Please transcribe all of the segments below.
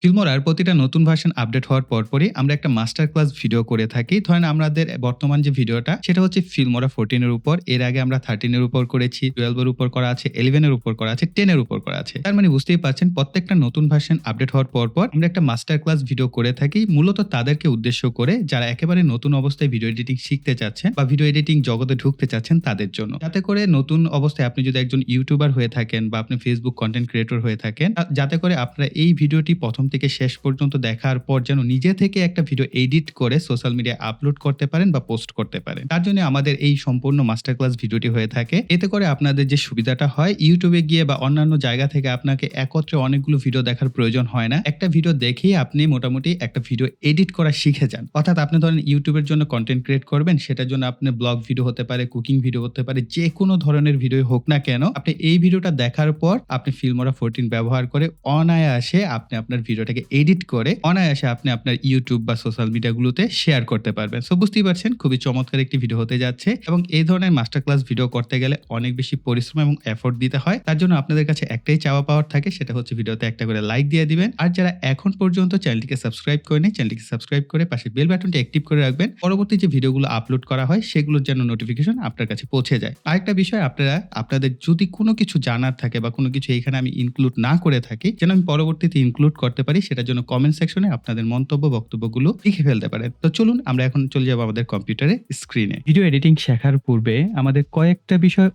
ফিল্মোরার প্রতিটা নতুন version update হওয়ার পরপরই আমরা একটা মাস্টার ক্লাস ভিডিও করে থাকি। ধরেন আমাদের বর্তমান যে ভিডিওটা সেটা হচ্ছে ফিল্মোরা 14 এর উপর। এর আগে আমরা 13 এর উপর করেছি, 12 এর উপর করা আছে, 11 এর উপর করা আছে, 10 এর উপর করা আছে। তার মানে বুঝতেই পারছেন প্রত্যেকটা নতুন ভার্সন আপডেট হওয়ার পরপর আমরা একটা মাস্টার ক্লাস ভিডিও করে থাকি। মূলত তাদেরকে উদ্দেশ্য করে যারা একেবারে নতুন অবস্থায় ভিডিও এডিটিং শিখতে চাচ্ছেন বা ভিডিও এডিটিং জগতে ঢুকতে চাচ্ছেন তাদের জন্য। যাতে করে নতুন অবস্থায় আপনি যদি একজন ইউটিউবার হয়ে থাকেন বা আপনি ফেসবুক কনটেন্ট ক্রিয়েটর হয়ে থাকেন, যাতে করে আপনারা এই ভিডিওটি প্রথম থেকে শেষ পর্যন্ত দেখার পর যেন নিজে থেকে একটা ভিডিও এডিট করে সোশ্যাল মিডিয়ায় আপলোড করতে পারেন বা পোস্ট করতে পারেন। তার জন্য আমাদের এই সম্পূর্ণ মাস্টার ক্লাস ভিডিওটি হয়ে থাকে। এতে করে আপনাদের যে সুবিধাটা হয়, ইউটিউবে গিয়ে বা অন্যান্য জায়গা থেকে আপনাকে একত্রে অনেকগুলো ভিডিও দেখার প্রয়োজন হয় না। একটা ভিডিও দেখেই আপনি মোটামুটি একটা ভিডিও এডিট করা শিখে যান। অর্থাৎ আপনি ধরেন ইউটিউবের জন্য কন্টেন্ট ক্রিয়েট করবেন, সেটার জন্য আপনি ব্লগ ভিডিও হতে পারে, কুকিং ভিডিও হতে পারে, যে কোনো ধরনের ভিডিও হোক না কেন, আপনি এই ভিডিওটা দেখার পর আপনি ফিল্মোরা 14 ব্যবহার করে অনায়াসে আপনি আপনার ভিডিওটাকে এডিট করে অনায়াসে আপনি আপনার ইউটিউব বা সোশ্যাল মিডিয়া গুলোতে শেয়ার করতে পারবেন। সো বুঝতেই পারছেন খুবই চমৎকার একটি ভিডিও হতে যাচ্ছে এবং এই ধরনের মাস্টার ক্লাস ভিডিও করতে গেলে অনেক বেশি পরিশ্রম এবং এফোর্ট দিতে হয়। তার জন্য আপনাদের কাছে একটাই চাওয়া পাওয়ার থাকে, সেটা হচ্ছে ভিডিওতে একটা করে লাইক দিয়ে দিবেন। আর যারা এখন পর্যন্ত চ্যানেলটিকে সাবস্ক্রাইব করেনি, চ্যানেলটিকে সাবস্ক্রাইব করে পাশে বেল বাটনটি অ্যাক্টিভ করে রাখবেন। পরবর্তী যে ভিডিওগুলো আপলোড করা হয় সেগুলোর যেন নোটিফিকেশন আপনার কাছে পৌঁছে যায়। আরেকটা বিষয়, আপনারা আপনাদের যদি কোনো কিছু জানার থাকে বা কোনো কিছু এইখানে আমি ইনক্লুড না করে থাকি, যেন আমি পরবর্তীতে ইনক্লুড করতে পারি, সেটার জন্য কমেন্ট সেকশনে আপনাদের মন্তব্য বক্তব্যগুলো লিখে ফেলতে পারেন। তো চলুন আমরা এখন চলে যাব আমাদের কম্পিউটারে স্ক্রিনে। ভিডিও এডিটিং শেখার পূর্বে আমাদের কয়েকটা বিষয়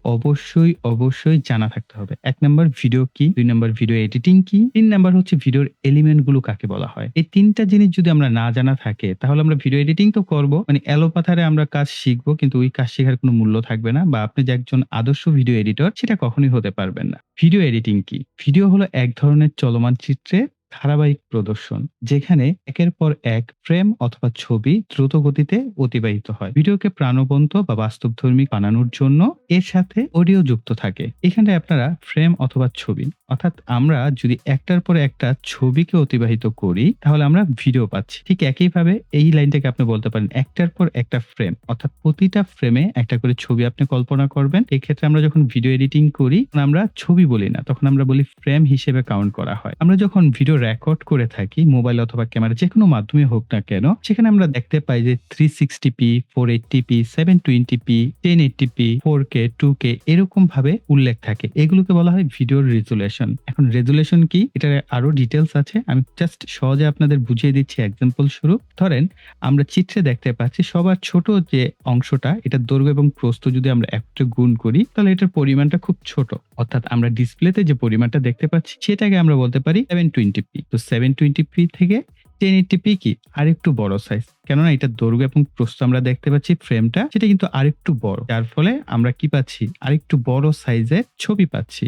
অবশ্যই জানা থাকতে হবে। 1 নাম্বার ভিডিও কি, 2 নাম্বার ভিডিও এডিটিং কি, 3 নাম্বার হচ্ছে ভিডিওর এলিমেন্ট গুলো কাকে বলা হয়। এই 3টা জিনিস যদি আমরা না জানা থাকে তাহলে আমরা ভিডিও এডিটিং তো করব, মানে এলোপাথারে আমরা কাজ শিখবো, কিন্তু ওই কাজ শেখার কোনো মূল্য থাকবে না বা আপনি যে একজন আদর্শ ভিডিও এডিটর সেটা কখনোই হতে পারবেন না। ভিডিও এডিটিং কি? ভিডিও হলো এক ধরনের চলমান চিত্রের ধারাবাহিক প্রদর্শন, যেখানে একের পর এক ফ্রেম অথবা ছবি দ্রুত গতিতে অতিবাহিত হয়। ভিডিওকে প্রাণবন্ত বা বাস্তবধর্মী বানানোর জন্য এর সাথে অডিও যুক্ত থাকে। এখানে আপনারা ফ্রেম অথবা ছবি, অর্থাৎ আমরা যদি একটার পর একটা ছবিকে অতিবাহিত করি তাহলে আমরা ভিডিও পাচ্ছি। ঠিক একইভাবে এই লাইনটাকে আপনি বলতে পারেন একটার পর একটা ফ্রেম, অর্থাৎ প্রতিটা ফ্রেমে একটা করে ছবি আপনি কল্পনা করবেন। এক্ষেত্রে আমরা যখন ভিডিও এডিটিং করি আমরা ছবি বলি না, তখন আমরা বলি ফ্রেম হিসেবে কাউন্ট করা হয়। আমরা যখন ভিডিও রেকর্ড করে থাকি মোবাইল অথবা ক্যামেরা, যে কোনো মাধ্যমে হোক না কেন, সেখানে আমরা দেখতে পাই যে 360p, 480p, 720p, 1080p, 4K, 2K এরকম ভাবে উল্লেখ থাকে। এগুলোকে বলা হয় ভিডিওর রেজুলেশন। এখন রেজুলেশন কি, এটার আরো ডিটেইলস আছে, আমি জাস্ট সহজে আপনাদের বুঝিয়ে দিচ্ছি এক্সাম্পল স্বরূপ। ধরেন আমরা চিত্রে দেখতে পাচ্ছি সবার ছোট যে অংশটা, এটা দৈর্ঘ্য এবং প্রস্থ যদি আমরা একত্রে গুণ করি তাহলে এটার পরিমাণটা খুব ছোট, অর্থাৎ আমরা ডিসপ্লেতে যে পরিমাণটা দেখতে পাচ্ছি সেটাকে আমরা বলতে পারি 720p। তো 720p থেকে 1080p কি আরেকটু বড় সাইজ, কেননা এটা দৈর্ঘ্য এবং প্রস্থ আমরা দেখতে পাচ্ছি ফ্রেমটা সেটা কিন্তু আরেকটু বড়, যার ফলে আমরা কি পাচ্ছি, আরেকটু বড় সাইজের ছবি পাচ্ছি।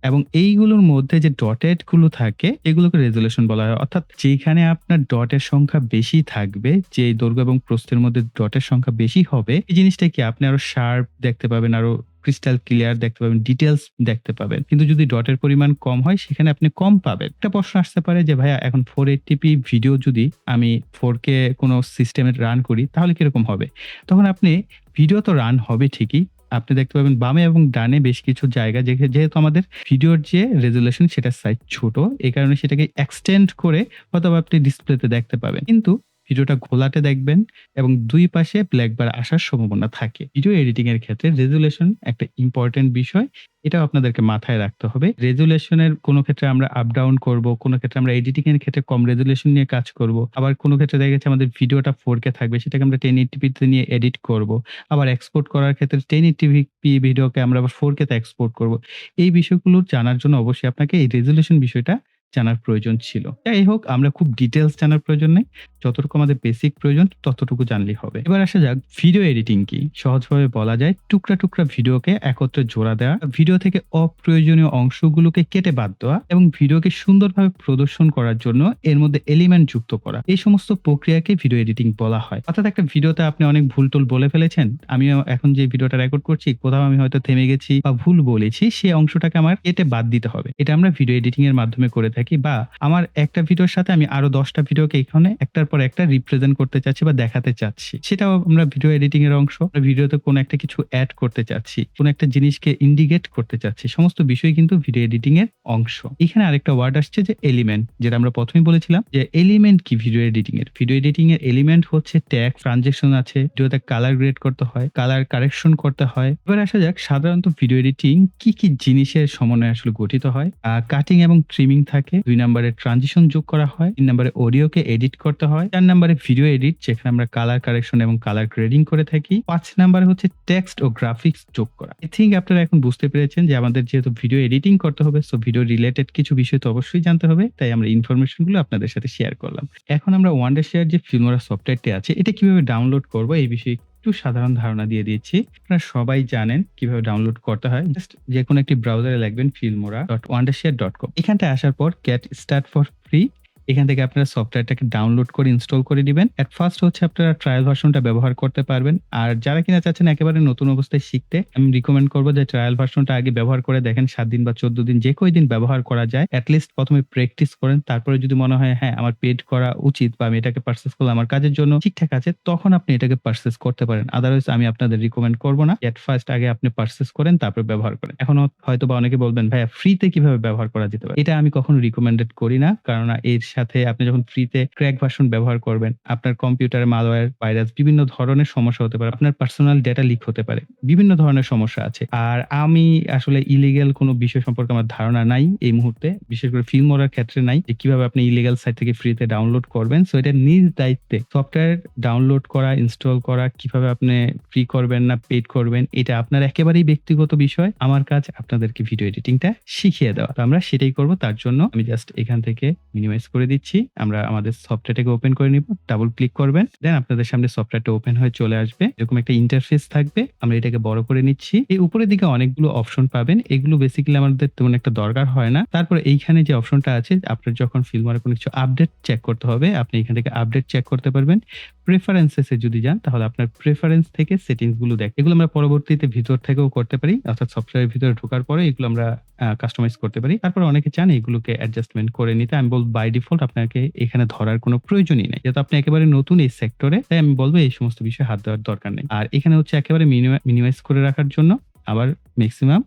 এবং এইগুলোর মধ্যে যে ডটেড গুলো থাকে এগুলোকে রেজুলেশন বলা হয়, অর্থাৎ যেখানে আপনার ডটের সংখ্যা বেশি থাকবে, যে দৈর্ঘ্য এবং প্রস্থের মধ্যে ডটের সংখ্যা বেশি হবে, এই জিনিসটা কি আপনি আরো শার্প দেখতে পাবেন, আরো ক্রিস্টাল ক্লিয়ার দেখতে পাবেন, ডিটেলস দেখতে পাবেন। কিন্তু যদি ডটের পরিমাণ কম হয় সেখানে আপনি কম পাবেন। একটা প্রশ্ন আসতে পারে যে ভাইয়া এখন 480p ভিডিও যদি আমি 4K কোনো সিস্টেমে রান করি তাহলে কিরকম হবে? তখন আপনি ভিডিও তো রান হবে ঠিকই, আপনি দেখতে পাবেন বামে এবং ডানে বেশ কিছু জায়গা, যেহেতু আমাদের ভিডিওর যে রেজুলেশন সেটার সাইজ ছোট, এই কারণে সেটাকে এক্সটেন্ড করে হয়তো আপনি ডিসপ্লেতে দেখতে পাবেন, কিন্তু ভিডিওটা ঘোলাটে দেখবেন এবং দুই পাশে ব্ল্যাক বার আসার সম্ভাবনা থাকে। ভিডিও এডিটিং এর ক্ষেত্রে রেজুলেশন একটা ইম্পর্টেন্ট বিষয়, এটাও আপনাদেরকে মাথায় রাখতে হবে। রেজুলেশনের কোনো ক্ষেত্রে আমরা আপ ডাউন করব, কোনো ক্ষেত্রে আমরা এডিটিং এর ক্ষেত্রে কম রেজুলেশন নিয়ে কাজ করব, আবার কোনো ক্ষেত্রে দেখা গেছে আমাদের ভিডিওটা 4K থাকবে সেটাকে আমরা 1080p তে নিয়ে এডিট করব, আবার এক্সপোর্ট করার ক্ষেত্রে 1080p ভিডিওকে আমরা আবার 4K তে এক্সপোর্ট করব। এই বিষয়গুলো জানার জন্য অবশ্যই আপনাকে এই রেজুলেশন বিষয়টা জানার প্রয়োজন ছিল। যাই হোক, আমরা খুব ডিটেইলস জানার প্রয়োজন নেই, যতটুকু আমাদের বেসিক প্রয়োজন ততটুকু জানলেই হবে। এবার আসা যাক ভিডিও এডিটিং কি। সহজভাবে বলা যায় টুকরা টুকরা ভিডিওকে একত্রে জোড়া দেওয়া, ভিডিও থেকে অপ্রয়োজনীয় অংশগুলোকে কেটে বাদ দেওয়া এবং ভিডিওকে সুন্দরভাবে প্রদর্শন করার জন্য এর মধ্যে এলিমেন্ট যুক্ত করা, এই সমস্ত প্রক্রিয়াকে ভিডিও এডিটিং বলা হয়। অর্থাৎ একটা ভিডিওতে আপনি অনেক ভুল টুল বলে ফেলেছেন, আমিও এখন যে ভিডিওটা রেকর্ড করছি কোথাও আমি হয়তো থেমে গেছি বা ভুল বলেছি, সেই অংশটাকে আমার কেটে বাদ দিতে হবে। এটা আমরা ভিডিও এডিটিং এর মাধ্যমে করে থাকি। থাকি, বা আমার একটা ভিডিওর সাথে আমি আরো 10টা ভিডিওকে এখানে একটার পর একটা রিপ্রেজেন্ট করতে চাচ্ছি বা দেখাতে চাচ্ছি। সেটাও আমরা ভিডিও এডিটিং এর অংশ। ভিডিওতে কোনো একটা কিছু এড করতে চাচ্ছি, কোনো একটা জিনিসকে ইন্ডিকেট করতে চাচ্ছি। সমস্ত বিষয় কিন্তু ভিডিও এডিটিং এর অংশ। এখানে আরেকটা ওয়ার্ড আসছে যে এলিমেন্ট, যেটা আমরা প্রথমেই বলেছিলাম যে এলিমেন্ট কি ভিডিও এডিটিং এর। ভিডিও এডিটিং এর এলিমেন্ট হচ্ছে ট্যাগ, ট্রানজেকশন আছে, ভিডিওতে কালার গ্রেড করতে হয়, কালার কারেকশন করতে হয়। এবার আসা যাক সাধারণত ভিডিও এডিটিং কি কি জিনিসের সমন্বয়ে আসলে গঠিত হয়। কাটিং এবং ট্রিমিং থাকে, 2 নম্বরে ট্রানজিশন যোগ করা হয়, 3 নম্বরে অডিওকে এডিট করতে হয়, 4 নম্বরে ভিডিও এডিট যেখানে আমরা কালার কারেকশন এবং কালার গ্রেডিং করে থাকি, 5 নম্বরে হচ্ছে টেক্সট ও গ্রাফিক্স যোগ করা। আই থিংক আপনারা এখন বুঝতে পেরেছেন যে আমাদের যেহেতু ভিডিও এডিটিং করতে হবে, সো ভিডিও রিলেটেড কিছু বিষয় তো অবশ্যই জানতে হবে, তাই আমরা ইনফরমেশন গুলো আপনাদের সাথে শেয়ার করলাম। এখন আমরা ওয়ান্ডারশেয়ার যে ফিল্মোরা সফটওয়্যারটি আছে এটা কিভাবে ডাউনলোড করব এই বিষয়ে একটু সাধারণ ধারণা দিয়ে দিচ্ছি। আপনারা সবাই জানেন কিভাবে ডাউনলোড করতে হয়। জাস্ট যে কোনো একটি ব্রাউজারে লিখবেন filmora.wondershare.com। এখানটায় আসার পর গেট স্টার্ট ফর ফ্রি, এখান থেকে আপনারা সফটওয়্যারটাকে ডাউনলোড করে ইনস্টল করে দিবেন। এট ফার্স্ট হচ্ছে আপনারা ট্রায়াল ভার্সনটা ব্যবহার করতে পারবেন। আর যারা কিনা চাচ্ছেন একেবারে নতুন অবস্থায় শিখতে, আমি রিকমেন্ড করব যে ট্রায়াল ভার্সনটা আগে ব্যবহার করে দেখেন, 7 দিন বা 14 দিন যে কয়দিন ব্যবহার করা যায়। এটলিস্ট প্রথমে প্র্যাকটিস করেন, তারপরে যদি মনে হয় হ্যাঁ আমার পেড করা উচিত বা আমি এটাকে পারচেজ করলে আমার কাজের জন্য ঠিকঠাক আছে, তখন আপনি এটাকে পারচেজ করতে পারেন। আদারওয়াইজ আমি আপনাদের রিকমেন্ড করব না। এট ফার্স্ট আগে আপনি পারচেজ করেন, তারপর ব্যবহার করেন। এখন হয়তো বা অনেকে বলবেন ভাইয়া ফ্রিতে কিভাবে ব্যবহার করা যেতে পারে। এটা আমি কখনো রিকমেন্ডেড করি না, কারণ এর সাথে আপনি যখন ফ্রিতে ক্র্যাক ভার্সন ব্যবহার করবেন, আপনার কম্পিউটারে মালওয়্যার, ভাইরাস, বিভিন্ন ধরনের সমস্যা হতে পারে, আপনার পার্সোনাল ডেটা লিক হতে পারে, বিভিন্ন ধরনের সমস্যা আছে। আর আমি আসলে ইলিগ্যাল কোনো বিষয় সম্পর্কে আমার ধারণা নাই এই মুহূর্তে, বিশেষ করে ফিল্মোরার ক্ষেত্রে নাই যে কিভাবে আপনি ইলিগ্যাল সাইট থেকে ফ্রিতে ডাউনলোড করবেন। সো এটা নিজ দায়িত্বে সফটওয়্যার ডাউনলোড করা, ইনস্টল করা, কিভাবে আপনি ফ্রি করবেন না পেড করবেন, এটা আপনার একেবারেই ব্যক্তিগত বিষয়। আমার কাজ আপনাদেরকে ভিডিও এডিটিংটা শিখিয়ে দেওয়া, তো আমরা সেটাই করব। তার জন্য আমি জাস্ট এখান থেকে মিনিমাইজ করে দিচ্ছি। আমরা আমাদের সফটওয়্যারটাকে ওপেন করে নিব, ডাবল ক্লিক করবেন, দেন আপনাদের সামনে সফটওয়্যারটা ওপেন হয়ে চলে আসবে। এরকম একটা ইন্টারফেস থাকবে। আমরা এটাকে বড় করে নিচ্ছি। এই উপরের দিকে অনেকগুলো অপশন পাবেন, এগুলো বেসিক্যালি আমাদের তেমন একটা দরকার হয় না। তারপর এইখানে যে অপশনটা আছে, আপনার যখন ফিল্মোরে কোনো কিছু আপডেট চেক করতে হবে, আপনি এখান থেকে আপডেট চেক করতে পারবেন। প্রেফারেন্সেস এ যদি যান, তাহলে আপনার প্রেফারেন্স থেকে সেটিংস গুলো দেখ, এগুলো আমরা পরবর্তীতে ভিতর থেকেও করতে পারি, অর্থাৎ সফটওয়্যারের ভিতরে ঢোকার পরে এগুলো আমরা কাস্টমাইজ করতে পারি। তারপর অনেকে চান এগুলোকে অ্যাডজাস্টমেন্ট করে নিতে, আমি বলবো বাই ডিফল্ট আপনাকে এখানে ধরার কোনো প্রয়োজনই নেই, যেহেতু আপনি একেবারে নতুন এই সেক্টরে, তাই আমি বলবো এই সমস্ত বিষয়ে হাত দেওয়ার দরকার নেই। আর এখানে হচ্ছে একেবারে মিনিমাইজ করে রাখার জন্য, আবার ম্যাক্সিমাম,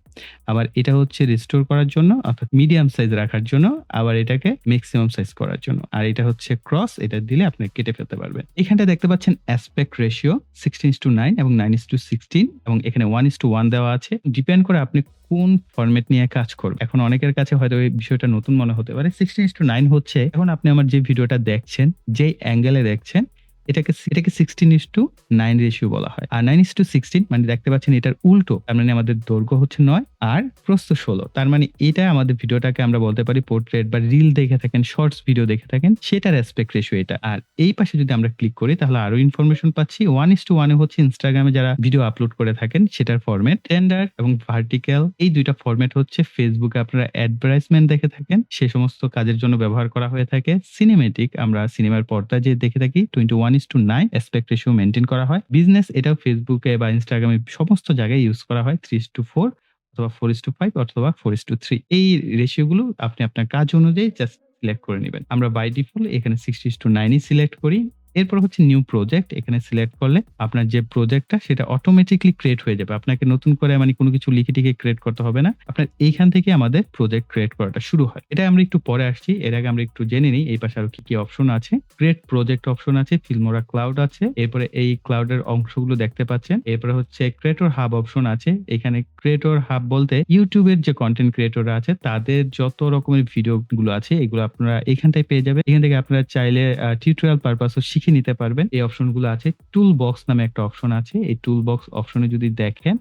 আবার এটা হচ্ছে রিস্টোর করার জন্য, অর্থাৎ মিডিয়াম সাইজ রাখার জন্য, আবার এটাকে ম্যাক্সিমাম সাইজ করার জন্য, আর এটা হচ্ছে ক্রস, এটা দিলে আপনি কেটে ফেলতে পারবেন। এখানটা দেখতে পাচ্ছেন অ্যাসপেক্ট রেশিও 16:9 এবং 9:16, এবং এখানে 1:1 দেওয়া আছে। ডিপেন্ড করে আপনি কোন ফরম্যাট নিয়ে কাজ করবেন। এখন অনেকের কাছে হয়তো এই বিষয়টা নতুন মনে হতে পারে। 16:9 হচ্ছে, এখন আপনি আমার যে ভিডিওটা দেখছেন, যে অ্যাঙ্গেলে দেখছেন, এটাকে 16:9 রেশিও বলা হয়। আর 9:16 মানে দেখতে পাচ্ছেন এটার উল্টো, তার মানে আমাদের দৈর্ঘ্য হচ্ছে 9 আর প্রস্থ 16। তার মানে এটা আমাদের ভিডিওটাকে আমরা বলতে পারি পোর্ট্রেট বা রিল দেখে থাকেন, শর্টস ভিডিও দেখে থাকেন, সেটার অ্যাসপেক্ট রেশিও এটা। আর এই পাশে যদি আমরা ক্লিক করি তাহলে আরো ইনফরমেশন পাচ্ছি। 1:1 হচ্ছে ইনস্টাগ্রামে যারা ভিডিও আপলোড করে থাকেন সেটার ফরম্যাট। স্ট্যান্ডার্ড এবং ভার্টিক্যাল, এই দুইটা ফরম্যাট হচ্ছে ফেসবুকে আপনারা অ্যাডভার্টাইজমেন্ট দেখে থাকেন, সে সমস্ত কাজের জন্য ব্যবহার করা হয়ে থাকে। সিনেমেটিক, আমরা সিনেমার পর্দা যে দেখে থাকি, 21:9 অ্যাসপেক্ট রেশিও মেইনটেইন করা হয়। বিজনেস, এটাও ফেসবুকে বা ইনস্টাগ্রামে সমস্ত জায়গায় ইউজ করা হয় 3:4 অথবা 4:5 অথবা 4:3। এই রেশিও গুলো আপনি আপনার কাজ অনুযায়ী জাস্ট সিলেক্ট করে নিবেন। আমরা বাই ডিফল্ট এখানে 6:9 সিলেক্ট করি। এরপর হচ্ছে নিউ প্রজেক্ট, এখানে সিলেক্ট করলে আপনার যে প্রজেক্টটা সেটা অটোমেটিক্যালি ক্রিয়েট হয়ে যাবে। আপনাকে নতুন করে মানে কোনো কিছু লিখে টিকে ক্রিয়েট করতে হবে না। আপনার এইখান থেকে আমাদের প্রজেক্ট ক্রিয়েট করাটা শুরু হয়। এটা আমরা একটু পরে আসছি, এর আগে আমরা একটু জেনে নিই এই পাশে আরো কি কি অপশন আছে। ক্রিয়েট প্রজেক্ট অপশন আছে, ফিল্মোরা ক্লাউড আছে, এরপরে এই ক্লাউডের অংশগুলো দেখতে পাচ্ছেন। এরপরে হচ্ছে ক্রিয়েটর হাব অপশন আছে। এখানে ক্রিয়েটর হাব বলতে ইউটিউবের যে কন্টেন্ট ক্রিয়েটররা আছে তাদের যত রকমের ভিডিও গুলো আছে এগুলো আপনারা এখানটায় পেয়ে যাবেন। এখান থেকে আপনারা চাইলে টিউটোরিয়াল পারপাসও শিখে নিতে পারবেন। এই অপশনগুলো আছে। টুল বক্স নামে একটা অপশন আছে, এই টুল বক্স অপশনে যদি দেখেন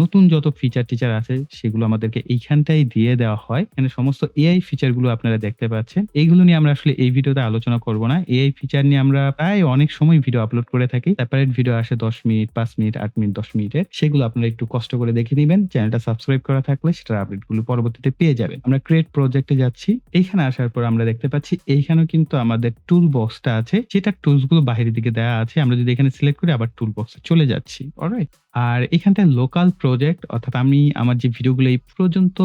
নতুন যত ফিচার টিচার আছে সেগুলো আমাদেরকে এইখানটাই দিয়ে দেওয়া হয়। এখানে সমস্ত এআই ফিচার গুলো আপনারা দেখতে পাচ্ছেন। এইগুলো নিয়ে আমরা আসলে এই ভিডিওতে আলোচনা করব না। এআই ফিচার নিয়ে আমরা প্রায় অনেক সময় ভিডিও আপলোড করে থাকি। সেপারেট ভিডিও আসে 10 মিনিট, 5 মিনিট, 8 মিনিট, 10 মিনিটের। সেগুলো আপনারা একটু কষ্ট করে দেখে নিবেন। চ্যানেলটা সাবস্ক্রাইব করা থাকলে সেটার আপডেট গুলো পরবর্তীতে পেয়ে যাবেন। আমরা ক্রিয়েট প্রজেক্টে যাচ্ছি। এইখানে আসার পর আমরা দেখতে পাচ্ছি এইখানেও কিন্তু আমাদের টুল বক্সটা আছে, যেটা টুলস গুলো বাহিরের দিকে দেওয়া আছে। আমরা যদি এখানে সিলেক্ট করি আবার টুল বক্সে চলে যাচ্ছি। অলরাইট, আর এখানটায় লোকাল প্রজেক্ট অর্থাৎ আমি আমার যে ভিডিওগুলো এই পর্যন্ত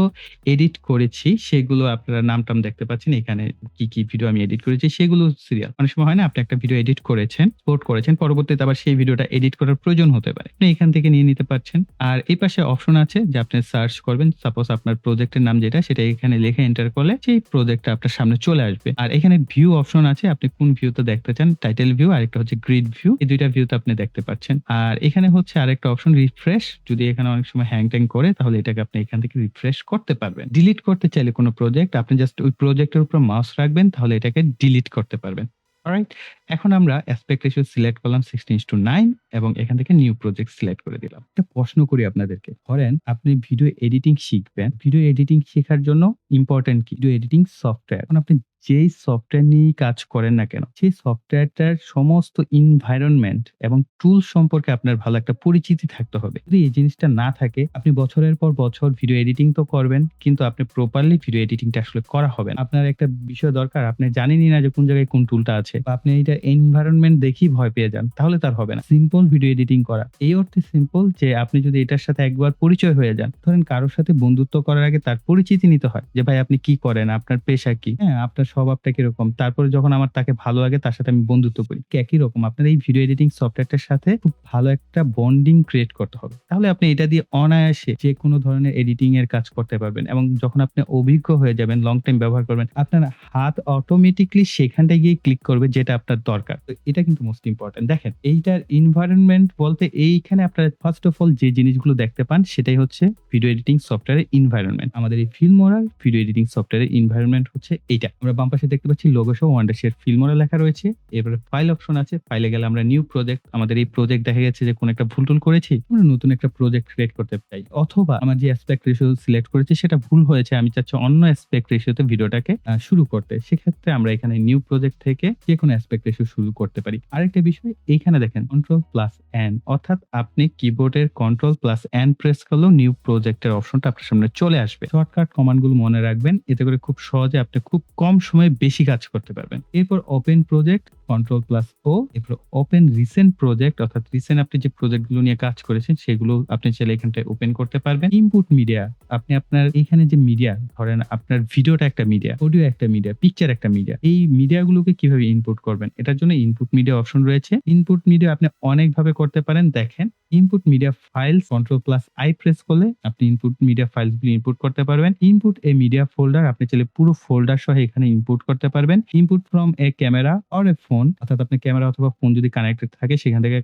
এডিট করেছি সেগুলো আপনারা নাম-টাম দেখতে পাচ্ছেন। এখানে কি ভিডিও আমি এডিট করেছি সেগুলো সিরিয়াল। অনেক সময় হয় না আপনি একটা ভিডিও এডিট করেছেন, পোস্ট করেছেন, পরবর্তীতে আবার সেই ভিডিওটা এডিট করার প্রয়োজন হতে পারে। আপনি এখান থেকে নিয়ে নিতে পারছেন। আর এই পাশে অপশন আছে যে আপনি সার্চ করবেন। সাপোজ আপনার প্রজেক্টের নাম যেটা সেটা এখানে লিখে এন্টার করলে সেই প্রজেক্টটা আপনার সামনে চলে আসবে। আর এখানে ভিউ অপশন আছে, আপনি কোন ভিউতে দেখতে চান, টাইটেল ভিউ আর একটা হচ্ছে গ্রিড ভিউ। এই ২ টা ভিউতে আপনি দেখতে পাচ্ছেন। আর এখানে হচ্ছে আরেকটা অপশন রিফ্রেশ। যদি এখানে অনেক সময় হ্যাং-ট্যাং করে তাহলে এটাকে আপনি এখান থেকে রিফ্রেশ করতে পারবেন। ডিলিট করতে চাইলে কোন প্রজেক্ট আপনি জাস্ট ওই প্রজেক্টের উপর মাউস রাখবেন তাহলে এটাকে ডিলিট করতে পারবেন। অলরাইট? এখন আমরা অ্যাসপেক্ট রেশিও সিলেক্ট করলাম 16:9 এবং এখান থেকে নিউ প্রজেক্ট সিলেক্ট করে দিলাম। একটা প্রশ্ন করি আপনাদেরকে। ধরেন আপনি ভিডিও এডিটিং শিখবেন। ভিডিও এডিটিং শেখার জন্য ইম্পোর্টেন্ট কি? Video editing software. এখন আপনি যেই সফটওয়্যার নিয়েই কাজ করেন না কেন, সেই সফটওয়্যারটার সমস্ত এনভায়রনমেন্ট এবং টুলস সম্পর্কে আপনার ভালো একটা পরিচিতি থাকতে হবে। যদি এই জিনিসটা না থাকে, আপনি বছরের পর বছর ভিডিও এডিটিং তো করবেন, কিন্তু আপনি প্রপারলি ভিডিও এডিটিংটা আসলে করা হবে না। আপনার একটা বিষয় দরকার, আপনি জানেনই না যে কোন জায়গায় কোন টুলটা আছে বা আপনি এইটার এনভায়রনমেন্ট দেখেই ভয় পেয়ে যান, তাহলে তার হবে না। সিম্পল ভিডিও এডিটিং করা। এই অর্থে সিম্পল যে আপনি যদি এটার সাথে একবার পরিচয় হয়ে যান, ধরেন কারো সাথে বন্ধুত্ব করার আগে তার পরিচিতি নিতে হয় যে ভাই আপনি কি করেন? আপনার পেশা কি? হ্যাঁ, আপনার স্বভাবটা কিরকম? তারপরে যখন আমার তাকে ভালো লাগে তার সাথে আমি বন্ধুত্ব করি। ঠিক একই রকম আপনার এই ভিডিও এডিটিং সফটওয়্যারটার সাথে খুব ভালো একটা বন্ডিং ক্রিয়েট করতে হবে। তাহলে আপনি এটা দিয়ে অনায়াসে যেকোনো ধরনের এডিটিং এর কাজ করতে পারবেন এবং যখন আপনি অভিজ্ঞ হয়ে যাবেন, লং টাইম ব্যবহার করবেন, আপনার হাত অটোমেটিক্যালি সেখানটায় গিয়ে ক্লিক করবে যেটা আপনার দরকার। তো এটা কিন্তু মোস্ট ইম্পোর্টেন্ট। দেখেন এইটার এনভায়রনমেন্ট বলতে এইখানে আপনারা ফার্স্ট অফ অল যে জিনিসগুলো দেখতে পান সেটাই হচ্ছে ভিডিও এডিটিং সফটওয়্যারের এনভায়রনমেন্ট। আমাদের এই ফিল্মোরার ভিডিও এডিটিং সফটওয়্যারের এনভায়রনমেন্ট হচ্ছে এইটা। আমরা বাম পাশে দেখতে পাচ্ছি লোগো সহ ওয়ান্ডারশেয়ার ফিল্মোরা লেখা রয়েছে। এরপরে ফাইল অপশন আছে। ফাইলে গেলে আমরা নিউ প্রজেক্ট, আমাদের এই প্রজেক্ট দেখা গেছে যে কোন একটা ভুল-টুল করেছি, আমরা নতুন একটা প্রজেক্ট ক্রিয়েট করতে চাই। অথবা আমার যে অ্যাসপেক্ট রেশিও সিলেক্ট করেছি সেটা ভুল হয়েছে, আমি চাচ্ছি অন্য অ্যাসপেক্ট রেশিওতে ভিডিওটাকে শুরু করতে। সেক্ষেত্রে আমরা এখানে নিউ প্রজেক্ট থেকে যেকোনো অ্যাসপেক্ট রেশিও শুরু করতে পারি। আরেকটা বিষয় এইখানে দেখেন Ctrl+N, অর্থাৎ আপনি কিবোর্ডের Ctrl+N প্রেস করলেও নিউ প্রজেক্টের অপশনটা আপনার সামনে চলে আসবে। শর্টকাট কমান্ড গুলো মনে রাখবেন, এতে করে খুব সহজে আপনি খুব কম সময়ে বেশি কাজ করতে পারবেন। এরপর ওপেন প্রজেক্ট Ctrl+O, এরপর ওপেন রিসেন্ট প্রজেক্ট, অর্থাৎ রিসেন্ট আপনি যে প্রজেক্ট গুলো নিয়ে কাজ করেছেন সেগুলো আপনি চাইলে এখানটায় ওপেন করতে পারবেন। ইনপুট মিডিয়া, আপনি আপনার এখানে যে মিডিয়া, ধরেন আপনার ভিডিওটা একটা মিডিয়া, অডিও একটা মিডিয়া, পিকচার একটা মিডিয়া, এই মিডিয়া গুলোকে কিভাবে ইনপুট করবেন এটার জন্য ইনপুট মিডিয়া অপশন রয়েছে। ইনপুট মিডিয়া আপনি অনেকভাবে করতে পারেন। দেখেন input media files Ctrl+I press করলে আপনি ইনপুট মিডিয়া ফাইলস গুলো ইনপুট করতে পারবেন। ইনপুট এ মিডিয়া ফোল্ডার, আপনি চাইলে পুরো ফোল্ডার সহ এখানে ইনপুট করতে পারবেন। Input from a camera or a phone, অর্থাৎ আপনার ক্যামেরা অথবা ফোন যদি কানেক্টেড থাকে সেখান থেকে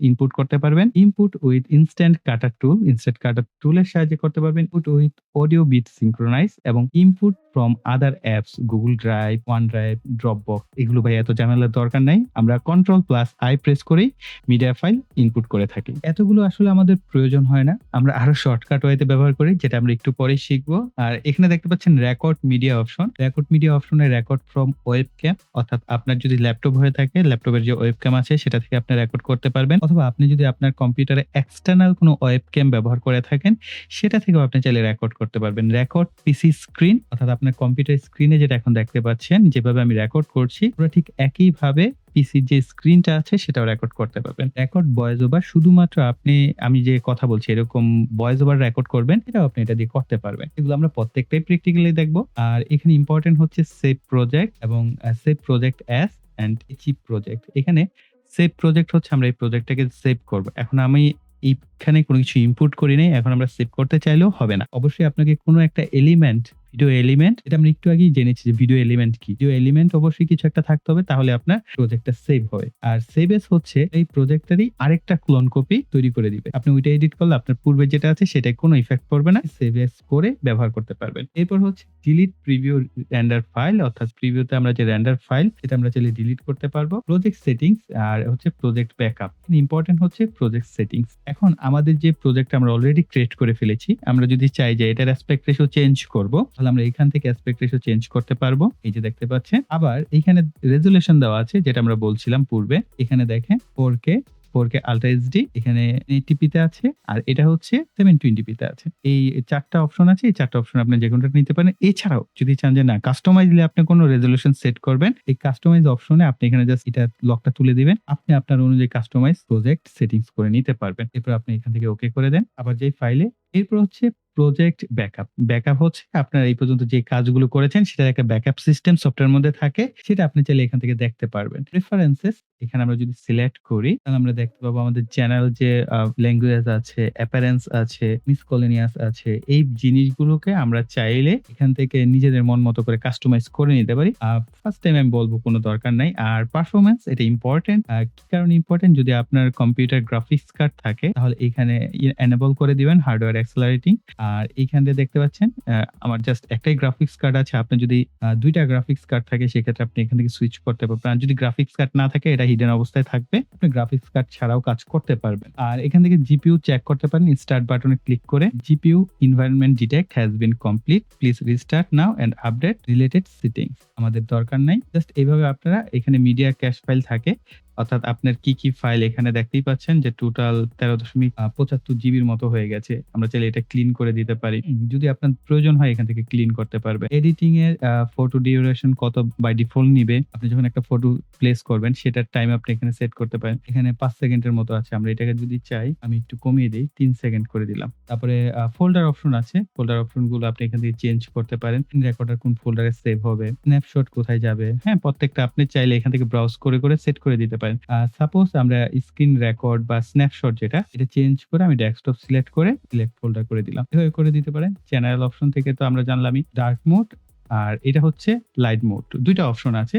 ইনপুট করতে পারবেন। Input with instant cutter tool, instant cutter টুলের সাহায্যে করতে পারবেন। Input with audio beat synchronize এবং input from other apps, Google drive, one drive, Dropbox. এগুলো ভাই এত ঝামেলার দরকার নাই, আমরা Ctrl+I প্রেস করেই মিডিয়া ফাইল ইনপুট করে থাকি। এতগুলো আসলে আমাদের প্রয়োজন হয় না, আমরা আরো শর্টকাট ওয়েতে ব্যবহার করি, যেটা আমরা একটু পরেই শিখবো। আর এখানে দেখতে পাচ্ছেন record media option. Record media অপশনে রেকর্ড ফ্রম ওয়েবক্যাম, অর্থাৎ আপনার যদি ল্যাপটপ হয়ে থাকে ল্যাপটপের যে ওয়েবক্যাম আছে সেটা থেকে আপনি রেকর্ড করতে পারবেন, অথবা আপনি যদি আপনার কম্পিউটারে এক্সটার্নাল কোনো ওয়েবক্যাম ব্যবহার করে থাকেন সেটা থেকেও আপনি চাইলে রেকর্ড করতে পারবেন। রেকর্ড পিসি স্ক্রিন, অর্থাৎ আপনার কম্পিউটার স্ক্রিনে যেটা এখন দেখতে পাচ্ছেন, যেভাবে আমি রেকর্ড করছি পুরো ঠিক একইভাবে পিসির যে স্ক্রিনটা আছে সেটাও রেকর্ড করতে পারবেন। রেকর্ড ভয়েস ওভার, শুধুমাত্র আপনি আমি যে কথা বলছি এরকম ভয়েস ওভার রেকর্ড করবেন, এটাও আপনি এটা দিয়ে করতে পারবেন। এগুলো আমরা প্রত্যেকটাই প্র্যাকটিক্যালি দেখব। আর এখানে ইম্পর্টেন্ট হচ্ছে সেভ প্রজেক্ট এবং save project as and chip project. এখানে সেভ প্রজেক্ট হচ্ছে আমরা এই প্রজেক্টটাকে সেভ করব। এখন আমি এইখানে কোনো কিছু ইনপুট করি নাই, এখন আমরা সেভ করতে চাইলেও হবে না। অবশ্যই আপনাকে কোনো একটা এলিমেন্ট, ভিডিও এলিমেন্ট, এটা আমরা একটু আগেই জেনেছি যে ভিডিও এলিমেন্ট কি। ভিডিও এলিমেন্ট অবশ্যই কিছু একটা থাকতে হবে, তাহলে আপনার প্রজেক্টটা সেভ হবে। আর সেভ এস হচ্ছে এই প্রজেক্টেরই আরেকটা ক্লোন কপি তৈরি করে দিবে। আপনি ওইটা এডিট করলে আপনার পূর্বে যেটা আছে সেটাই কোনো ইফেক্ট পড়বে না, সেভ এস করে ব্যবহার করতে পারবেন। এরপর হচ্ছে ডিলিট প্রিভিউ রেন্ডার ফাইল, অর্থাৎ প্রিভিউতে আমরা যে রেন্ডার ফাইল সেটা আমরা চাইলে ডিলিট করতে পারবো। প্রজেক্ট সেটিংস আর হচ্ছে প্রজেক্ট ব্যাকআপ। ইম্পর্টেন্ট হচ্ছে প্রজেক্ট সেটিংস। এখন আমাদের যে প্রজেক্ট আমরা অলরেডি ক্রিয়েট করে ফেলেছি, আমরা যদি চাই যে এটার অ্যাসপেক্ট রেশিও চেঞ্জ করব, তাহলে আমরা এখান থেকে অ্যাসপেক্ট রেশিও চেঞ্জ করতে পারবো। এই যে দেখতে পাচ্ছেন, আবার এখানে রেজুলেশন দেওয়া আছে যেটা আমরা বলছিলাম পূর্বে। এখানে দেখেন 4K 4K আল্ট্রা এইচডি, এখানে 1080p তে আছে, আর এটা হচ্ছে 720p তে আছে। এই ৪ টা অপশন আছে। এই ৪ টা অপশন আপনি যেকোনটা নিতে পারেন। এছাড়াও যদি চান যে না কাস্টমাইজলি আপনি কোন রেজোলিউশন সেট করবেন, এই কাস্টমাইজ অপশনে আপনি এখানে জাস্ট এটা লকটা তুলে দিবেন। আপনি আপনার অনুযায়ী কাস্টমাইজ প্রজেক্ট সেটিংস করে নিতে পারবেন। এরপর আপনি এখান থেকে ওকে করে দেন। আবার যেই ফাইলে এরপর হচ্ছে প্রজেক্ট ব্যাকআপ। ব্যাকআপ হচ্ছে আপনার এই পর্যন্ত যে কাজগুলো করেছেন সেটার একটা ব্যাকআপ সিস্টেম সফটওয়্যারের মধ্যে থাকে। সেটা আপনি চাইলে এখান থেকে দেখতে পারবেন। প্রেফারেন্সেস এখানে আমরা যদি সিলেক্ট করি তাহলে আমরা দেখতে পাবো আমাদের জেনারেল যে ল্যাঙ্গুয়েজ আছে, অ্যাপিয়ারেন্স আছে, মিসকলেনিয়াস আছে। এই জিনিসগুলোকে আমরা চাইলে এখান থেকে নিজেদের মন মতো করে কাস্টমাইজ করে নিতে পারি। ফার্স্ট টাইম আমি বলব কোন দরকার নাই। আর পারফরম্যান্স এটা ইম্পোর্টেন্ট। কি কারণে ইম্পোর্টেন্ট? যদি আপনার কম্পিউটার গ্রাফিক্স কার্ড থাকে তাহলে এখানে এনেবল করে দিবেন হার্ডওয়্যার অ্যাক্সেলারেটিং। আর এইখান দিয়ে দেখতে পাচ্ছেন আমার জাস্ট একটাই গ্রাফিক্স কার্ড আছে। আপনার যদি ২ টা গ্রাফিক্স কার্ড থাকে সেক্ষেত্রে আপনি এখান থেকে সুইচ করতে পারবেন। আর যদি গ্রাফিক্স কার্ড না থাকে এটা হিডেন অবস্থায় থাকবে। আপনি গ্রাফিক্স কার্ড ছাড়াও কাজ করতে পারবেন। আর এখান থেকে জিপিইউ চেক করতে পারেন স্টার্ট বাটনে ক্লিক করে। GPU environment detect has been complete, please restart now and update related settings. আমাদের দরকার নাই। জাস্ট এইভাবে আপনারা এখানে মিডিয়া ক্যাশ ফাইল থাকে, অর্থাৎ আপনার কি ফাইল এখানে দেখতেই পাচ্ছেন যে টোটাল 13.75 জিবির মতো হয়ে গেছে। আমরা চাইলে এটা ক্লিন করে দিতে পারি। যদি আপনার প্রয়োজন হয় এখান থেকে ক্লিন করতে পারবেন। এডিটিং এর ফটো ডিউরেশন কত বাই ডিফল্ট নিবে। আপনি যখন একটা ফটো প্লেস করবেন সেটার টাইম আপনি এখানে সেট করতে পারেন। এখানে 5 সেকেন্ডের মতো আছে। আমরা এটাকে যদি চাই আমি একটু কমিয়ে দেই, 3 সেকেন্ড করে দিলাম। তারপরে ফোল্ডার অপশন আছে। ফোল্ডার অপশন গুলো আপনি এখান থেকে চেঞ্জ করতে পারেন। রেকর্ডার কোন ফোল্ডারে সেভ হবে, স্ন্যাপশট কোথায় যাবে, হ্যাঁ প্রত্যেকটা আপনি চাইলে এখান থেকে ব্রাউজ করে সেট করে দিতে পারেন। সাপোজ আমরা স্ক্রিন রেকর্ড বা স্ন্যাপশট যেটা এটা চেঞ্জ করে আমি ডেস্কটপ সিলেক্ট করে সিলেক্ট ফোল্ডার করে দিলাম। এভাবে করে দিতে পারেন। চ্যানেল অপশন থেকে তো আমরা জানলামই। ডার্ক মোড আর এটা হচ্ছে লাইট মোড। ২ টা অপশন আছে।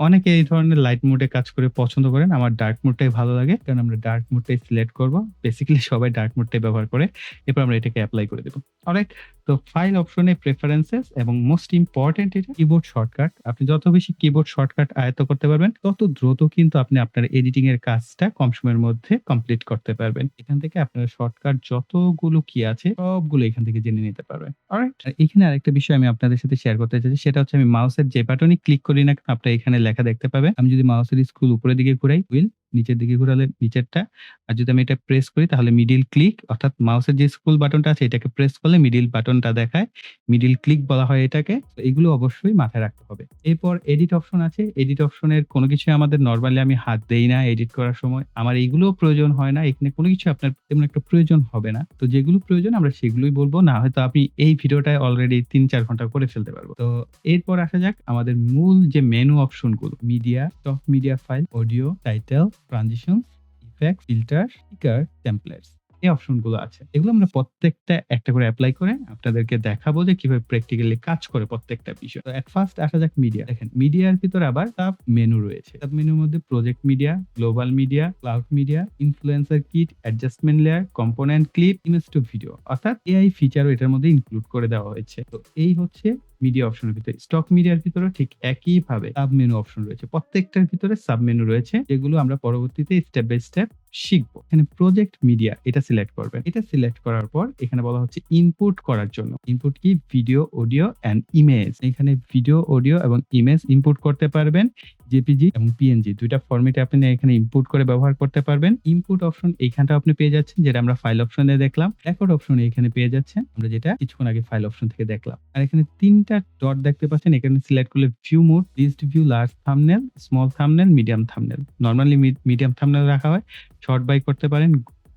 অনেকে এই ধরনের লাইট মোডে কাজ করে পছন্দ করেন। আমার ডার্ক মোডটাই ভালো লাগে। কারণ আমরা ডার্ক মোডটাই সিলেক্ট করব। বেসিক্যালি সবাই ডার্ক মোডটাই ব্যবহার করে। এরপর আমরা এটাকে এপ্লাই করে দেব। অলরাইট? তো ফাইল অপশনে প্রেফারেন্সেস এবং মোস্ট ইম্পোর্টেন্ট এটা কিবোর্ড শর্টকাট। আপনি যত বেশি কিবোর্ড শর্টকাট আয়ত্ত করতে পারবেন তত দ্রুত কিন্তু আপনি আপনার এডিটিং এর কাজটা কম সময়ের মধ্যে কমপ্লিট করতে পারবেন। এখান থেকে আপনার শর্টকাট যতগুলো কি আছে সবগুলো এখান থেকে জেনে নিতে পারবেন। অলরাইট? আর এখানে আরেকটা বিষয় আমি আপনাদের সাথে শেয়ার করতে চাইছি সেটা হচ্ছে আমি মাউসের যে বাটনই ক্লিক করি না কেন আপনারা এখানে লেখা দেখতে পাবেন। আমি যদি মাউসের স্ক্রল উপরের দিকে ঘুরাই হুইল, নিচের দিকে ঘুরালে নিচেরটা। আর যদি আমি এটা প্রেস করি তাহলে মিডল ক্লিক, অর্থাৎ মাউসের যে স্ক্রল বাটনটা আছে এটাকে প্রেস করলে মিডল বাটনটা দেখায়। মিডল ক্লিক বলা হয় এটাকে। তো এগুলো অবশ্যই মাথায় রাখতে হবে। এরপর এডিট অপশন আছে। এডিট অপশনের কোনো কিছু আমাদের নরমালি আমি হাত দেই না এডিট করার সময়। আমার এইগুলোও প্রয়োজন হয় না। এখানে কোনো কিছু আপনার তেমন একটা প্রয়োজন হবে না। তো যেগুলো প্রয়োজন আমরা সেগুলোই বলব। না হয়তো আপনি এই ভিডিওটায় অলরেডি ৩-৪ ঘন্টা করে ফেলতে পারবো। তো এরপর আসা যাক আমাদের মূল যে মেনু অপশনগুলো, media, stock media file, audio, title, transitions, effect, filter, sticker, templates. এই অপশনগুলো আছে। এগুলো আমরা প্রত্যেকটা একটা করে এপ্লাই করে আপনাদেরকে দেখাবো যে কিভাবে প্র্যাকটিক্যালি কাজ করে প্রত্যেকটা বিষয়। তো এট ফার্স্ট আসা যাক মিডিয়া। দেখেন মিডিয়ার ভিতরে আবার সাব মেনু রয়েছে। সাব মেনুর মধ্যে project media, global media, cloud media, influencer kit, adjustment layer, component clip, image to video. অর্থাৎ এআই ফিচারও এটার মধ্যে ইনক্লুড করে দেওয়া হয়েছে। তো এই হচ্ছে মিডিয়া অপশনের ভিতরে। স্টক মিডিয়ার ভিতরে ঠিক একইভাবে সাব মেনু অপশন রয়েছে। প্রত্যেকটার ভিতরে সাব মেনু রয়েছে যেগুলো আমরা পরবর্তীতে স্টেপ বাই স্টেপ শিখবো। এখানে প্রজেক্ট মিডিয়া এটা সিলেক্ট করবেন। এটা সিলেক্ট করার পর এখানে বলা হচ্ছে ইনপুট করার জন্য। ইনপুট কি? Video, audio and image. এখানে ভিডিও, অডিও এবং ইমেজ ইনপুট করতে পারবেন। জেপিজি এবং পিএনজি ২ টা ফরম্যাটে আপনি এখানে ইনপুট করে ব্যবহার করতে পারবেন। ইনপুট অপশন এইখানটা আপনি পেয়ে যাচ্ছেন যেটা আমরা ফাইল অপশনে দেখলাম। রেকর্ড অপশন এখানে পেয়ে যাচ্ছেন আমরা যেটা কিছুক্ষণ আগে ফাইল অপশন থেকে দেখলাম। আর এখানে ৩ টা ডট দেখতে পাচ্ছেন। এখানে সিলেক্ট করলে view mode, list view, large thumbnail, small thumbnail, medium thumbnail. Normally medium thumbnail রাখা হয়। শর্ট বাই করতে পারেন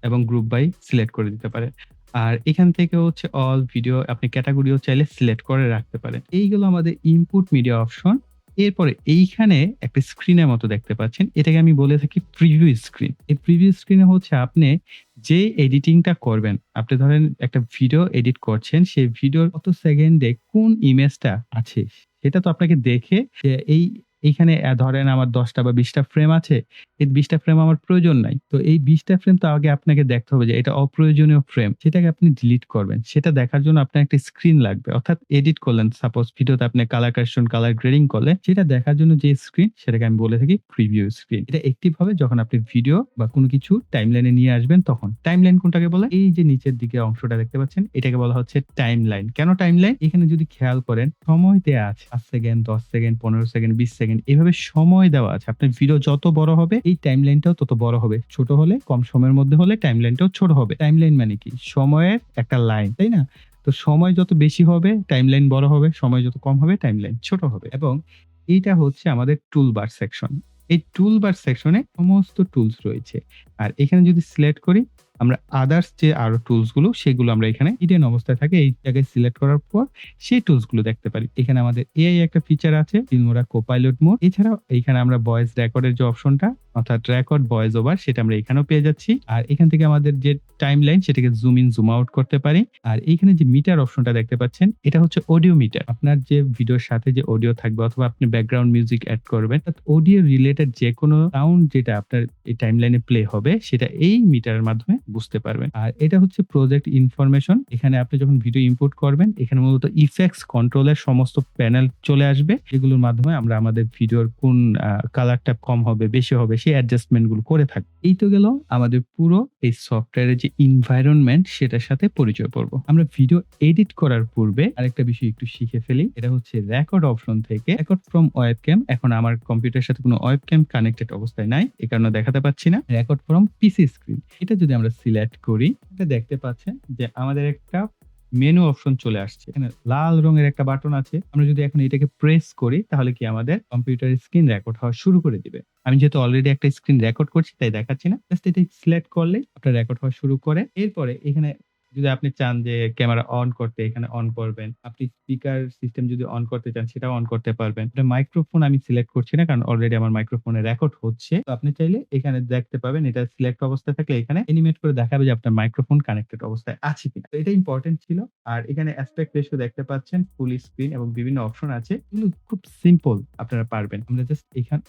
এবং গ্রুপ বাই সিলেক্ট করে দিতে পারেন। আর এখান থেকে হচ্ছে অল ভিডিও আপনি ক্যাটাগরিও চাইলে সিলেক্ট করে রাখতে পারেন। এইগুলো আমাদের ইনপুট মিডিয়া অপশন। এরপরে এইখানে একটা স্ক্রিনের মতো দেখতে পাচ্ছেন। এটাকে আমি বলে থাকি প্রিভিউ স্ক্রিন। এই প্রিভিউ স্ক্রিনে হচ্ছে আপনি যে এডিটিংটা করবেন, আপনি ধরেন একটা ভিডিও এডিট করছেন, সেই ভিডিওর কত সেকেন্ডে কোন ইমেজটা আছে সেটা তো আপনাকে দেখে যে এইখানে ধরেন আমার ১০ টা বা ২০ টা ফ্রেম আছে। এই ২০ টা ফ্রেম আমার প্রয়োজন নাই। তো এই ২০ টা ফ্রেম তো আগে আপনাকে দেখতে হবে যে এটা অপ্রয়োজনীয় ফ্রেম। সেটাকে আপনি ডিলিট করবেন। সেটা দেখার জন্য আপনার একটা স্ক্রিন লাগবে। অর্থাৎ এডিট করলেন সাপোজ ভিডিওতে আপনি কালার কারেকশন, কালার গ্রেডিং করলেন। সেটা দেখার জন্য যে স্ক্রিন সেটাকে আমি বলে থাকি প্রিভিউ স্ক্রিন। এটা অ্যাক্টিভ হবে যখন আপনি ভিডিও বা কোনো কিছু টাইমলাইনে নিয়ে আসবেন তখন। টাইমলাইন কোনটাকে বলে? এই যে নিচের দিকে অংশটা দেখতে পাচ্ছেন এটাকে বলা হচ্ছে টাইমলাইন। কেন টাইমলাইন? এখানে যদি খেয়াল করেন সময় দেয়া আছে ৫ সেকেন্ড, ১০ সেকেন্ড, ১৫ সেকেন্ড, ২০ সেকেন্ড দেখেন এভাবে সময় দেওয়া আছে। আপনার ভিডিও যত বড় হবে এই টাইমলাইনটাও তত বড় হবে। ছোট হলে কম সময়ের মধ্যে হলে টাইমলাইনটাও ছোট হবে। টাইমলাইন মানে কি? সময়ের একটা লাইন, তাই না? তো সময় যত বেশি হবে টাইমলাইন বড় হবে, সময় যত কম হবে টাইমলাইন ছোট হবে। এবং এইটা হচ্ছে আমাদের টুলবার সেকশন। এই টুলবার সেকশনে সমস্ত টুলস রয়েছে। আর এখানে যদি সিলেক্ট করি আমরা আদার্স যে আরো টুলস গুলো সেগুলো আমরা এখানে হিডেন অবস্থায় থাকে এই জায়গায় সিলেক্ট করার পর সেই টুলস গুলো দেখতে পারি। এখানে আমাদের এআই একটা ফিচার আছে, ফিল্মোরা কোপাইলট মোড। এছাড়াও এইখানে আমরা ভয়েস রেকর্ডের যে অপশনটা অর্থাৎ রেকর্ড ভয়েস ওভার সেটা আমরা এখানেও পেয়ে যাচ্ছি। আর এখান থেকে আমাদের যে টাইমলাইন সেটাকে জুম ইন জুম আউট করতে পারি। আর এইখানে যে মিটার অপশনটা দেখতে পাচ্ছেন এটা হচ্ছে অডিও মিটার। আপনার যে ভিডিওর সাথে যে অডিও থাকবে অথবা আপনি ব্যাকগ্রাউন্ড মিউজিক এড করবেন, অডিও রিলেটেড যে কোনো সাউন্ড যেটা আপনার এই টাইমলাইনে প্লে হবে সেটা এই মিটারের মাধ্যমে বুঝতে পারবেন। আর এটা হচ্ছে প্রজেক্ট ইনফরমেশন। এখানে আপনি যখন ভিডিও ইনপুট করবেন এখানে মূলত ইফেক্টস কন্ট্রোলের সমস্ত প্যানেল চলে আসবে, যেগুলোর মাধ্যমে আমরা আমাদের ভিডিওর কোন কালারটা কম হবে বেশি হবে সেই অ্যাডজাস্টমেন্ট গুলো করে থাকি। এই তো গেল আমাদের পুরো এই সফটওয়্যারের যে এনভায়রনমেন্ট সেটার সাথে পরিচয় পড়ব। আমরা ভিডিও এডিট করার পূর্বে আরেকটা বিষয় একটু শিখে ফেলি। এটা হচ্ছে রেকর্ড অপশন থেকে রেকর্ড ফ্রম ওয়েবক্যাম। এখন আমার কম্পিউটারের সাথে কোনো ওয়েবক্যাম কানেক্টেড অবস্থায় নাই, এই কারণে দেখাতে পাচ্ছি না। রেকর্ড ফ্রম পিসি স্ক্রিন এটা যদি আমরা সিলেক্ট করি, এটা দেখতে পাচ্ছেন যে আমাদের একটা মেনু অপশন চলে আসছে। এখানে লাল রঙের একটা বাটন আছে। আমরা যদি এখন এটাকে প্রেস করি তাহলে কি আমাদের কম্পিউটারের স্ক্রিন রেকর্ড হওয়া শুরু করে দিবে। আমি যেহেতু অলরেডি একটা স্ক্রিন রেকর্ড করছি তাই দেখাচ্ছি না। জাস্ট এটা সিলেক্ট করলেই আপনার রেকর্ড হওয়া শুরু করে। এরপরে এখানে যদি আপনি চান যে ক্যামেরা অন করতে এখানে অন করবেন। আপনি স্পিকার সিস্টেম যদি অন করতে চান সেটাও অন করতে পারবেন। এটা মাইক্রোফোন আমি সিলেক্ট করছি না কারণ অলরেডি আমার মাইক্রোফোনে রেকর্ড হচ্ছে। তো আপনি চাইলে এখানে দেখতে পাবেন এটা সিলেক্ট অবস্থায় থাকলে এখানে অ্যানিমেট করে দেখাবে যে আপনার মাইক্রোফোন কানেক্টেড অবস্থায় আছে কিনা। তো এটা ইম্পর্টেন্ট ছিল। আর এখানে অ্যাসপেক্ট রেশিও দেখতে পাচ্ছেন, ফুল স্ক্রিন এবং বিভিন্ন অপশন আছে। এগুলো খুব সিম্পল, আপনারা পারবেন। আমরা জাস্ট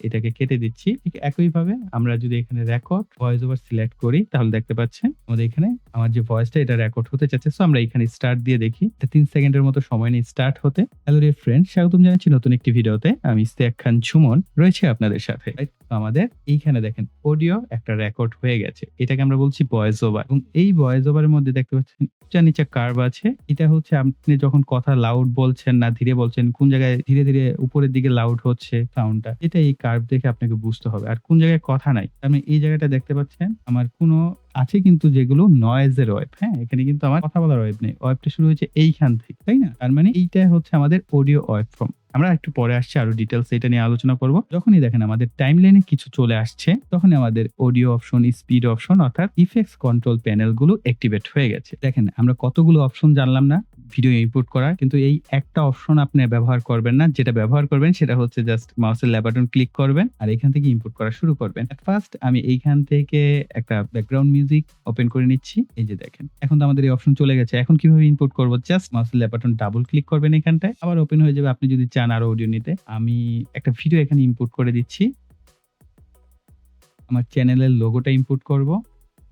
এটাকে কেটে দিচ্ছি। ঠিক একইভাবে আমরা যদি এখানে রেকর্ড ভয়েস ওভার সিলেক্ট করি তাহলে দেখতে পাচ্ছেন আমাদের এখানে আমার যে ভয়েসটা এটা রেকর্ড হতে যাচ্ছে। সো আমরা এখানে স্টার্ট দিয়ে দেখি। এটা 3 সেকেন্ডের মতো সময় নিয়ে স্টার্ট হতে। হ্যালো ডিয়ার ফ্রেন্ড, স্বাগতম জানাচ্ছি নতুন একটি ভিডিওতে। আমি ইশতিয়াক খান সুমন রয়েছে আপনাদের সাথে। তো আমাদের এইখানে দেখেন অডিও একটা রেকর্ড হয়ে গেছে। এটাকে আমরা বলছি ভয়েস ওভার। এবং এই ভয়েস ওভারের মধ্যে দেখতে পাচ্ছেন উঁচা নিচা কার্ভ আছে। এটা হচ্ছে আপনি যখন কথা লাউড বলছেন না ধীরে বলছেন, কোন জায়গায় ধীরে ধীরে উপরের দিকে লাউড হচ্ছে সাউন্ডটা, এটা এই কার্ভ দেখে আপনাকে বুঝতে হবে। আর কোন জায়গায় কথা নাই, আপনি এই জায়গাটা দেখতে পাচ্ছেন আমার কোনো আছে কিন্তু যেগুলো নয়েজের ওয়েব। হ্যাঁ, এখানে কিন্তু আমার কথা বলার ওয়েব নেই। ওয়েবটা শুরু হয়েছে এইখান থেকে, তাই না? তার মানে এইটা হচ্ছে আমাদের অডিও ওয়েব ফর্ম। আমরা একটু পরে আসছি আরো ডিটেইলস এটা নিয়ে আলোচনা করব। যখনই দেখেন আমাদের টাইমলাইনে কিছু চলে আসছে তখনই আমাদের অডিও অপশন, স্পিড অপশন অর্থাৎ ইফেক্টস কন্ট্রোল প্যানেল গুলো অ্যাক্টিভেট হয়ে গেছে। দেখেন আমরা কতগুলো অপশন জানলাম না ভিডিও ইনপুট করার, কিন্তু এই একটা অপশন আপনি ব্যবহার করবেন না। যেটা ব্যবহার করবেন সেটা হচ্ছে জাস্ট মাউসের লেফট বাটন ক্লিক করবেন আর এখান থেকে ইনপুট করা শুরু করবেন। এট ফার্স্ট আমি এইখান থেকে একটা ব্যাকগ্রাউন্ড মিউজিক ওপেন করে নিচ্ছি। এই যে দেখেন এখন তো আমাদের এই অপশন চলে গেছে। এখন কিভাবে ইনপুট করব? জাস্ট মাউসের লেফট বাটন ডাবল ক্লিক করবেন এখানটায়, আবার ওপেন হয়ে যাবে। আপনি যদি চান আরো অডিও নিতে, আমি একটা ভিডিও এখানে ইনপুট করে দিচ্ছি। আমার চ্যানেলের লোগোটা ইনপুট করব,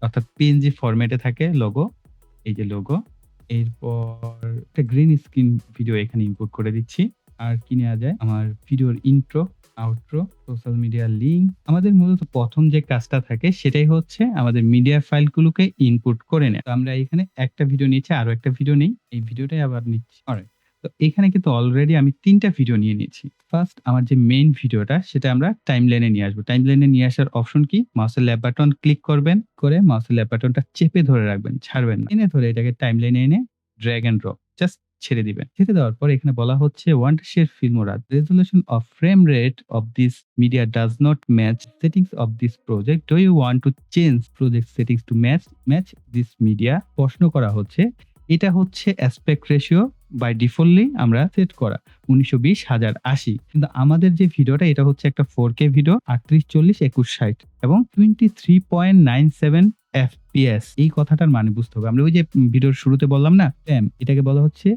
অর্থাৎ পিএনজি ফরম্যাটে থাকে লোগো। এই যে লোগো। এরপর একটা গ্রিন স্ক্রিন ভিডিও এখানে ইনপুট করে দিচ্ছি। আর কি নেওয়া যায়? আমার ভিডিওর intro, outro, social media link. আমাদের মূলত প্রথম যে কাজটা থাকে সেটাই হচ্ছে আমাদের মিডিয়া ফাইলগুলোকে ইনপুট করে নেয়া। তো আমরা এখানে একটা ভিডিও নিচ্ছি, আরো একটা ভিডিও নেই। এই ভিডিওটাই আবার নিচ্ছি। অলরাইট। তো এখানে কিন্তু অলরেডি আমি ৩ টা ভিডিও নিয়ে নিয়েছি। ফার্স্ট আমার যে মেইন ভিডিওটা সেটা আমরা টাইমলাইনে নিয়ে আসবো। টাইমলাইনে নিয়ে আসার অপশন কি? মাউসের লেফট বাটন ক্লিক করবেন, করে মাউসের লেফট বাটনটা চেপে ধরে রাখবেন, ছাড়বেন না। এনে ধরে এটাকে টাইমলাইনে এনে ড্র্যাগ এন্ড ড্রপ জাস্ট ছেড়ে দিবেন। ছেড়ে দেওয়ার পর এখানে বলা হচ্ছে want to share Filmora. The resolution of frame rate of this media does not match settings of this project. Do you want to change project settings to match this media? প্রশ্ন করা হচ্ছে। এটা হচ্ছে অ্যাসপেক্ট রেশিও বাই ডিফল্টলি আমরা set করা 1920/1080, কিন্তু আমাদের যে ভিডিওটা এটা হচ্ছে একটা 4K ভিডিও 3840x2160 এবং 23.97 FPS। এই কথাটার মানে বুঝতে হবে। আমরা ওই যে ভিডিওর শুরুতে বললাম না ফ্রেম, এটাকে বলা হচ্ছে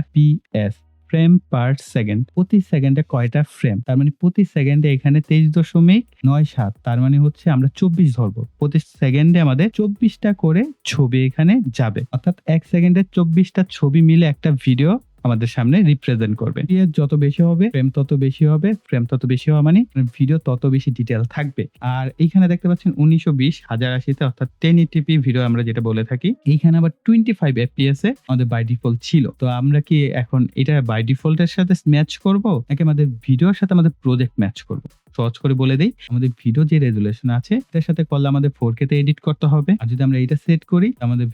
FPS, ফ্রেম পার সেকেন্ড। প্রতি সেকেন্ডে কয়টা ফ্রেম, তার মানে প্রতি সেকেন্ডে এখানে 23.97, তার মানে হচ্ছে আমরা 24 ধরবো। প্রতি সেকেন্ডে আমাদের 24টা করে ছবি এখানে যাবে, অর্থাৎ 1 সেকেন্ডে 24টা ছবি মিলে একটা ভিডিও আমাদের সামনে রিপ্রেজেন্ট করবে। FPS যত বেশি হবে, ফ্রেম তত বেশি হবে, ফ্রেম তত বেশি হওয়া মানে ভিডিও তত বেশি ডিটেইল থাকবে। আর এইখানে দেখতে পাচ্ছেন 1920 1080 তে অর্থাৎ 1080p ভিডিও আমরা যেটা বলে থাকি। এইখানে আবার 25 FPS এ আমাদের বাই ডিফল্ট ছিল। তো আমরা কি এখন এটা বাই ডিফল্ট এর সাথে ম্যাচ করব নাকি আমাদের ভিডিওর সাথে আমাদের প্রজেক্ট ম্যাচ করব? সহজ করে বলে দেই, আমাদের ভিডিও যে রেজোলিউশন আছে এটার সাথে করলে আমাদের 4K তে এডিট করতে হবে। আর যদি আমরা এটা সেট করি আমাদের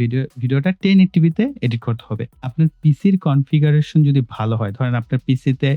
ভিডিওটা 1080p তে এডিট করতে হবে। আপনার পিসির কনফিগারেশন যদি ভালো হয়, ধরেন আপনার পিসিতে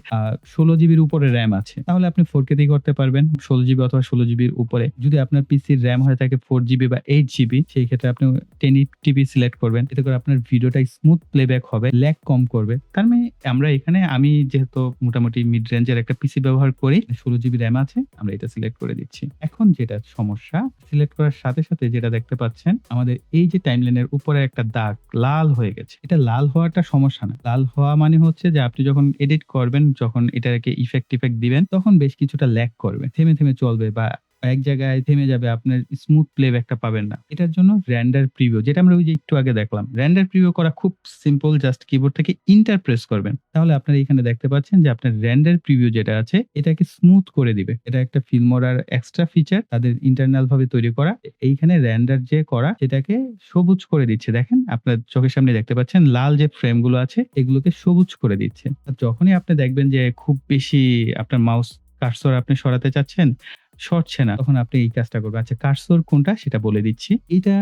16 জিবির উপরে র‍্যাম আছে, তাহলে আপনি 4K তেই করতে পারবেন, 16 জিবি অথবা 16 জিবির উপরে। যদি আপনার পিসির র‍্যাম হয়ে থাকে 4 জিবি বা 8 জিবি, সেই ক্ষেত্রে আপনি 1080p সিলেক্ট করবেন। এতে করে আপনার ভিডিওটা স্মুথ প্লেব্যাক হবে, ল্যাগ কম করবে। তার মানে আমি যেহেতু মোটামুটি মিড রেঞ্জের একটা পিসি ব্যবহার করি, 16 জিবি র‍্যাম আছে, আমরা এটা সিলেক্ট করে দিচ্ছি। এখন যেটা সমস্যা, সিলেক্ট করার সাথে সাথে যেটা দেখতে পাচ্ছেন আমাদের এই যে টাইমলাইনের উপরে একটা দাগ লাল হয়ে গেছে। এটা লাল হওয়াটা সমস্যা না। লাল হওয়া মানে হচ্ছে যে আপনি যখন এডিট করবেন, যখন এটাকে ইফেক্ট দিবেন, তখন বেশ কিছুটা ল্যাগ করবে, থেমে থেমে চলবে বা এক জায়গায় থেমে যাবে, আপনার স্মুথ প্লেব্যাকটা পাবেন না। এটার জন্য রেন্ডার প্রিভিউ, যেটা আমরা ওই যে একটু আগে দেখলাম, রেন্ডার প্রিভিউ করা খুব সিম্পল। জাস্ট কিবোর্ড থেকে ইন্টার প্রেস করবেন, তাহলে আপনারা এখানে দেখতে পাচ্ছেন যে আপনার রেন্ডার প্রিভিউ যেটা আছে এটাকে স্মুথ করে দিবে। এটা একটা ফিল্মোরার এক্সট্রা ফিচার, তাদের ইন্টারনাল ভাবে তৈরি করা। এইখানে রেন্ডার যে করা সেটাকে সবুজ করে দিচ্ছে। দেখেন আপনার চোখের সামনে দেখতে পাচ্ছেন লাল যে ফ্রেম গুলো আছে এগুলোকে সবুজ করে দিচ্ছে। আর যখনই আপনি দেখবেন যে খুব বেশি আপনার মাউস কার্সর আপনি সরাতে চাচ্ছেন, সরছে না, তখন আপনি এই কাজটা করবেন। আচ্ছা, কার্সর কোনটা সেটা বলে দিচ্ছি। এটা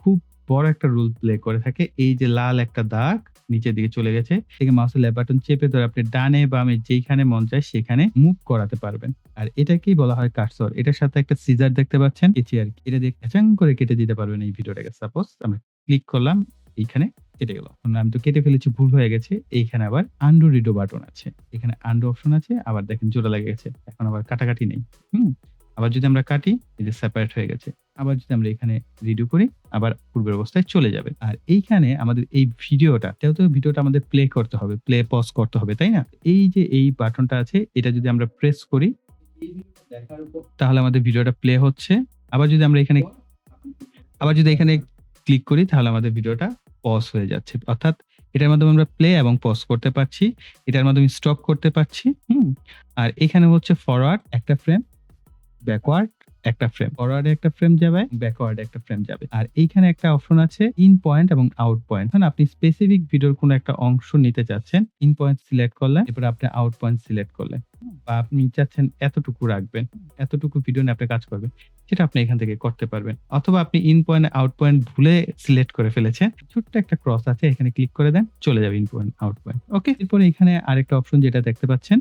খুব বড় একটা রোল প্লে করে থাকে। এই যে লাল একটা দাগ নিচের দিকে চলে গেছে, থেকে মাউসের লেফট বাটন চেপে ধরে আপনি ডানে বামে যেইখানে মন চায় সেখানে মুভ করাতে পারবেন। আর এটাকেই বলা হয় কার্সর। এটার সাথে একটা সিজার দেখতে পাচ্ছেন, কেচি আর কি। এটা দিয়ে ক্যাচাং করে কেটে দিতে পারবেন এই ভিডিওটাকে। সাপোজ আমরা ক্লিক করলাম, এইখানে কেটে গেল। আমি তো কেটে ফেলেছি, ভুল হয়ে গেছে। এইখানে আবার আন্ডু রিডো বাটন আছে, এখানে আন্ডু অপশন আছে, আবার দেখেন জোড়া লেগে গেছে। এখন আবার কাটাকাটি নেই। আবার যদি আমরা কাটি, এই যে সেপারেট হয়ে গেছে। আবার যদি আমরা এখানে রিডু করি, আবার পূর্বের অবস্থায় চলে যাবে। আর এইখানে আমাদের এই ভিডিওটা আমাদের প্লে করতে হবে, প্লে পজ করতে হবে, তাই না? এই যে এই বাটনটা আছে, এটা যদি আমরা প্রেস করি তাহলে আমাদের ভিডিওটা প্লে হচ্ছে। আবার যদি আমরা এখানে ক্লিক করি তাহলে আমাদের ভিডিওটা পজ হয়ে যাচ্ছে। অর্থাৎ এটার মাধ্যমে আমরা প্লে এবং পজ করতে পারছি, এটার মাধ্যমে স্টপ করতে পারছি। আর এখানে হচ্ছে ফরওয়ার্ড একটা ফ্রেম, ব্যাকওয়ার্ড একটা ফ্রেম, ফরওয়ার্ডে একটা ফ্রেম যাবে, ব্যাকওয়ার্ডে একটা ফ্রেম যাবে। আর এইখানে একটা অপশন আছে ইন পয়েন্ট এবং আউট পয়েন্ট। ধরুন আপনি স্পেসিফিক ভিডিওর কোনো একটা অংশ নিতে চাচ্ছেন, ইন পয়েন্ট সিলেক্ট করলেন, এরপর আপনি আউট পয়েন্ট সিলেক্ট করলেন, বা আপনি চাচ্ছেন এতটুকু রাখবেন, এতটুকু ভিডিও নিয়ে আপনি কাজ করবেন, সেটা আপনি এখান থেকে করতে পারবেন। অথবা আপনি ইন পয়েন্ট আউট পয়েন্ট ভুলে সিলেক্ট করে ফেলেছেন, ছোট্ট একটা ক্রস আছে, এখানে ক্লিক করে দেন, চলে যাবে ইন পয়েন্ট আউট পয়েন্ট। ওকে, এরপরে এখানে আরেকটা অপশন যেটা দেখতে পাচ্ছেন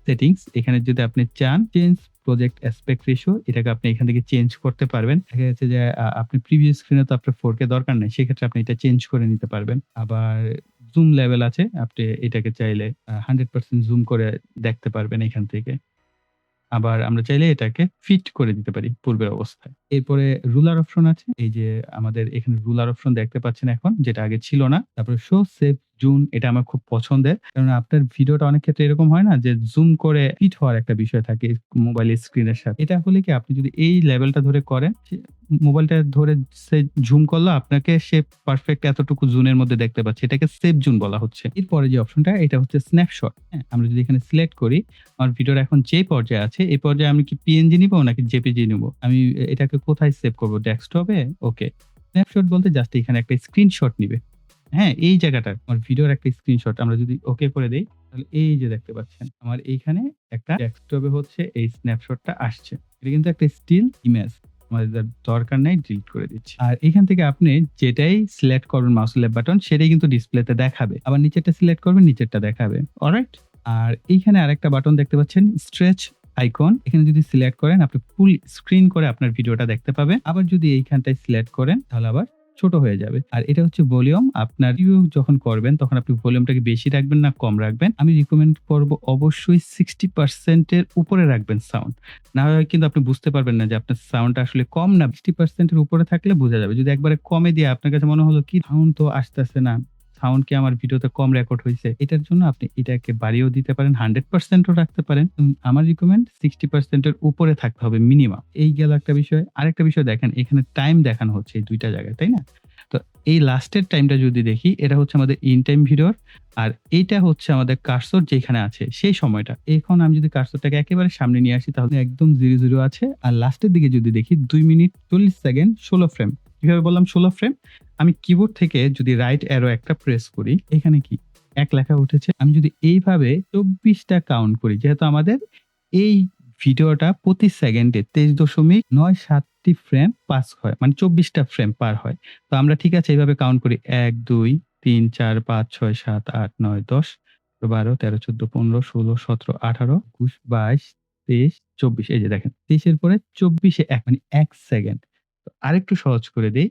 সেটিংস, এখানে যদি আপনি চান চেঞ্জ প্রজেক্ট অ্যাসপেক্ট রেশিও, এটাকে আপনি এখান থেকে চেঞ্জ করতে পারবেন। দেখা যাচ্ছে যে আপনি প্রিভিয়াস স্ক্রিনে তো আপনার 4K দরকার নেই, সেক্ষেত্রে আপনি এটা চেঞ্জ করে নিতে পারবেন। আবার জুম লেভেল আছে, আপনি এটাকে চাইলে 100% জুম করে দেখতে পারবেন এখান থেকে। আবার আমরা চাইলে এটাকে ফিট করে দিতে পারি পূর্বের অবস্থায়। এরপরে রুলার অপশন আছে। এই যে আমাদের এখানে রুলার অপশন দেখতে পাচ্ছেন এখন, যেটা আগে ছিল না। তারপরে শো সেভ জুম, এটা আমার খুব পছন্দের। কারণ আপনার ভিডিওটা অনেক ক্ষেত্রে এরকম হয় না যে জুম করে ফিট হওয়ার একটা বিষয় থাকে মোবাইলের স্ক্রিনের সাথে। এটা হলে কি আপনি যদি এই লেভেলটা ধরে করেন, মোবাইলটা ধরে সে জুম করলো, আপনাকে সে পারফেক্ট এতটুকু জুনের মধ্যে দেখতে পাচ্ছে। এটাকে সেভ জুন বলা হচ্ছে। এরপরে যে অপশনটা, এটা হচ্ছে স্ন্যাপশট। হ্যাঁ, আমরা যদি এখানে সিলেক্ট করি, আমার ভিডিওর এখন যে পর্যায়ে আছে এই পর্যায়ে আমি কি পিএনজি নিব নাকি জেপিজি নিব, আমি এটাকে কোথায় সেভ করব, ডেস্কটপে? ওকে, স্ন্যাপশট বলতে জাস্ট এখানে একটা স্ক্রিনশট নিবে। হ্যাঁ, এই জায়গাটা আমার ভিডিওর একটা স্ক্রিনশট আমরা যদি ওকে করে দেই, তাহলে এই যে দেখতে পাচ্ছেন আমার এইখানে একটা ডেস্কটপে হচ্ছে এই স্ন্যাপশটটা আসছে। এটা কিন্তু একটা স্টিল ইমেজ, আমাদের দরকার নাই, ডিলিট করে দিচ্ছি। আর এখান থেকে আপনি যেটাই সিলেক্ট করবেন মাউসের লেফট বাটন, সেটাই কিন্তু ডিসপ্লেতে দেখাবে। আবার নিচেরটা সিলেক্ট করবেন, নিচেরটা দেখাবে। অলরাইট। আর এইখানে আরেকটা বাটন দেখতে পাচ্ছেন স্ট্রেচ আইকন, এখানে যদি সিলেক্ট করেন আপনি ফুল স্ক্রিন করে আপনার ভিডিওটা দেখতে পাবেন। আবার যদি এইখানটায় সিলেক্ট করেন তাহলে আবার ছোট হয়ে যাবে। আর এটা হচ্ছে ভলিউম। আপনার রিভিউ যখন করবেন তখন আপনি ভলিউমটাকে বেশি রাখবেন না কম রাখবেন। আমি রিকমেন্ড করব অবশ্যই 60% এর উপরে রাখবেন সাউন্ড। না হয় কিন্তু আপনি বুঝতে পারবেন না যে আপনার সাউন্ডটা আসলে কম না 60% এর উপরে থাকলে বোঝা যাবে। যদি একবারে কমে দিয়ে আপনার কাছে মনে হলো কি সাউন্ড তো আসতেছে না, সাউন্ড কি আমার ভিডিওতে কম রেকর্ড হইছে, এটার জন্য আপনি এটাকে বাড়িয়েও দিতে পারেন, 100% ও রাখতে পারেন। আমার রিকমেন্ড 60% এর উপরে থাকতে হবে মিনিমাম। এই গেল একটা বিষয়। আরেকটা বিষয় দেখেন, এখানে টাইম দেখানো হচ্ছে এই ২ টা জায়গায়, তাই না? তো এই লাস্টের টাইমটা যদি দেখি, এটা হচ্ছে আমাদের ইন টাইম ভিডিওর, আর এইটা হচ্ছে আমাদের কার্সর যেখানে আছে সেই সময়টা। এখন আমি যদি কার্সরটাকে একেবারে সামনে নিয়ে আসি তাহলে একদম 00 আছে। আর লাস্টের দিকে যদি দেখি 2 মিনিট 40 সেকেন্ড 16 ফ্রেম। কিভাবে বললাম 16 ফ্রেম? আমি কিবোর্ড থেকে যদি রাইট অ্যারো একটা প্রেস করি, এখানে কি ১ লেখা উঠেছে। আমি যদি এইভাবে ২৪ টা কাউন্ট করি, যেহেতু আমাদের এই ভিডিওটা প্রতি সেকেন্ডে ২৩.৯৭ টি ফ্রেম পাস হয়। মানে ২৪ টা ফ্রেম পার হয়। তো আমরা ঠিক আছে এইভাবে কাউন্ট করি ১, ২, ৩, ৪, ৫, ৬, ৭, ৮, ৯, ১০, ১২, ১৩, ১৪, ১৫, ১৬, ১৭, ১৮, ২১, ২২, ২৩, ২৪ এই যে দেখেন ২৩ এর পরে ২৪ এ ১ মানে ১ সেকেন্ড। তো আরেকটু সহজ করে দেই।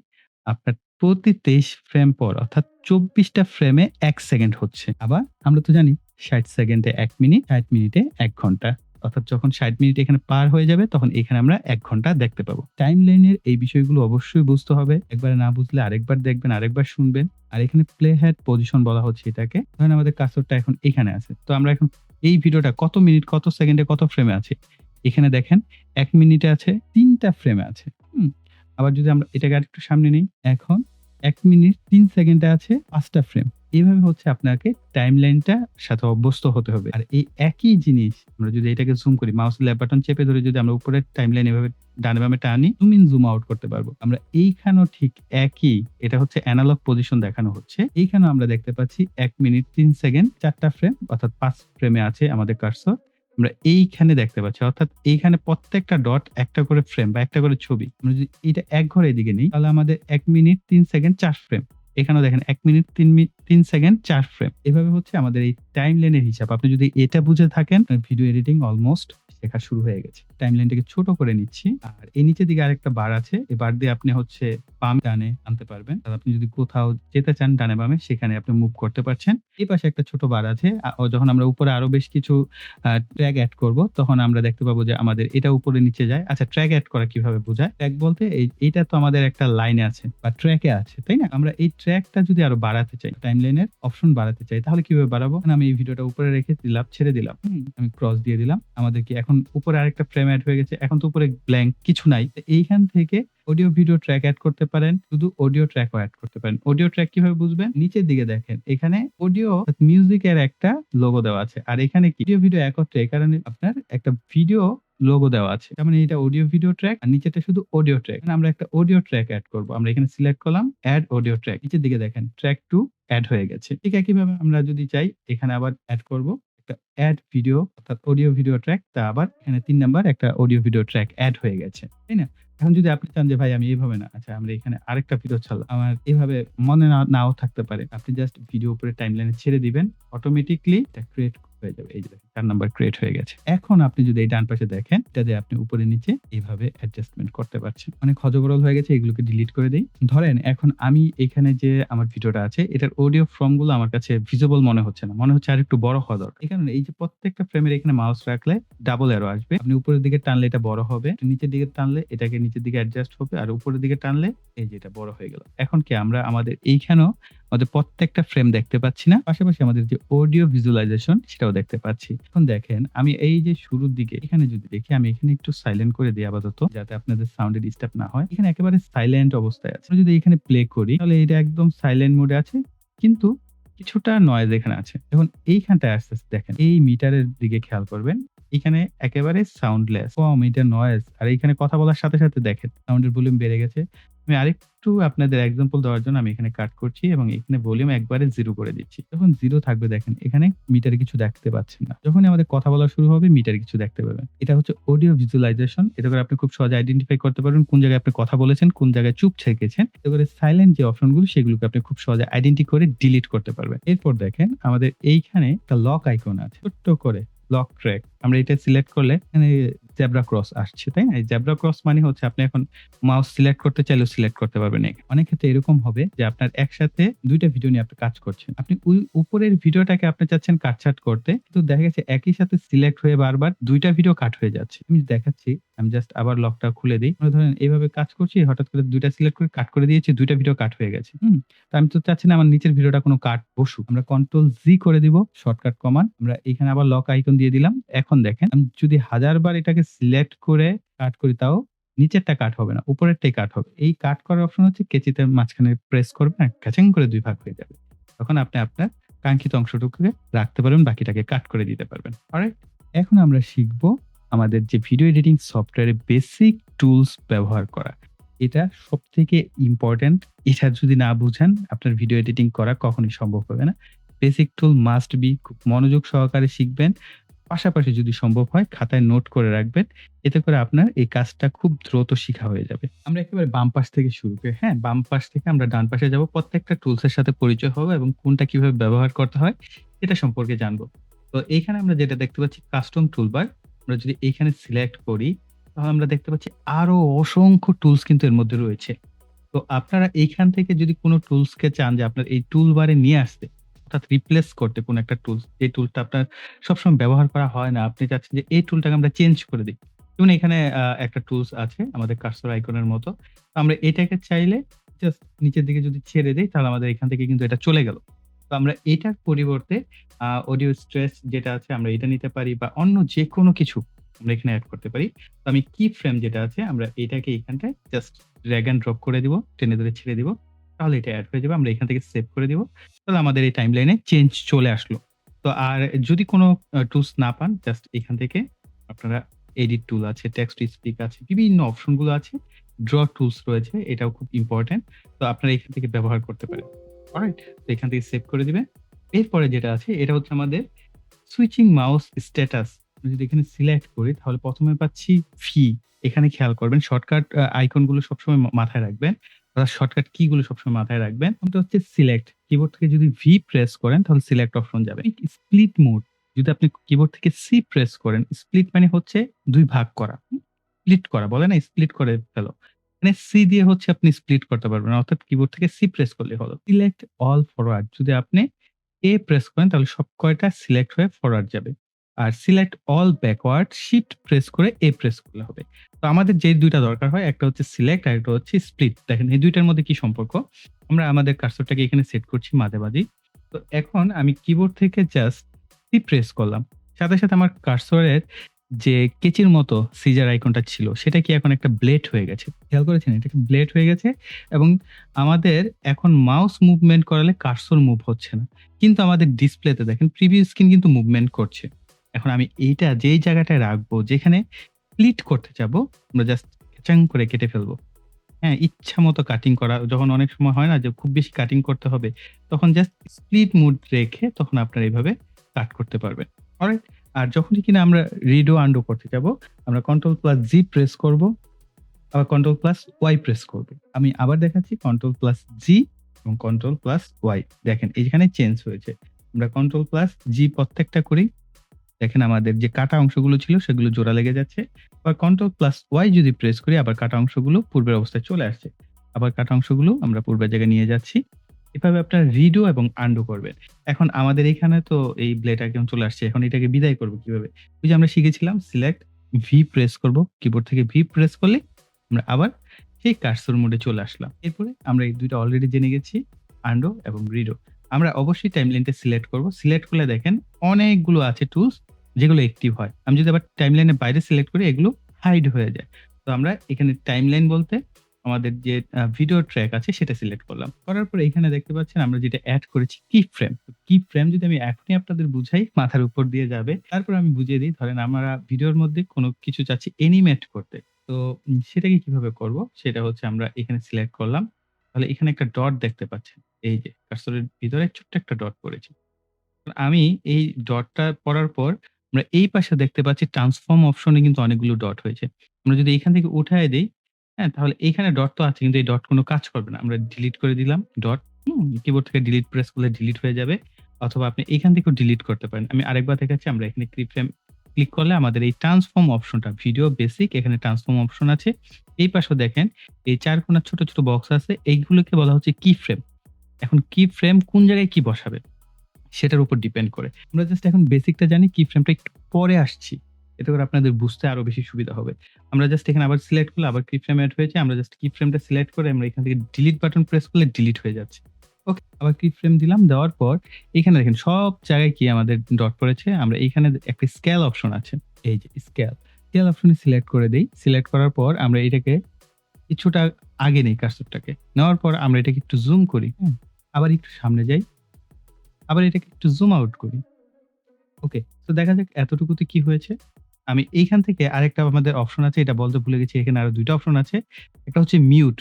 আপনার প্রতি ২৩ ফ্রেম পর অর্থাৎ ২৪ টা ফ্রেমে ১ সেকেন্ড হচ্ছে। আবার আমরা তো জানি ৬০ সেকেন্ডে ১ মিনিট, ৬০ মিনিটে ১ ঘন্টা। অর্থাৎ যখন ৬০ মিনিট এখানে পার হয়ে যাবে তখন এখানে আমরা ১ ঘন্টা দেখতে পাবো। টাইমলাইনের এই বিষয়গুলো অবশ্যই বুঝতে হবে। একবারে না বুঝলে আরেকবার দেখবেন, আরেকবার শুনবেন। আর এখানে প্লে হেড পজিশন বলা হচ্ছে এটাকে। ধরেন আমাদের কার্সরটা এখন এখানে আছে। তো আমরা এখন এই ভিডিওটা কত মিনিট, কত সেকেন্ডে, কত ফ্রেমে আছে? এখানে দেখেন ১ মিনিটে আছে, ৩ টা ফ্রেমে আছে। হুম? আবার যদি আমরা এটাকে আরেকটু সামনে নেই, এখন ১ মিনিট ৩ সেকেন্ডে আছে ৫ টা ফ্রেম। এভাবে হচ্ছে আপনাকে টাইমলাইনটার সাথে অভ্যস্ত হতে হবে। আর এই একই জিনিস আমরা যদি এটাকে জুম করি, মাউসের লেফট বাটন চেপে ধরে যদি আমরা উপরের টাইমলাইন এভাবে ডানে বামে টানি, জুম ইন জুম আউট করতে পারবো। আমরা এইখানেও ঠিক একই, এটা হচ্ছে এনালগ পজিশন দেখানো হচ্ছে। এইখানেও আমরা দেখতে পাচ্ছি ১ মিনিট ৩ সেকেন্ড ৪ টা ফ্রেম অর্থাৎ ৫ ফ্রেমে আছে আমাদের কার্সর। আমরা এইখানে দেখতে পাচ্ছি। অর্থাৎ এইখানে প্রত্যেকটা ডট একটা করে ফ্রেম বা একটা করে ছবি। আমরা যদি এটা এক ঘরে এদিকে নিই তাহলে আমাদের ১ মিনিট ৩ সেকেন্ড ৪ ফ্রেম। এখানেও দেখেন ১ মিনিট ৩ সেকেন্ড ৪ ফ্রেম। এভাবে হচ্ছে আমাদের এই টাইমলাইনের হিসাব। আপনি যদি এটা বুঝে থাকেন, ভিডিও এডিটিং অলমোস্ট শেখা শুরু হয়ে গেছে। টাইমলাইনটাকে ছোট করে নিচ্ছি। আর এই নিচের দিকে আরেকটা বার আছে। এই বার দিয়ে আপনি হচ্ছে বাম ডানে আনতে পারবেন। আর আপনি যদি কোথাও যেতে চান ডানে বামে সেখানে আপনি মুভ করতে পারছেন। এই পাশে একটা ছোট বার আছে। যখন আমরা উপরে আরো বেশ কিছু ট্র্যাক এড করব তখন আমরা দেখতে পাবো যে আমাদের এটা উপরে নিচে যায়। আচ্ছা, ট্র্যাক এড করা কিভাবে বোঝায়? ট্র্যাক বলতে এইটা তো আমাদের একটা লাইনে আছে বা ট্র্যাকে আছে, তাই না? আমরা এই ট্র্যাকটা যদি আরো বাড়াতে চাই, টাইমলাইনের অপশন বাড়াতে চাই তাহলে কিভাবে বাড়াবো? আমি এই ভিডিওটা উপরে রেখে দিলাম, ছেড়ে দিলাম। আমি ক্রস দিয়ে দিলাম। আমাদের কি এখন উপরে আরেকটা ফ্রেম এড হয়ে গেছে। এখন তো উপরে ব্ল্যাংক কিছু নাই। তো এইখান থেকে অডিও ভিডিও ট্র্যাক এড করতে পারেন। শুধু অডিও ট্র্যাকও এড করতে পারেন। অডিও ট্র্যাক কিভাবে বুঝবেন? নিচের দিকে দেখেন। এখানে অডিও মিউজিক এর একটা লোগো দেওয়া আছে। আর এখানে কি অডিও ভিডিও একত্রে, এই কারণে আপনার একটা ভিডিও লোগো দেওয়া আছে। তার মানে এটা অডিও ভিডিও ট্র্যাক আর নিচেরটা শুধু অডিও ট্র্যাক। মানে আমরা একটা অডিও ট্র্যাক এড করব। আমরা এখানে সিলেক্ট করলাম এড অডিও ট্র্যাক। নিচের দিকে দেখেন ট্র্যাক 2 এড হয়ে গেছে। ঠিক একইভাবে আমরা যদি চাই এখানে আবার এড করব। একটা এড ভিডিও অর্থাৎ অডিও ভিডিও ট্র্যাক, তা আবার এখানে ৩ নাম্বার একটা অডিও ভিডিও ট্র্যাক এড হয়ে গেছে। তাই না? এখন যদি আপনি চান যে ভাই আমি এভাবে না, আচ্ছা আমরা এখানে আরেকটা ভিডিও ছাড়লাম। আমার এভাবে মনে নাও থাকতে পারে। আপনি জাস্ট ভিডিও উপরে টাইমলাইনে ছেড়ে দিবেন। অটোমেটিক্যালি এটা ক্রিয়েট হয়ে যাবে। এই যে দেখেন ৪ নাম্বার ক্রিয়েট হয়ে গেছে। এখন আপনি যদি এই ডান পাশে দেখেন, এটা দিয়ে আপনি উপরে নিচে এভাবে অ্যাডজাস্টমেন্ট করতে পারছেন। অনেক হযবরল হয়ে গেছে, এগুলোকে ডিলিট করে দেই। ধরেন এখন আমি এখানে যে আমার ভিডিওটা আছে এটার অডিও ফর্ম গুলো আমার কাছে ভিজিবল মনে হচ্ছে না। মনে হচ্ছে আরেকটু বড় হওয়া দরকার। এই কারণে এই যে প্রত্যেকটা ফ্রেমের এখানে মাউস রাখলে ডাবল অ্যারো আসবে। আপনি উপরের দিকে টানলে এটা বড় হবে। নিচের দিকে টানলে এটাকে নিচের দিকে অ্যাডজাস্ট হবে। আর উপরের দিকে টানলে এই যে এটা বড় হয়ে গেল। এখন কি আমরা আমাদের এইখানেও আমাদের প্রত্যেকটা ফ্রেম দেখতে পাচ্ছি না? পাশাপাশি আমাদের যে অডিও ভিজুয়ালাইজেশন সেটাও দেখতে পাচ্ছি। এখন দেখেন আমি এই যে শুরুর দিকে এখানে যদি দেখি, আমি এখানে একটু সাইলেন্ট করে দেই আপাতত যাতে আপনাদের সাউন্ডে ডিস্টার্ব না হয়। এখানে একেবারে সাইলেন্ট অবস্থায় আছে। আমরা যদি এখানে প্লে করি তাহলে এটা একদম সাইলেন্ট মোডে আছে। কিন্তু কিছুটা নয়েজ এখানে আছে। এখন এইখানটায় আস্তে, আস্তে দেখেন এই মিটারের দিকে খেয়াল করবেন। এখানে একেবারে সাউন্ডলেস, কম এটা নয়েজ। আর এইখানে কথা বলার সাথে, সাথে দেখেন সাউন্ডের ভলিউম বেড়ে গেছে। আমি আরেকটু আপনাদের এক্সাম্পল দেওয়ার জন্য আমি এখানে কাট করছি এবং এখানে ভলিউম একবারে 0 করে দিচ্ছি। যখন 0 থাকবে দেখেন এখানে মিটারে কিছু দেখতে পাচ্ছেন না। যখনই আমাদের কথা বলা শুরু হবে মিটারে কিছু দেখতে পাবেন। এটা হচ্ছে অডিও ভিজুয়ালাইজেশন। এতে করে আপনি খুব সহজে আইডেন্টিফাই করতে পারবেন কোন জায়গায় আপনি কথা বলেছেন, কোন জায়গায় চুপ থেকেছেন। এতে করে সাইলেন্ট যে অপশনগুলো সেগুলোকে আপনি খুব সহজে আইডেন্টি করে ডিলিট করতে পারবেন। এরপর দেখেন আমাদের এইখানে একটা লক আইকন আছে। ছোট্ট করে লক ট্র্যাক। আমরা এটা সিলেক্ট করলে এখানে জেব্রা ক্রস আসছে, তাই না? এই জেব্রা ক্রস মানে হচ্ছে আপনি এখন মাউস সিলেক্ট করতে চাইলেও সিলেক্ট করতে পারবেন। অনেক ক্ষেত্রে এরকম হবে যে আপনার একসাথে ২ টা ভিডিও নিয়ে আপনি কাজ করছেন। আপনি ওই উপরের ভিডিওটাকে আপনি চাচ্ছেন কাটছাঁট করতে। কিন্তু দেখা গেছে একই সাথে সিলেক্ট হয়ে বারবার ২ টা ভিডিও কাট হয়ে যাচ্ছে। আমি দেখাচ্ছি। আমি জাস্ট আবার লকটা খুলে দেই। মনে ধরেন এভাবে কাজ করছি, হঠাৎ করে ২ টা সিলেক্ট করে কাট করে দিয়েছি, ২ টা ভিডিও কাট হয়ে গেছে। তো আমি তো চাচ্ছি না আমার নিচের ভিডিওটা কোনো কাট বসুক। আমরা কন্ট্রোল জি করে দিব, শর্টকাট কমান্ড। আমরা এখানে আবার লক আইকন দিয়ে দিলাম। এখন দেখেন আমি যদি ১০০০ বার এটাকে সিলেক্ট করে কাট করি তাও নিচেরটা কাট হবে না, উপরেরটাই কাট হবে। এই কাট করার অপশন হচ্ছে কেচিতে মাঝখানে প্রেস করবেন, ক্যাচিং করে ২ ভাগ হয়ে যাবে। তখন আপনি আপনার কাঙ্ক্ষিত অংশটুকুকে রাখতে পারবেন, বাকিটাকে কাট করে দিতে পারবেন। অলরাইট? এখন আমরা শিখব আমাদের যে ভিডিও এডিটিং সফটওয়্যারে বেসিক টুলস ব্যবহার করা। এটা সবথেকে ইম্পোর্টেন্ট। এটা যদি না বুঝেন আপনার ভিডিও এডিটিং করা কখনোই সম্ভব হবে না। বেসিক টুল মাস্ট বি, খুব মনোযোগ সহকারে শিখবেন। পাশাপাশি যদি সম্ভব হয় খাতায় নোট করে রাখবেন। এতে করে আপনার এই কাজটা খুব দ্রুত শিখা হয়ে যাবে। আমরা একেবারে বাম পাশ থেকে শুরু করি, হ্যাঁ? বাম পাশ থেকে আমরা ডান পাশে যাব। প্রত্যেকটা টুলস এর সাথে পরিচয় হবে এবং কোনটা কিভাবে ব্যবহার করতে হয় এটা সম্পর্কে জানব। তো এইখানে আমরা যেটা দেখতে পাচ্ছি কাস্টম টুলবার। আমরা যদি এইখানে সিলেক্ট করি তাহলে আমরা দেখতে পাচ্ছি আরো অসংখ্য টুলস কিন্তু এর মধ্যে রয়েছে। তো আপনারা এইখান থেকে যদি কোন টুলস কে চান যে আপনার এই টুলবারে নিয়ে আসতে, অর্থাৎ রিপ্লেস করতে কোন একটা টুলস, যে টুলটা আপনার সবসময় ব্যবহার করা হয় না। আপনি চাচ্ছেন যে এই টুলটাকে আমরা চেঞ্জ করে দেই। যেমন এখানে একটা টুলস আছে আমাদের কার্সর আইকনের মতো। তো আমরা এটাকে চাইলে জাস্ট নিচের দিকে যদি ছেড়ে দেই তাহলে আমাদের এখান থেকে কিন্তু এটা চলে গেল। তো আমরা এটার পরিবর্তে অডিও স্ট্রেস যেটা আছে আমরা এটা নিতে পারি বা অন্য যেকোনো কিছু আমরা এখানে এড করতে পারি। তো আমি কি ফ্রেম যেটা আছে আমরা এটাকে এখানটায় জাস্ট ড্রাগ অ্যান্ড ড্রপ করে দিব, টেনে ধরে ছেড়ে দিব। তাহলে এটা এড হয়ে যাবে। আমরা এখান থেকে সেভ করে দিব। তাহলে আমাদের এই টাইমলাইনে চেঞ্জ চলে আসলো। তো আর যদি কোন টুলস না পান জাস্ট এখান থেকে আপনারা এডিট টুল আছে, টেক্সট টু স্পিক আছে, বিভিন্ন অপশন গুলো আছে। ড্র টুলস রয়েছে, এটাও খুব ইম্পোর্টেন্ট। তো আপনারা এখান থেকে ব্যবহার করতে পারেন। অলরাইট? তো এখান থেকে সেভ করে দিবেন। এরপরে যেটা আছে এটা হচ্ছে আমাদের সুইচিং মাউস স্ট্যাটাস। আমি যদি এখানে সিলেক্ট করি তাহলে ১ম এ পাচ্ছি ভি। এখানে খেয়াল করবেন শর্টকাট আইকন গুলো সবসময় মাথায় রাখবেন। শর্টকাট কি গুলো সবসময় মাথায় রাখবেন। কোনটা হচ্ছে সিলেক্ট। কিবোর্ড থেকে যদি ভি প্রেস করেন তাহলে সিলেক্ট অপশন যাবে। স্প্লিট মোড যদি আপনি কিবোর্ড থেকে সি প্রেস করেন, স্প্লিট মানে হচ্ছে ২ ভাগ করা। স্প্লিট করা বলে না, স্প্লিট করে ফেলো। মানে সি দিয়ে হচ্ছে আপনি স্প্লিট করতে পারবেন। অর্থাৎ কিবোর্ড থেকে সি প্রেস করলেই হলো। সিলেক্ট অল ফরওয়ার্ড যদি আপনি এ প্রেস করেন তাহলে সব কয়টা সিলেক্ট হয়ে ফরওয়ার্ড যাবে। আর select all backward shift press করে এ প্রেস করলে হবে। তো আমাদের যে ২ টা দরকার হয় একটা হচ্ছে সিলেক্ট আর একটা হচ্ছে স্প্লিট। দেখেন এই ২ টার মধ্যে কি সম্পর্ক? আমরা আমাদের কার্সরটাকে এখানে সেট করছি মাঝামাঝি। তো এখন আমি কিবোর্ড থেকে জাস্ট সি প্রেস করলাম। সাথে, সাথে আমার কার্সরের যে কেচির মতো সিজার আইকনটা ছিল সেটা কি এখন একটা ব্লেড হয়ে গেছে। খেয়াল করেছেন? এটা কি ব্লেড হয়ে গেছে এবং আমাদের এখন মাউস মুভমেন্ট করালে কার্সর মুভ হচ্ছে না। কিন্তু আমাদের ডিসপ্লেতে দেখেন প্রিভিউ স্ক্রিন কিন্তু মুভমেন্ট করছে। এখন আমি এইটা যেই জায়গাটায় রাখবো যেখানে স্প্লিট করতে যাবো, আমরা জাস্ট খেচাং করে কেটে ফেলবো। হ্যাঁ, ইচ্ছামত কাটিং করা যখন অনেক সময় হয় না যে খুব বেশি কাটিং করতে হবে, তখন জাস্ট স্প্লিট মোড রেখে তখন আপনারা এভাবে কাট করতে পারবেন। অলরাইট? আর যখনই কিনা আমরা রিডো আনডু করতে যাবো, আমরা কন্ট্রোল+জি প্রেস করব, আবার কন্ট্রোল+ওয়াই প্রেস করব। আমি আবার দেখাচ্ছি কন্ট্রোল+জি এবং কন্ট্রোল+ওয়াই। দেখেন এইখানে চেঞ্জ হয়েছে। আমরা কন্ট্রোল+জি প্রত্যেকটা করি। দেখেন আমাদের যে কাটা অংশগুলো ছিল সেগুলো জোড়া লেগে যাচ্ছে। আবার কন্ট্রোল+ওয়াই যদি প্রেস করি আবার কাটা অংশগুলো পূর্বের অবস্থায় চলে আসছে। আবার কাটা অংশগুলো আমরা পূর্বের জায়গায় নিয়ে যাচ্ছি। এভাবে আপনারা রিডো এবং আনডু করবেন। এখন আমাদের এখানে তো এই ব্লেড আইকন চলে আসছে। এখন এটাকে বিদায় করব কিভাবে? ওই যে আমরা শিখেছিলাম সিলেক্ট ভি প্রেস করব। কিবোর্ড থেকে ভি প্রেস করলে আমরা আবার সেই কার্সর মোডে চলে আসলাম। এরপরে আমরা এই ২ টা অলরেডি জেনে গেছি আনডু এবং রিডো। আমরা অবশ্যই টাইমলাইনটা সিলেক্ট করব। সিলেক্ট করলে দেখেন অনেকগুলো আছে টুলস যেগুলো অ্যাক্টিভ হয়। আমি যদি আবার টাইমলাইনের বাইরে সিলেক্ট করি এগুলো হাইড হয়ে যায়। তো আমরা এখানে টাইমলাইন বলতে আমাদের যে ভিডিও ট্র্যাক আছে সেটা সিলেক্ট করলাম। করার পরে এখানে দেখতে পাচ্ছেন আমরা যেটা এড করেছি কি ফ্রেম। কি ফ্রেম যদি আমি এখনই আপনাদের বুঝাই মাথার উপর দিয়ে যাবে। তারপর আমি বুঝিয়ে দিই ধরেন আমরা ভিডিওর মধ্যে কোনো কিছু চাচ্ছি অ্যানিমেট করতে। তো সেটাকে কিভাবে করব? সেটা হচ্ছে আমরা এখানে সিলেক্ট করলাম। তাহলে এখানে একটা ডট দেখতে পাচ্ছেন। এই যে কার্সরের ভিতরে ছোট্ট একটা ডট পড়েছে। আমি এই ডটটা পড়ার পর আমরা এই পাশে দেখতে পাচ্ছি ট্রান্সফর্ম অপশনে কিন্তু অনেকগুলো ডট হয়েছে। আমরা যদি এখান থেকে উঠায়ে দেই, হ্যাঁ? তাহলে এইখানে ডট তো আছে কিন্তু এই ডট কোন কাজ করবে না। আমরা ডিলিট করে দিলাম ডট, কিবোর্ড থেকে ডিলিট প্রেস করলে ডিলিট হয়ে যাবে। অথবা আপনি এখান থেকেও ডিলিট করতে পারেন। আমি আরেকবার দেখাচ্ছি আমরা এখানে কিফ্রেম ক্লিক করলে আমাদের এই ট্রান্সফর্ম অপশনটা ভিডিও বেসিক এখানে ট্রান্সফর্ম অপশন আছে। এই পাশেও দেখেন এই ৪ কোণার ছোট, ছোট বক্স আছে। এইগুলোকে বলা হচ্ছে কি ফ্রেম। এখন কি ফ্রেম কোন জায়গায় কি বসাবে? সেটার উপর ডিপেন্ড করে। আমরা জাস্ট এখন বেসিকটা জানি, কি ফ্রেমটা একটু পরে আসছি। এতে করে আপনাদের বুঝতে আরো বেশি সুবিধা হবে। আমরা জাস্ট এখানে আবার সিলেক্ট করলে আবার কি ফ্রেম এড হয়েছে। আমরা জাস্ট কি ফ্রেমটা সিলেক্ট করে আমরা এখান থেকে ডিলিট বাটন প্রেস করলে ডিলিট হয়ে যাচ্ছে। ওকে, আবার কি ফ্রেম দিলাম, দেওয়ার পর এখানে দেখেন সব জায়গায় কি আমাদের ডট পড়েছে। আমরা এইখানে একটা স্কেল অপশন আছে। এই যে স্কেল স্কেল অপশনে সিলেক্ট করে দেই। সিলেক্ট করার পর আমরা এটাকে কিছুটা আগে নেই কার্সরটাকে। নেওয়ার পর আমরা এটাকে একটু জুম করি, হ্যাঁ? আবার একটু সামনে যাই। আবার এটাকে একটু জুম আউট করি। ওকে। সো দেখা যাক এতটুকুতে কি হয়েছে। আমি এইখান থেকে আরেকটা আমাদের অপশন আছে, এটা বলতে ভুলে গেছি। এখানে আরো ২ টা অপশন আছে। একটা হচ্ছে মিউট।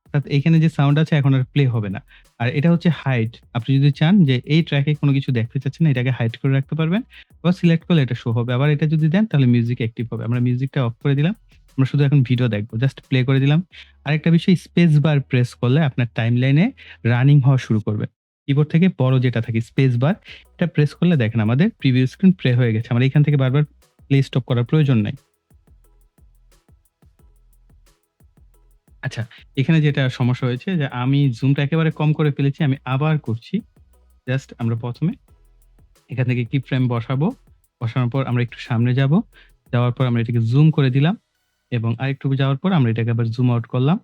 অর্থাৎ এখানে যে সাউন্ড আছে এখন আর প্লে হবে না। আর এটা হচ্ছে হাইড। আপনি যদি চান যে এই ট্র্যাকে কোন কিছু দেখতে চাচ্ছেন না, এটাকে হাইড করে রাখতে পারবেন। আবার সিলেক্ট করলে এটা শো হবে। আবার এটা যদি দেন তাহলে মিউজিক অ্যাক্টিভ হবে। আমরা মিউজিকটা অফ করে দিলাম। আমরা শুধু এখন ভিডিও দেখব। জাস্ট প্লে করে দিলাম। আরেকটা বিষয়, স্পেস বার প্রেস করলে আপনার টাইমলাইনে রানিং হওয়া শুরু করবে। কিবোর্ড থেকে বড় যেটা থাকে স্পেস বার, এটা প্রেস করলে দেখেন আমাদের প্রিভিউ স্ক্রিন প্লে হয়ে গেছে। আমরা এখান থেকে বারবার প্লে স্টপ করার প্রয়োজন নাই। আচ্ছা, এখানে যেটা সমস্যা হয়েছে যে আমি জুমটা একেবারে কম করে ফেলেছি। আমি আবার করছি। জাস্ট আমরা ১ম এ এখান থেকে কি ফ্রেম বসাবো। বসানোর পর আমরা একটু সামনে যাবো। যাওয়ার পর আমরা এটাকে জুম করে দিলাম এবং আরেকটু যাওয়ার পর আমরা এটাকে আবার জুম আউট করলাম।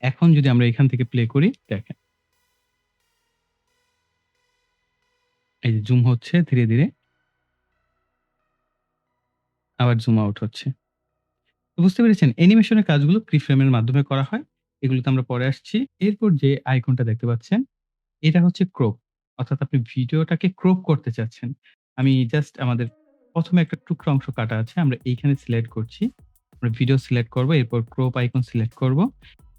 এখন যদি আমরা এখান থেকে প্লে করি, দেখেন এই যে জুম হচ্ছে ধীরে, ধীরে আবার জুম আউট হচ্ছে। তো বুঝতে পেরেছেন? অ্যানিমেশনের কাজগুলো প্রিফ্রেম এর মাধ্যমে করা হয়। এগুলোতে আমরা পরে আসছি। এরপর যে আইকনটা দেখতে পাচ্ছেন, এটা হচ্ছে ক্রপ। অর্থাৎ আপনি ভিডিওটাকে ক্রপ করতে চাচ্ছেন। আমি জাস্ট আমাদের ১ম এ একটা টুকরা অংশ কাটা আছে। আমরা এইখানে সিলেক্ট করছি। আমরা ভিডিও সিলেক্ট করব। এরপর ক্রপ আইকন সিলেক্ট করব।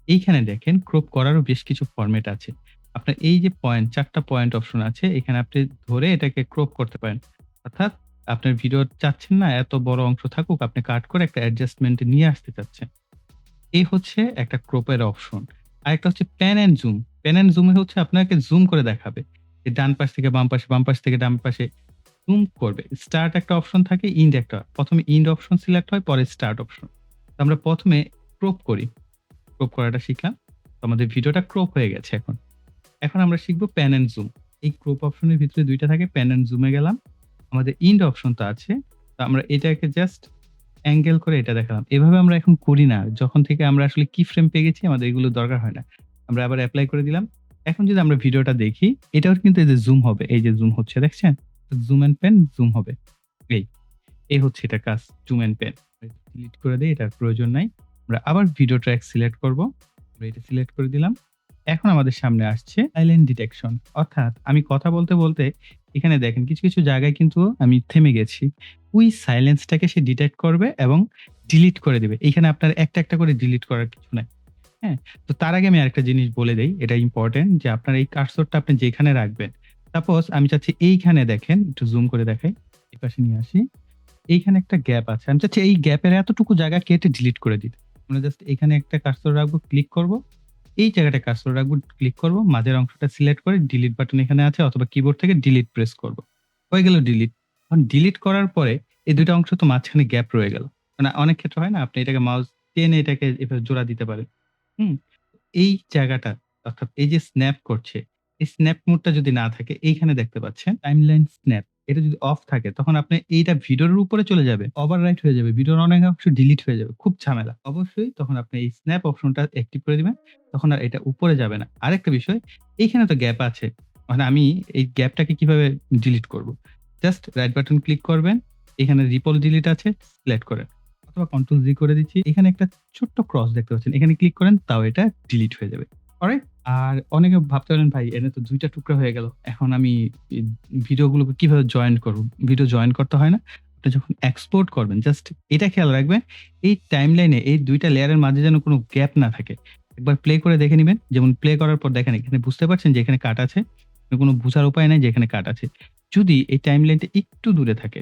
এইখানে দেখেন ক্রপ করারও বেশ কিছু ফরমেট আছে। আপনার এই যে পয়েন্ট ৪ টা পয়েন্ট অপশন আছে, এখানে আপনি ধরে এটাকে ক্রপ করতে পারেন। অর্থাৎ আপনার ভিডিও চাচ্ছেন না এত বড় অংশ থাকুক, আপনি কাট করে একটা অ্যাডজাস্টমেন্ট এ নিয়ে আসতে চাচ্ছেন। এই হচ্ছে একটা ক্রপের অপশন। আরেকটা হচ্ছে pan and zoom. Pan and zoom এ হচ্ছে আপনাকে জুম করে দেখাবে। যে ডান পাশ থেকে বাম পাশে, বাম পাশ থেকে ডান পাশে জুম করবে। স্টার্ট একটা অপশন থাকে, ইন্ড একটা। ১ম এ ইন্ড অপশন সিলেক্ট হয়, পরে স্টার্ট অপশন। তো আমরা ১ম এ ক্রপ করি। ক্রপ করাটা শিখলাম। তো আমাদের ভিডিওটা ক্রপ হয়ে গেছে এখন। এখন আমরা শিখব প্যান অ্যান্ড জুম। এই ক্রপ অপশনের ভিতরে ২ টা থাকে। প্যান অ্যান্ড জুম এ গেলাম। আমাদের ইন্ড অপশন তো আছে। তো আমরা এটাকে জাস্ট অ্যাঙ্গেল করে এটা দেখালাম। এভাবে আমরা এখন করি না। যখন থেকে আমরা আসলে কি ফ্রেম পেয়ে গেছি আমাদের এগুলো দরকার হয় না। আমরা আবার এপ্লাই করে দিলাম। এখন যদি আমরা ভিডিওটা দেখি, এটাও কিন্তু এই যে জুম হবে। এই যে জুম হচ্ছে দেখছেন? জুম অ্যান্ড প্যান জুম হবে। এই, এই হচ্ছে এটার কাজ জুম অ্যান্ড প্যান। ডিলিট করে দেই, এটার প্রয়োজন নাই। আমরা আবার ভিডিও ট্র্যাক সিলেক্ট করব। আমরা এটা সিলেক্ট করে দিলাম। এখন আমাদের সামনে আসছে সাইলেন্ট ডিটেকশন। অর্থাৎ আমি কথা বলতে, বলতে এখানে দেখেন কিছু, কিছু জায়গায় কিন্তু আমি থেমে গেছি। ওই সাইলেন্সটাকে সে ডিটেক্ট করবে এবং ডিলিট করে দিবে। এইখানে আপনার একটা, একটা করে ডিলিট করার কিছু নাই। হ্যাঁ? তো তার আগে আমি আরেকটা জিনিস বলে দেই। এটা ইম্পোর্টেন্ট যে আপনার এই কার্সরটা আপনি যেখানে রাখবেন। সাপোজ আমি চাচ্ছি এইখানে দেখেন, একটু জুম করে দেখাই। এপাশে নিয়ে আসি। এইখানে একটা গ্যাপ আছে। আমি চাচ্ছি এই গ্যাপের এতটুকু জায়গা কেটে ডিলিট করে দিতে। আমরা জাস্ট এখানে একটা কার্সর রাখবো, ক্লিক করব। এই জায়গাটায় কার্সর রাখবো, ক্লিক করব। মাঝের অংশটা সিলেক্ট করে ডিলিট বাটন এখানে আছে অথবা কিবোর্ড থেকে ডিলিট প্রেস করব। হয়ে গেল ডিলিট। এখন ডিলিট করার পরে এই ২ টা অংশ তো মাঝখানে গ্যাপ রয়ে গেল। মানে অনেক ক্ষেত্রে হয় না? আপনি এটাকে মাউস টেনে এটাকে এভাবে জোড়া দিতে পারেন। হুম? এই জায়গাটা অর্থাৎ এই যে স্ন্যাপ করছে, এই স্ন্যাপ মোডটা যদি না থাকে এইখানে দেখতে পাচ্ছেন টাইমলাইন স্ন্যাপ। এটা যদি অফ থাকে তখন আপনি এইটা ভিডিওর উপরে চলে যাবে। ওভাররাইট হয়ে যাবে। ভিডিওর অনেক অংশ ডিলিট হয়ে যাবে। খুব ঝামেলা। অবশ্যই তখন আপনি এই স্ন্যাপ অপশনটা অ্যাক্টিভ করে দিবেন। তখন আর এটা উপরে যাবে না। আরেকটা বিষয়, এইখানে তো গ্যাপ আছে। মানে আমি এই গ্যাপটাকে কিভাবে ডিলিট করব? জাস্ট রাইট বাটন ক্লিক করবেন। এখানে রিপল ডিলিট আছে, সিলেক্ট করেন। অথবা কন্ট্রোল জি করে দিচ্ছি। এখানে একটা ছোট্ট ক্রস দেখতে পাচ্ছেন। এখানে ক্লিক করেন তাও এটা ডিলিট হয়ে যাবে। অলরাইট? আর অনেকে ভাবতে পারেন ভাই এনে তো ২ টা টুকরা হয়ে গেল। এখন আমি ই ভিডিওগুলোকে কিভাবে জয়েন করব? ভিডিও জয়েন করতে হয় না। আপনি যখন এক্সপোর্ট করবেন জাস্ট এটা খেয়াল রাখবেন এই টাইমলাইনে এই ২ টা লেয়ারের মাঝে যেন কোন গ্যাপ না থাকে। একবার প্লে করে দেখে নিবেন। যেমন প্লে করার পর দেখেন এখানে বুঝতে পারছেন যে এখানে কাট আছে। কোন বুঝার উপায় নাই যে এখানে কাট আছে। যদি এই টাইমলাইনটা একটু দূরে থাকে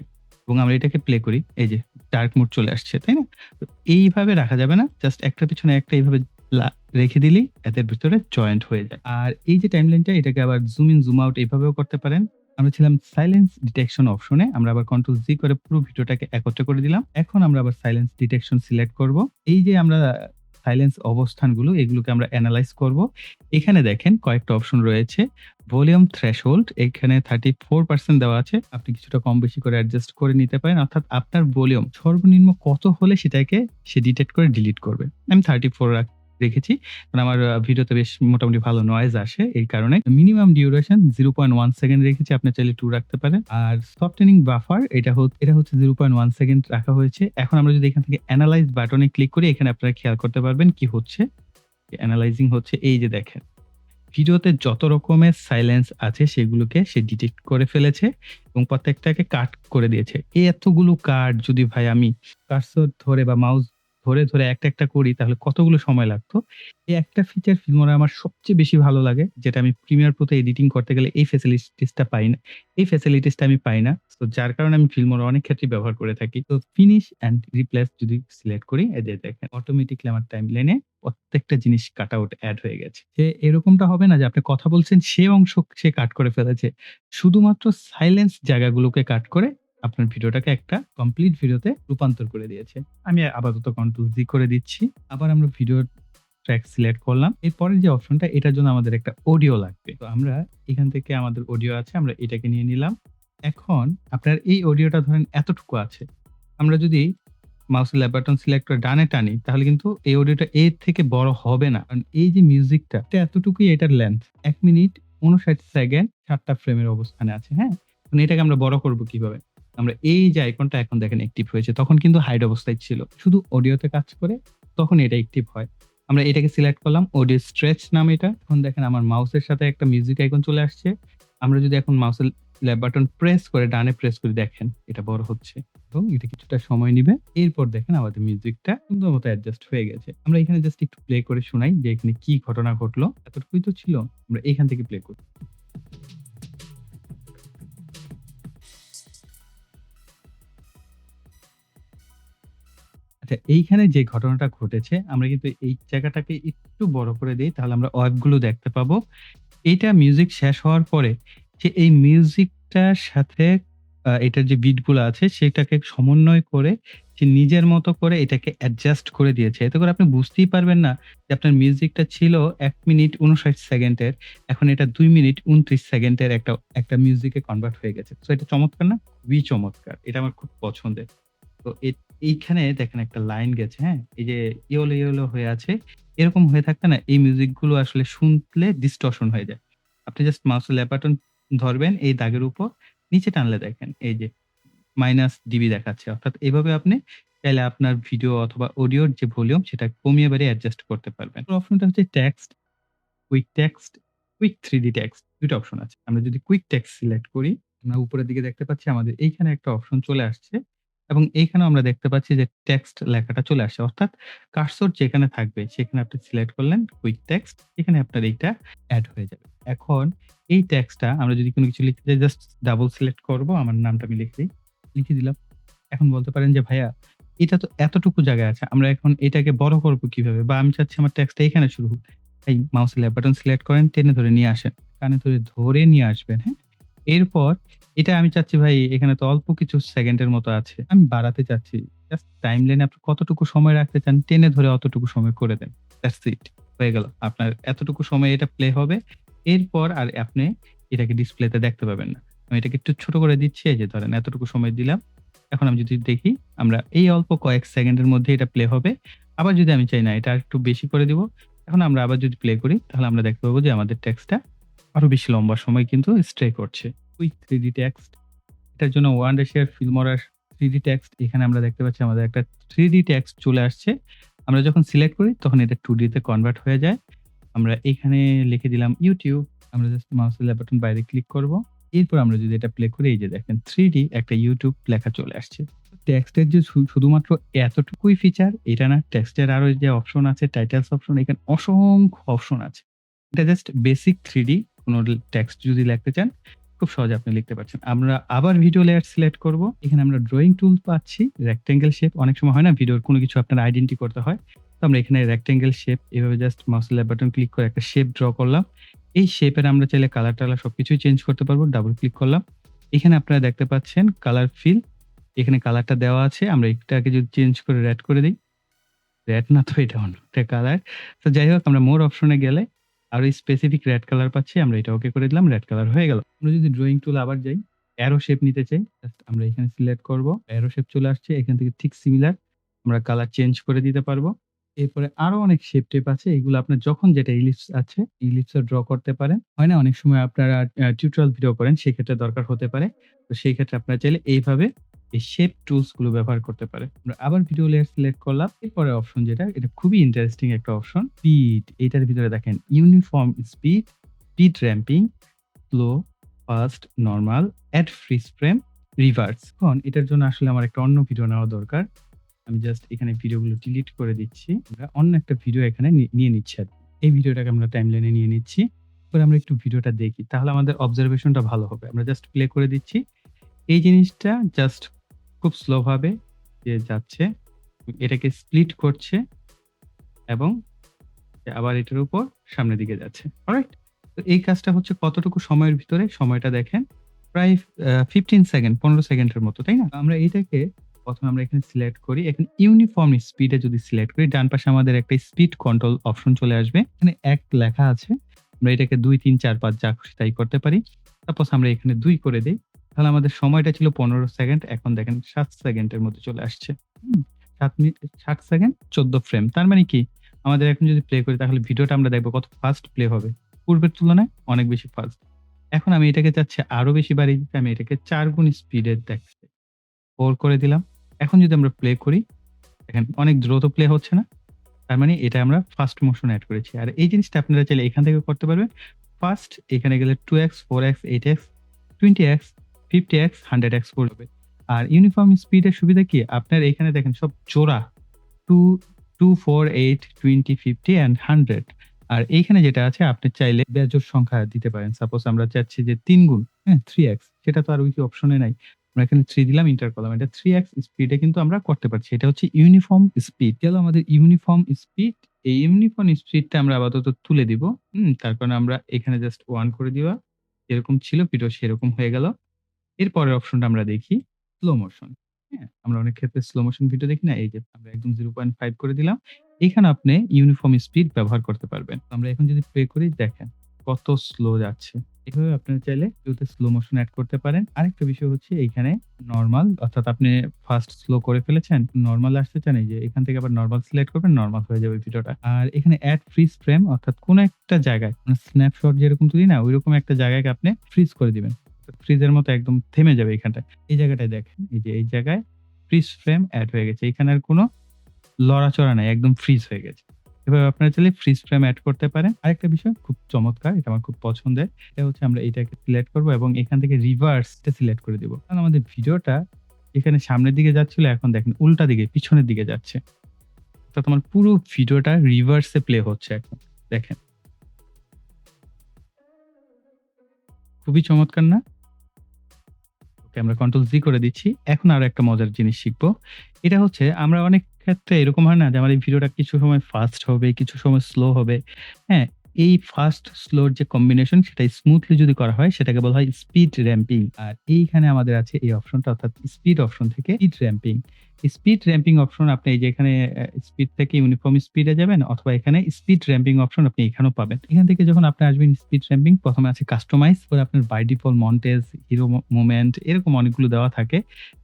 এবং আমরা এটাকে প্লে করি, এই যে ডার্ক মোড চলে আসছে, তাই না? তো এইভাবে রাখা যাবে না। জাস্ট একটার পিছনে একটা এইভাবে লা রেখে দিলেই এদের ভিতরে জয়েন্ট হয়ে যায়। আর এই যে টাইমলাইনটা এটাকে আবার জুম ইন, জুম আউট এভাবেও করতে পারেন। আমরা ছিলাম সাইলেন্স ডিটেকশন অপশনে। আমরা আবার কন্ট্রোল জি করে পুরো ভিডিওটাকে একত্র করে দিলাম। এখন আমরা আবার সাইলেন্স ডিটেকশন সিলেক্ট করব। এই যে আমরা সাইলেন্স অবস্থানগুলো এগুলোকে আমরা এনালাইজ করব। এখানে দেখেন কয়েকটা অপশন রয়েছে। ভলিউম থ্রেশহোল্ড এখানে 34% দেওয়া আছে। আপনি কিছুটা কম বেশি করে অ্যাডজাস্ট করে নিতে পারেন। অর্থাৎ আপনার ভলিউম সর্বনিম্ন কত হলে সেটাকে সে ডিটেক্ট করে ডিলিট করবে। আমি 34 রেখেছি। কারণ আমার ভিডিওতে বেশ মোটামুটি ভালো নয়েজ আসে। এই কারণে মিনিমাম ডিউরেশন 0.1 সেকেন্ড রেখেছি। আপনি চাইলে 2 রাখতে পারেন। আর সফটেনিং বাফার এটা হচ্ছে 0.1 সেকেন্ড রাখা হয়েছে। এখন আমরা যদি এখান থেকে এনালাইজ বাটনে ক্লিক করি, এখানে আপনারা খেয়াল করতে পারবেন কি হচ্ছে। এনালাইজিং হচ্ছে, এই যে দেখেন। ভিডিওতে যত রকমের সাইলেন্স আছে সেগুলোকে সে ডিটেক্ট করে ফেলেছে এবং প্রত্যেকটাকে কাট করে দিয়েছে। এই এতগুলো কাট যদি ভাই আমি কার্সর ধরে বা মাউস ধরে একটা করি তাহলে কতগুলো সময় লাগতো। এই একটা ফিচার Filmora আমার সবচেয়ে বেশি ভালো লাগে, যেটা আমি Premiere Pro তে এডিটিং করতে গেলে এই ফ্যাসিলিটিসটা আমি পাই না। সো যার কারণে আমি Filmora অনেক ক্ষেত্রেই ব্যবহার করে থাকি। তো ফিনিশ অ্যান্ড রিপ্লেস যদি সিলেক্ট করি, এই যে দেখেন অটোমেটিক্যালি আমার টাইমলাইনে প্রত্যেকটা জিনিস কাট আউট এড হয়ে গেছে। যে এরকমটা হবে না যে আপনি কথা বলছেন সে অংশ সে কাট করে ফেলেছে। শুধুমাত্র সাইলেন্স জায়গাগুলোকে কাট করে আপনার ভিডিওটাকে একটা কমপ্লিট ভিডিওতে রূপান্তর করে দিয়েছে। আমি আপাতত কন্ট্রোল জি করে দিচ্ছি। আবার আমরা ভিডিও ট্র্যাক সিলেক্ট করলাম। এরপরের যে অপশনটা, এটার জন্য আমাদের একটা অডিও লাগবে। তো আমরা এখান থেকে আমাদের অডিও আছে, আমরা এটাকে নিয়ে নিলাম। এখন আপনার এই অডিওটা ধরেন এতটুকু আছে। আমরা যদি মাউসের লেফট বাটন সিলেক্ট করে ডানে টানি তাহলে কিন্তু এই অডিওটা এর থেকে বড় হবে না। কারণ এই যে মিউজিকটা এটা এতটুকুই এটার লেংথ। ১ মিনিট ৫৯ সেকেন্ড ৭ টা ফ্রেমের অবস্থানে আছে, হ্যাঁ? এখন এটাকে আমরা বড় করব কিভাবে? আমরা এই যে আইকনটা এখন দেখেন অ্যাক্টিভ হয়েছে। তখন কিন্তু হাইড অবস্থায় ছিল। শুধু অডিওতে কাজ করে তখন এটা অ্যাক্টিভ হয়। আমরা এটাকে সিলেক্ট করলাম। অডিও স্ট্রেচ নাম এটা। এখন দেখেন আমার মাউসের সাথে একটা মিউজিক আইকন চলে আসছে। আমরা যদি এখন মাউসের লেফট বাটন প্রেস করে ডানে প্রেস করে দেখেন এটা বড় হচ্ছে এবং এটা কিছুটা সময় নিবে। এরপর দেখেন আমাদের মিউজিকটা সুন্দর মতো অ্যাডজাস্ট হয়ে গেছে। আমরা এখানে জাস্ট একটু প্লে করে শোনাই যে এখানে কি ঘটনা ঘটলো। এতটুকুই তো ছিল। আমরা এখান থেকে প্লে করি। আচ্ছা, এইখানে যে ঘটনাটা ঘটেছে আমরা কিন্তু এই জায়গাটাকে একটু বড় করে দেই, তাহলে আমরা ওয়েব গুলো দেখতে পাবো। এইটা মিউজিক শেষ হওয়ার পরে সে এই মিউজিকটার সাথে এটার যে বিট গুলা আছে সেটাকে সমন্বয় করে সে নিজের মতো করে এটাকে অ্যাডজাস্ট করে দিয়েছে। এতে করে আপনি বুঝতেই পারবেন না যে আপনার মিউজিকটা ছিল ১ মিনিট ৫৯ সেকেন্ডের। এখন এটা ২ মিনিট ২৯ সেকেন্ডের একটা মিউজিকে কনভার্ট হয়ে গেছে। সো এটা চমৎকার না? খুবই চমৎকার। এটা আমার খুব পছন্দের। তো এইখানে দেখেন একটা লাইন গেছে, হ্যাঁ? এই যে ইয়োলো হয়ে আছে। এরকম হয়ে থাকলে না এই মিউজিক গুলো আসলে শুনলে ডিসটরশন হয়ে যায়। আপনি জাস্ট মাউসের লেফট বাটন ধরবেন এই দাগের উপর, নিচে টানলে দেখেন এই যে মাইনাস ডিবি দেখাচ্ছে। অর্থাৎ এভাবে আপনি চাইলে আপনার ভিডিও অথবা অডিওর যে ভলিউম সেটা কমিয়ে বাড়িয়ে অ্যাডজাস্ট করতে পারবেন। অপশনটা হচ্ছে text, quick text, quick 3D text ২ টা অপশন আছে। আমরা যদি কুইক টেক্সট সিলেক্ট করি, আমরা উপরের দিকে দেখতে পাচ্ছি আমাদের এইখানে একটা অপশন চলে আসছে এবং এইখানেও আমরা দেখতে পাচ্ছি যে টেক্সট লেখাটা চলে আসছে। অর্থাৎ কার্সর যেখানে থাকবে সেখানে আপনি সিলেক্ট করলেন কুইক টেক্সট, এখানে আপনার এইটা এড হয়ে যাবে। এখন এই টেক্সটটা আমরা যদি কোনো কিছু লিখতে চাই জাস্ট ডাবল সিলেক্ট করব। আমার নামটা আমি লিখে দিলাম। এখন বলতে পারেন যে, "ভাইয়া এটা তো এতটুকু জায়গায় আছে। আমরা এখন এটাকে বড় করব কিভাবে? বা আমি চাচ্ছি আমার টেক্সটটা এখানে শুরু হোক।" এই মাউসের লেফট বাটন সিলেক্ট করেন, টেনে ধরে নিয়ে আসেন। কানে ধরে নিয়ে আসবেন, হ্যাঁ? এরপর এটা আমি চাচ্ছি ভাই এখানে তো অল্প কিছু সেকেন্ডের মতো আছে। আমি বাড়াতে চাচ্ছি। জাস্ট টাইমলাইনে আপনি কতটুকু সময় রাখতে চান, টেনে ধরে অতটুকু সময় করে দেন। That's it. হয়ে গেল। আপনার এতটুকু সময় এটা প্লে হবে। এরপর আর আপনি এটাকে ডিসপ্লেতে দেখতে পাবেন না। আমি এটাকে একটু ছোট করে দিচ্ছি। এই যে ধরেন এতটুকু সময় দিলাম। এখন আমি যদি দেখি আমরা এই অল্প কয়েক সেকেন্ডের মধ্যে এটা প্লে হবে। আবার যদি আমি চাই না এটা আরেকটু বেশি করে দিব। এখন আমরা আবার যদি প্লে করি তাহলে আমরা দেখতে পাবো যে আমাদের টেক্সটটা আরো বেশি লম্বা সময় কিন্তু স্ট্রে করছে। কুইক 3D টেক্সট, এটার জন্য Wondershare Filmora 3D টেক্সট, এখানে আমরা দেখতে পাচ্ছি আমাদের একটা 3D টেক্সট চলে আসছে। আমরা যখন সিলেক্ট করি তখন এটা 2D তে কনভার্ট হয়ে যায়। আমরা এখানে লিখে দিলাম YouTube। আমরা জাস্ট মাউসের লেফট বাটন বাইরে ক্লিক করব। এরপর আমরা যদি এটা প্লে করি এই যে দেখেন 3D একটা YouTube লেখা চলে আসছে। টেক্সটের যে শুধুমাত্র এতটুকুই ফিচার এটা না, টেক্সটের আরো যে অপশন আছে টাইটেলস অপশন, এখানে অসংখ্য অপশন আছে। এটা জাস্ট বেসিক 3D কোনো টেক্সট যদি লিখতে চান খুব সহজে আপনি লিখতে পারছেন। আমরা আবার ভিডিও লেয়ার সিলেক্ট করব। এখানে আমরা ড্রয়িং টুল পাচ্ছি, রেক্টেঙ্গেল শেপ। অনেক সময় হয় না ভিডিওর কোনো কিছু আপনার আইডেন্টি করতে হয়। তো আমরা এখানে রেক্টেঙ্গেল শেপ এভাবে জাস্ট মাউসের লেফট বাটন ক্লিক করে একটা শেপ ড্র করলাম। এই শেপের আমরা চাইলে কালার-টালার সবকিছুই চেঞ্জ করতে পারবো। ডাবল ক্লিক করলাম। এখানে আপনারা দেখতে পাচ্ছেন কালার ফিল। এখানে কালারটা দেওয়া আছে। আমরা এটাকে যদি চেঞ্জ করে রেড করে দেই। রেড না তো এটা অন্য একটা কালার। তো যাই হোক আমরা মোর অপশন এ গেলে আরো স্পেসিফিক রেড কালার পাচ্ছি। আমরা এটা ওকে করে দিলাম। রেড কালার হয়ে গেল। আমরা যদি ড্রয়িং টুল আবার যাই, অ্যারো শেপ নিতে চাই। জাস্ট আমরা এখানে সিলেক্ট করব। অ্যারো শেপ চলে আসছে। এখান থেকে ঠিক সিমিলার আমরা কালার চেঞ্জ করে দিতে পারবো। এরপরে আরো অনেক শেপ টেপ আছে। এগুলো আপনার যখন যেটা ইলিপস আছে, ইলিপস এ ড্র করতে পারেন। হয় না? অনেক সময় আপনারা টিউটোরিয়াল ভিডিও করেন, সেক্ষেত্রে দরকার হতে পারে। তো সেই ক্ষেত্রে আপনারা চাইলে এইভাবে এই শেপ টুলস গুলো ব্যবহার করতে পারেন। আমরা আবার ভিডিও লেয়ার সিলেক্ট করলাম। এরপরের অপশন যেটা, এটা খুবই ইন্টারেস্টিং একটা অপশন। স্পিড, এটার ভিতরে দেখেন uniform speed, speed ramping, slow, fast, normal, add freeze frame, reverse. এখন এটার জন্য আসলে আমার একটা অন্য ভিডিও নেওয়া দরকার। আমি জাস্ট এখানে ভিডিওগুলো ডিলিট করে দিচ্ছি। আমরা অন্য একটা ভিডিও এখানে নিয়ে নিচ্ছি আরকি। এই ভিডিওটাকে আমরা টাইমলাইনে নিয়ে নিচ্ছি। এরপরে আমরা একটু ভিডিওটা দেখি। তাহলে আমাদের অবজারভেশনটা ভালো হবে। আমরা জাস্ট প্লে করে দিচ্ছি। এই জিনিসটা জাস্ট খুব স্লো ভাবে যাচ্ছে। এটাকে স্প্লিট করছে এবং আবার এটার উপর সামনের দিকে যাচ্ছে। অলরাইট? তো এই কাজটা হচ্ছে কতটুকু সময়ের ভিতরে, সময়টা দেখেন। প্রায় 15 সেকেন্ড, 15 সেকেন্ডের মতো, তাই না? আমরা এইটাকে ১ম এ আমরা এখানে সিলেক্ট করি। এখানে ইউনিফর্ম স্পিড এ যদি সিলেক্ট করি, ডান পাশে আমাদের একটা স্পিড কন্ট্রোল অপশন চলে আসবে। এখানে ১ লেখা আছে। আমরা এটাকে ২, ৩, ৪, ৫ যা খুশি তাই করতে পারি। সাপোজ আমরা এখানে ২ করে দেই। তাহলে আমাদের সময়টা ছিল ১৫ সেকেন্ড। এখন দেখেন ৭ সেকেন্ডের মধ্যে চলে আসছে। হুম? ৭ মিনিট ৬০ সেকেন্ড ১৪ ফ্রেম। তার মানে কি? আমাদের এখন যদি প্লে করি তাহলে ভিডিওটা আমরা দেখব কত ফাস্ট প্লে হবে। পূর্বের তুলনায় অনেক বেশি ফাস্ট। এখন আমি এটাকে চাচ্ছি আরো বেশি বাড়িয়ে দিতে। আমি এটাকে ৪ গুণ স্পিডে দেখতে 4 করে দিলাম। এখন যদি আমরা প্লে করি, দেখেন অনেক দ্রুত প্লে হচ্ছে না? তার মানে এটা আমরা ফাস্ট মোশন এড করেছি। আর এই জিনিসটা আপনারা চাইলে এখান থেকে করতে পারবেন। ফার্স্ট এখানে গেলে 2x, 4x, 8x, 20x, 50x, 100x পড়বে। আর ইউনিফর্ম স্পিড এর সুবিধা কি? আপনার এখানে দেখেন সব জোড়া 2, 2, 4, 8, 20, 50 অ্যান্ড 100 আর এইখানে যেটা আছে আপনি চাইলে বেজোড় সংখ্যা দিতে পারেন। সাপোজ আমরা চাচ্ছি যে ৩ গুণ, হ্যাঁ? 3x সেটা তো আর ওই অপশনে নাই। আমরা এখানে 3 দিলাম, এন্টার করলাম। এটা 3x স্পিডে কিন্তু আমরা করতে পারছি। এটা হচ্ছে ইউনিফর্ম স্পিড। গেল আমাদের ইউনিফর্ম স্পিড। এই ইউনিফর্ম স্পিডটা আমরা আপাতত তুলে দিব। তার কারণে আমরা এখানে জাস্ট 1 করে দিবা। যেরকম ছিল ভিডিও সেরকম হয়ে গেল। এরপরের অপশনটা আমরা দেখি স্লো মোশন। হ্যাঁ? আমরা অনেক ক্ষেত্রে স্লো মোশন ভিডিও দেখি না? এই যে আমরা একদম 0.5 করে দিলাম। এখানে আপনি ইউনিফর্ম স্পিড ব্যবহার করতে পারবেন। আমরা এখন যদি প্লে করি দেখেন কত স্লো যাচ্ছে। এভাবে আপনারা চাইলে ভিডিওতে স্লো মোশন এড করতে পারেন। আরেকটা বিষয় হচ্ছে এইখানে নরমাল অর্থাৎ আপনি ফার্স্ট স্লো করে ফেলেছেন। নরমাল আসতে চান এই যে এখান থেকে আবার নরমাল সিলেক্ট করবেন, নরমাল হয়ে যাবে ভিডিওটা। আর এখানে এড ফ্রিজ ফ্রেম অর্থাৎ কোন একটা জায়গায় মানে স্ন্যাপশট যেরকম তুলি না? ঐরকম একটা জায়গাকে আপনি ফ্রিজ করে দিবেন। ফ্রিজের মতো একদম থেমে যাবে এইখানটায়। এই জায়গাটায় দেখেন, এই যে এই জায়গায় ফ্রিজ ফ্রেম এড হয়ে গেছে। এখানে আর কোন লড়াচড়া নাই। একদম ফ্রিজ হয়ে গেছে। এভাবে আপনারা চাইলে ফ্রিজ ফ্রেম এড করতে পারেন। আরেকটা বিষয় খুব চমৎকার, এটা আমার খুব পছন্দের। এটা হচ্ছে আমরা এটাকে সিলেক্ট করব এবং এখান থেকে রিভার্স টা সিলেক্ট করে দিব। কারণ আমাদের ভিডিওটা এখানে সামনের দিকে যাচ্ছিল, এখন দেখেন উল্টা দিকে পিছনের দিকে যাচ্ছে। অর্থাৎ আমার পুরো ভিডিওটা রিভার্স এ প্লে হচ্ছে এখন। দেখেন। খুবই চমৎকার না? ওকে, আমরা কন্ট্রোল জি করে দিচ্ছি। এখন আরো একটা মজার জিনিস শিখব। এটা হচ্ছে আমরা অনেক ক্ষেত্রে এরকম হয় না যে আমার এই ভিডিওটা কিছু সময় ফাস্ট হবে, কিছু সময় স্লো হবে। হ্যাঁ? এই ফাস্ট স্লোর যে কম্বিনেশন সেটা স্মুথলি যদি করা হয় সেটাকে বলা হয় স্পিড র‍্যাম্পিং। আর এইখানে আমাদের আছে এই অপশনটা অর্থাৎ স্পিড অপশন থেকে speed ramping. Speed ramping option আপনি এই যে এখানে স্পিড থেকে ইউনিফর্ম স্পিড এ যাবেন অথবা এখানে স্পিড র‍্যাম্পিং অপশন আপনি এখানেও পাবেন। এখান থেকে যখন আপনি আসবেন স্পিড র‍্যাম্পিং ১ম এ আছে কাস্টমাইজ পরে আপনার by default montage, hero moment এরকম অনেকগুলো দেওয়া থাকে।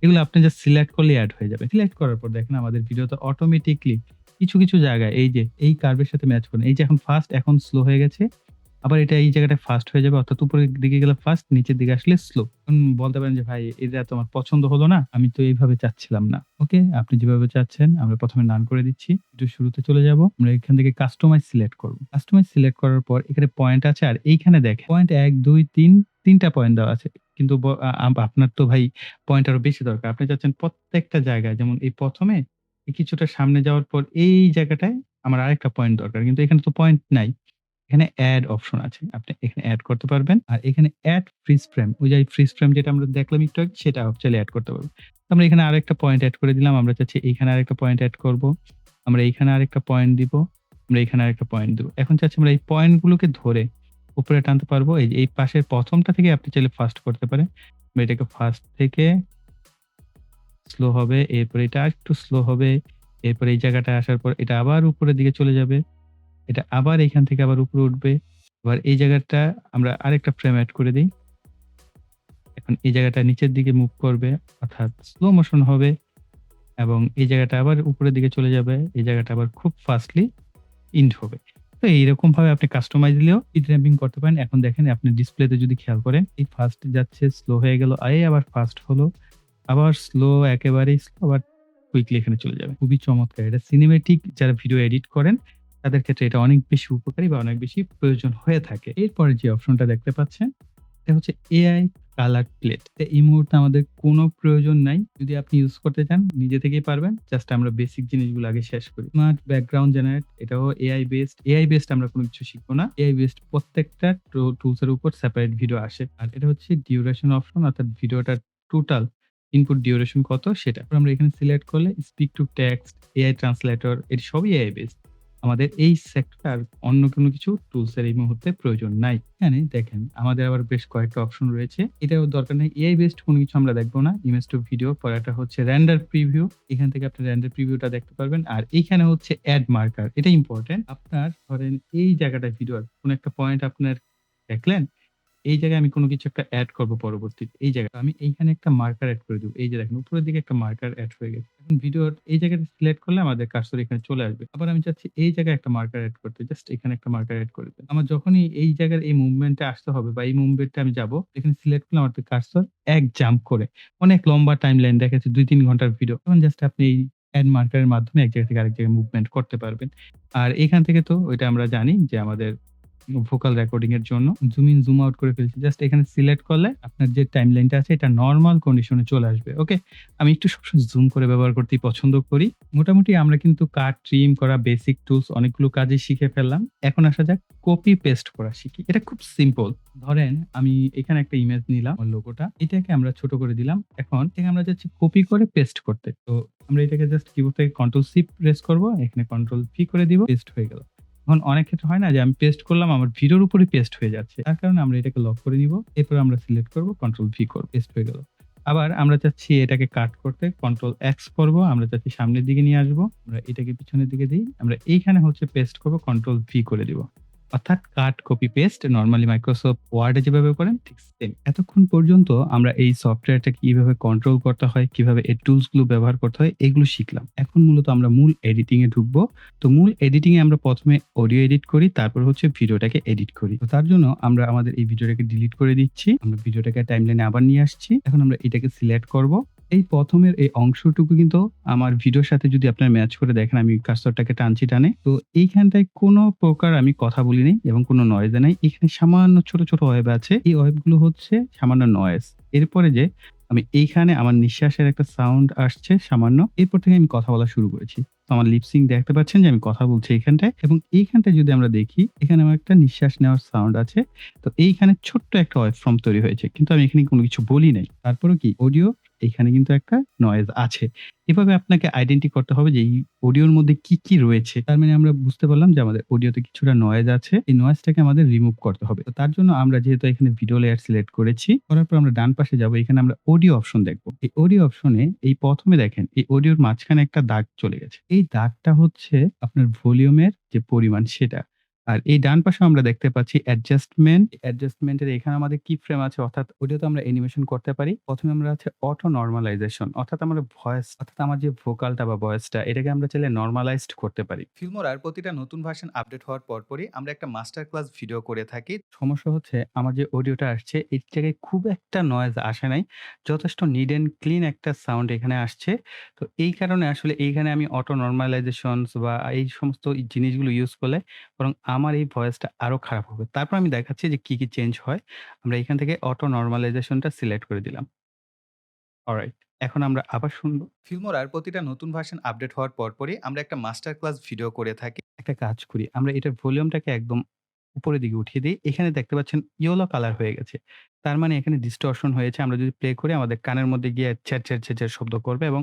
এগুলো আপনি জাস্ট সিলেক্ট করলেই এড হয়ে যাবে। সিলেক্ট করার পর দেখেন আমাদের ভিডিওতে অটোমেটিক্যালি কিছু জায়গায় এই যে এই কার্ভের সাথে ম্যাচ করে। এই যে এখন ফাস্ট এখন স্লো হয়ে গেছে। আবার এটা এই জায়গাটায় ফাস্ট হয়ে যাবে অর্থাৎ উপরের দিকে গেলে ফাস্ট, নিচের দিকে আসলে স্লো। এখন বলতে পারেন যে ভাই এটা তো আমার পছন্দ হলো না। আমি তো এইভাবে চাচ্ছিলাম না। ওকে, আপনি যেভাবে চাচ্ছেন আমরা ১ম এ নান করে দিচ্ছি। একটু শুরুতে চলে যাব। আমরা এখান থেকে কাস্টমাইজ সিলেক্ট করব। কাস্টমাইজ সিলেক্ট করার পর এখানে পয়েন্ট আছে আর এইখানে দেখেন পয়েন্ট ১, ২, ৩ টা পয়েন্ট দেওয়া আছে। কিন্তু ব আ আম আপনার তো ভাই পয়েন্ট আরো বেশি দরকার। আপনি চাচ্ছেন প্রত্যেকটা জায়গায় যেমন এই ১ম এ কিছুটা সামনে যাওয়ার পর এই জায়গাটায় আমার আরেকটা পয়েন্ট দরকার। কিন্তু এখানে তো পয়েন্ট নাই। এখানে এড অপশন আছে। আপনি এখানে এড করতে পারবেন। আর এখানে এড ফ্রিজ ফ্রেম ওই যে ফ্রিজ ফ্রেম যেটা আমরা দেখলাম একটু আগে সেটা চাইলে এড করতে পারবেন। আমরা এখানে আরেকটা পয়েন্ট এড করে দিলাম। আমরা চাচ্ছি এইখানে আরেকটা পয়েন্ট এড করব। আমরা এইখানে আরেকটা পয়েন্ট দিব। আমরা এখানে আরেকটা পয়েন্ট দিব। এখন চাচ্ছি আমরা এই পয়েন্ট গুলোকে ধরে উপরে টানতে পারবো। এই যে এই পাশের ১ম টা থেকে আপনি চাইলে ফার্স্ট করতে পারেন। আমরা এটাকে ফার্স্ট থেকে স্লো হবে। এরপরে এটা আরেকটু স্লো হবে। এরপরে এই জায়গাটায় আসার পর এটা আবার উপরের দিকে চলে যাবে। এটা আবার এখান থেকে আবার উপরে উঠবে। আবার এই জায়গাটা আমরা আরেকটা ফ্রেম এড করে দেই। এখন এই জায়গাটা নিচের দিকে মুভ করবে অর্থাৎ স্লো মোশন হবে এবং এই জায়গাটা আবার উপরের দিকে চলে যাবে। এই জায়গাটা আবার খুব ফাস্টলি ইন্ড হবে। তো এইরকমভাবে আপনি কাস্টমাইজ দিলেও স্পিড র‍্যাম্পিং করতে পারেন। এখন দেখেন আপনি ডিসপ্লেতে যদি খেয়াল করেন, এই ফাস্ট যাচ্ছে, স্লো হয়ে গেল, আবার ফাস্ট হলো, আবার স্লো, একেবারেই স্লো, আবার কুইকলি এখানে চলে যাবে। খুবই চমৎকার। এটা সিনেমেটিক যারা ভিডিও এডিট করেন তাদের ক্ষেত্রে এটা অনেক বেশি উপকারী বা অনেক বেশি প্রয়োজন হয়ে থাকে। এরপরে যে অপশনটা দেখতে পাচ্ছেন এটা হচ্ছে এআই কালার প্লেট। এই মুহূর্তে আমাদের কোনো প্রয়োজন নাই। যদি আপনি ইউজ করতে চান নিজে থেকেই পারবেন। জাস্ট আমরা বেসিক জিনিসগুলো আগে শেষ করি। স্মার্ট ব্যাকগ্রাউন্ড জেনারেট, এটাও এআই বেসড। এআই বেসড আমরা কোনো কিছু শিখব না। এআই বেসড প্রত্যেকটা টুলস এর উপর সেপারেট ভিডিও আসে। আর এটা হচ্ছে ডিউরেশন অপশন, অর্থাৎ ভিডিওটার টোটাল ইনপুট ডিউরেশন কত সেটা। আমরা এখানে সিলেক্ট করলে speak to text, AI translator, এটি সবই এআই বেসড। আমাদের এই সেক্টর আর অন্য কোনো কিছু টুলস এর এই মুহূর্তে প্রয়োজন নাই। এখানে দেখেন আমাদের আবার বেশ কয়েকটা অপশন রয়েছে। এটাও দরকার নেই। এআই বেসড কোনো কিছু আমরা দেখব না। ইমেজ টু ভিডিও, পরেরটা হচ্ছে রেন্ডার প্রিভিউ। এখান থেকে আপনি রেন্ডার প্রিভিউটা দেখতে পারবেন। আর এইখানে হচ্ছে এড মার্কার। এটা ইম্পোর্টেন্ট। আপনার ধরেন এই জায়গাটা ভিডিওর কোন একটা পয়েন্ট আপনার দেখলেন, এই জায়গায় আমি কোন কিছু একটা এড করব পরবর্তীতে। এই জায়গায় আমি এইখানে একটা মার্কার এড করে দিব। এই যে দেখেন উপরের দিকে একটা মার্কার এড হয়ে গেছে। এখন ভিডিওর এই জায়গাটা সিলেক্ট করলে আমাদের কার্সর এখানে চলে আসবে। আবার আমি চাচ্ছি এই জায়গায় একটা মার্কার এড করতে। জাস্ট এখানে একটা মার্কার এড করে দেন। আমার যখনই এই জায়গার এই মুভমেন্টে আসতে হবে বা এই মুভমেন্টে আমি যাব, এখানে সিলেক্ট করলে আমার কার্সর এক জাম্প করে অনেক লম্বা টাইমলাইন দেখাচ্ছে ২-৩ ঘন্টার ভিডিও। তখন জাস্ট আপনি এই এড মার্কারের মাধ্যমে এক জায়গা থেকে আরেক জায়গায় মুভমেন্ট করতে পারবেন। আর এখান থেকে তো ওইটা আমরা জানি যে আমাদের ভোকাল রেকর্ডিং এর জন্য জুম ইন জুম আউট করে ফেলছি। জাস্ট এখানে সিলেক্ট করলে আপনার যে টাইমলাইনটা আছে এটা নরমাল কন্ডিশনে চলে আসবে। ওকে? আমি একটু সবসময় জুম করে ব্যবহার করতেই পছন্দ করি। মোটামুটি আমরা কিন্তু কাট, ট্রিম করা, বেসিক টুলস অনেকগুলো কাজই শিখে ফেললাম। এখন আসা যাক কপি পেস্ট করা শিখি। এটা খুব সিম্পল। ধরেন আমি এখানে একটা ইমেজ নিলাম, আমার লোগোটা। এটাকে আমরা ছোট করে দিলাম। এখন থেকে আমরা যাচ্ছি কপি করে পেস্ট করতে। তো আমরা এটাকে জাস্ট কিবোর্ড থেকে কন্ট্রোল সি প্রেস করব। এখানে কন্ট্রোল ভি করে দিব। পেস্ট হয়ে গেল। এখন অনেক ক্ষেত্রে হয় না যে আমি পেস্ট করলাম আমার ভিডিওর উপরেই পেস্ট হয়ে যাচ্ছে। তার কারণে আমরা এটাকে লক করে নিব। এরপর আমরা সিলেক্ট করব, কন্ট্রোল ভি করব। পেস্ট হয়ে গেল। আবার আমরা চাচ্ছি এটাকে কাট করতে, কন্ট্রোল এক্স করব। আমরা চাচ্ছি সামনের দিকে নিয়ে আসবো। আমরা এটাকে পিছনের দিকে দেই। আমরা এইখানে হচ্ছে পেস্ট করব, কন্ট্রোল ভি করে দিব। অর্থাৎ cut, copy, paste normally Microsoft Word এ যেভাবে করেন ঠিক সেম। এতক্ষণ পর্যন্ত আমরা এই সফটওয়্যারটাকে কিভাবে কন্ট্রোল করতে হয়, কিভাবে এই টুলস গুলো ব্যবহার করতে হয় এগুলো শিখলাম। এখন মূলত আমরা মূল এডিটিং এ ঢুকবো। তো মূল এডিটিং এ আমরা ১ম এ অডিও এডিট করি, তারপর হচ্ছে ভিডিওটাকে এডিট করি। তো তার জন্য আমরা আমাদের এই ভিডিওটাকে ডিলিট করে দিচ্ছি। আমরা ভিডিওটাকে টাইমলাইনে আবার নিয়ে আসছি। এখন আমরা এটাকে সিলেক্ট করব। এই ১ম এর এই অংশটুকু কিন্তু আমার ভিডিওর সাথে যদি আপনারা ম্যাচ করে দেখেন, আমি কার্সরটাকে টানছি টানে। তো এইখানটায় কোনো প্রকার আমি কথা বলি নাই এবং কোনো নয়েজ নাই। এখানে সামান্য ছোট, ছোট ওয়েভ আছে। এই ওয়েভ গুলো হচ্ছে সামান্য নয়েজ। এরপরে যে আমি এইখানে আমার নিঃশ্বাসের একটা সাউন্ড আসছে সামান্য। এরপর থেকে আমি কথা বলা শুরু করেছি। তো আমার লিপ সিঙ্ক দেখতে পাচ্ছেন যে আমি কথা বলছি এইখানটায় এবং এইখানটায় যদি আমরা দেখি এখানে আমার একটা নিঃশ্বাস নেওয়ার সাউন্ড আছে। তো এইখানে ছোট্ট একটা ওয়েভ ফর্ম তৈরি হয়েছে। কিন্তু আমি এখানে কোনো কিছু বলি নাই। তারপরেও কি অডিও এখানে কিন্তু একটা নয়েজ আছে। এভাবে আপনাকে আইডেন্টি করতে হবে যে এই অডিওর মধ্যে কি, কি রয়েছে। তার মানে আমরা বুঝতে পারলাম যে আমাদের অডিওতে কিছুটা নয়েজ আছে। এই নয়েজটাকে আমাদের রিমুভ করতে হবে। তো তার জন্য আমরা যেহেতু এখানে ভিডিও লেয়ার সিলেক্ট করেছি, করার পর আমরা ডান পাশে যাবো। এখানে আমরা অডিও অপশন দেখব। এই অডিও অপশনে এই ১ম এ দেখেন এই অডিওর মাঝখানে একটা দাগ চলে গেছে। এই দাগটা হচ্ছে আপনার ভলিউমের যে পরিমাণ সেটা। আর এই ডান পাশেও আমরা দেখতে পাচ্ছি অ্যাডজাস্টমেন্ট। অ্যাডজাস্টমেন্ট এর এখানে আমাদের কি ফ্রেম আছে, অর্থাৎ অডিওতে আমরা অ্যানিমেশন করতে পারি। ১ম এ আমরা আছে অটো নরমালাইজেশন, অর্থাৎ আমরা ভয়েস, অর্থাৎ আমার যে ভোকালটা বা ভয়েসটা এটাকে আমরা চাইলে নরমালাইজড করতে পারি। ফিল্মোরার প্রতিটা নতুন ভার্সন আপডেট হওয়ার পরপরই আমরা একটা মাস্টার ক্লাস ভিডিও করে থাকি। সমস্যা হচ্ছে আমার যে অডিওটা আসছে এর জায়গায় খুব একটা নয়েজ আসে নাই। যথেষ্ট নিট অ্যান্ড ক্লিন একটা সাউন্ড এখানে আসছে। তো এই কারণে আসলে এইখানে আমি অটো নরমালাইজেশনস বা এই সমস্ত জিনিসগুলো ইউজ করলে বরং আমার এই ভয়েসটা আরো খারাপ হবে। তারপর আমি দেখাচ্ছি যে কি, কি চেঞ্জ হয়। আমরা এখান থেকে অটো নরমালাইজেশনটা সিলেক্ট করে দিলাম। অলরাইট। এখন আমরা আবার শুনবো। ফিল্মোরার প্রতিটা নতুন ভার্সন আপডেট হওয়ার পরপরই আমরা একটা মাস্টার ক্লাস ভিডিও করে থাকি। একটা কাজ করি। আমরা এটার ভলিউমটাকে একদম উপরের দিকে উঠিয়ে দেই। এখানে দেখতে পাচ্ছেন ইয়েলো কালার হয়ে গেছে। তার মানে এখানে ডিসটরশন হয়েছে। আমরা যদি প্লে করি আমাদের কানের মধ্যে গিয়ে ছ্যাঁচ, ছ্যাঁচ, ছ্যাঁচ, ছ্যাঁচ শব্দ করবে এবং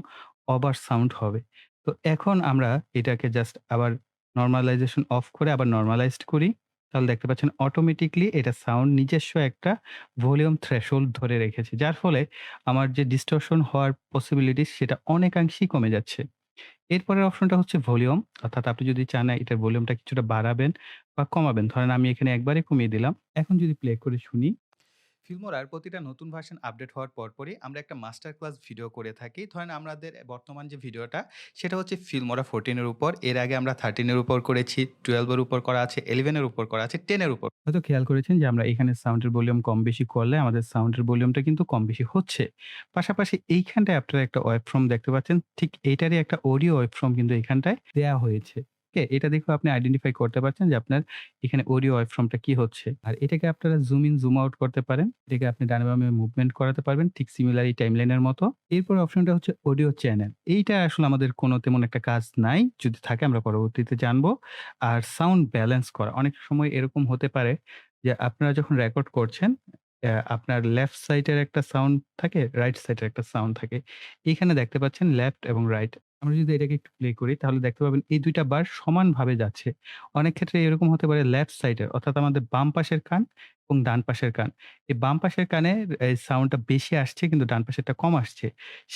ওভার সাউন্ড হবে। তো এখন আমরা এটাকে জাস্ট আবার নরমালাইজেশন অফ করে আবার নরমালাইজড করি। তাহলে দেখতে পাচ্ছেন অটোমেটিক্যালি এটা সাউন্ড নিজস্ব একটা ভলিউম থ্রেশহোল্ড ধরে রেখেছে। যার ফলে আমার যে ডিসটরশন হওয়ার পসিবিলিটিস সেটা অনেকাংশেই কমে যাচ্ছে। এরপরের অপশনটা হচ্ছে ভলিউম। অর্থাৎ আপনি যদি চান এটার ভলিউমটা কিছুটা বাড়াবেন বা কমাবেন। ধরেন আমি এখানে একবারে কমিয়ে দিলাম। এখন যদি প্লে করে শুনি ফিল্মোরার প্রতিটা নতুন ভার্সন আপডেট হওয়ার পরপরই আমরা একটা মাস্টার ক্লাস ভিডিও করে থাকি। ধরেন আমাদের বর্তমান যে ভিডিওটা সেটা হচ্ছে ফিল্মোরা 14 এর উপর। এর আগে আমরা 13 এর উপর করেছি, 12 এর উপর করা আছে, 11 এর উপর করা আছে, 10 এর উপর। হয়তো খেয়াল করেছেন যে আমরা এখানে সাউন্ডের ভলিউম কম বেশি করলে আমাদের সাউন্ডের ভলিউমটা কিন্তু কম বেশি হচ্ছে। পাশাপাশি এইখানটায় আপনারা একটা ওয়েবফর্ম দেখতে পাচ্ছেন। ঠিক এইটারই একটা অডিও ওয়েবফর্ম কিন্তু এখানটায় দেয়া হয়েছে। ওকে? এটা দেখেও আপনি আইডেন্টিফাই করতে পারছেন যে আপনার এখানে অডিও ওয়েবফর্মটা কি হচ্ছে। আর এটাকে আপনারা জুম ইন, জুম আউট করতে পারেন। এটাকে আপনি ডানে বামে মুভমেন্ট করাতে পারবেন ঠিক সিমিলার এই টাইমলাইনের মতো। এরপর অপশনটা হচ্ছে অডিও চ্যানেল। এইটা আসলে আমাদের কোনো তেমন একটা কাজ নাই। যদি থাকে আমরা পরবর্তীতে জানবো। আর সাউন্ড ব্যালেন্স করা। অনেক সময় এরকম হতে পারে যে আপনারা যখন রেকর্ড করছেন, আপনার লেফট সাইডের একটা সাউন্ড থাকে, রাইট সাইডের একটা সাউন্ড থাকে। এখানে দেখতে পাচ্ছেন লেফট এবং রাইট। আমরা যদি এটাকে একটু প্লে করি তাহলে দেখতে পাবেন এই ২ টা বার সমানভাবে যাচ্ছে। অনেক ক্ষেত্রে এরকম হতে পারে লেফট সাইডের অর্থাৎ আমাদের বাম পাশের কান এবং ডান পাশের কান। এই বাম পাশের কানে এই সাউন্ডটা বেশি আসছে কিন্তু ডান পাশেরটা কম আসছে।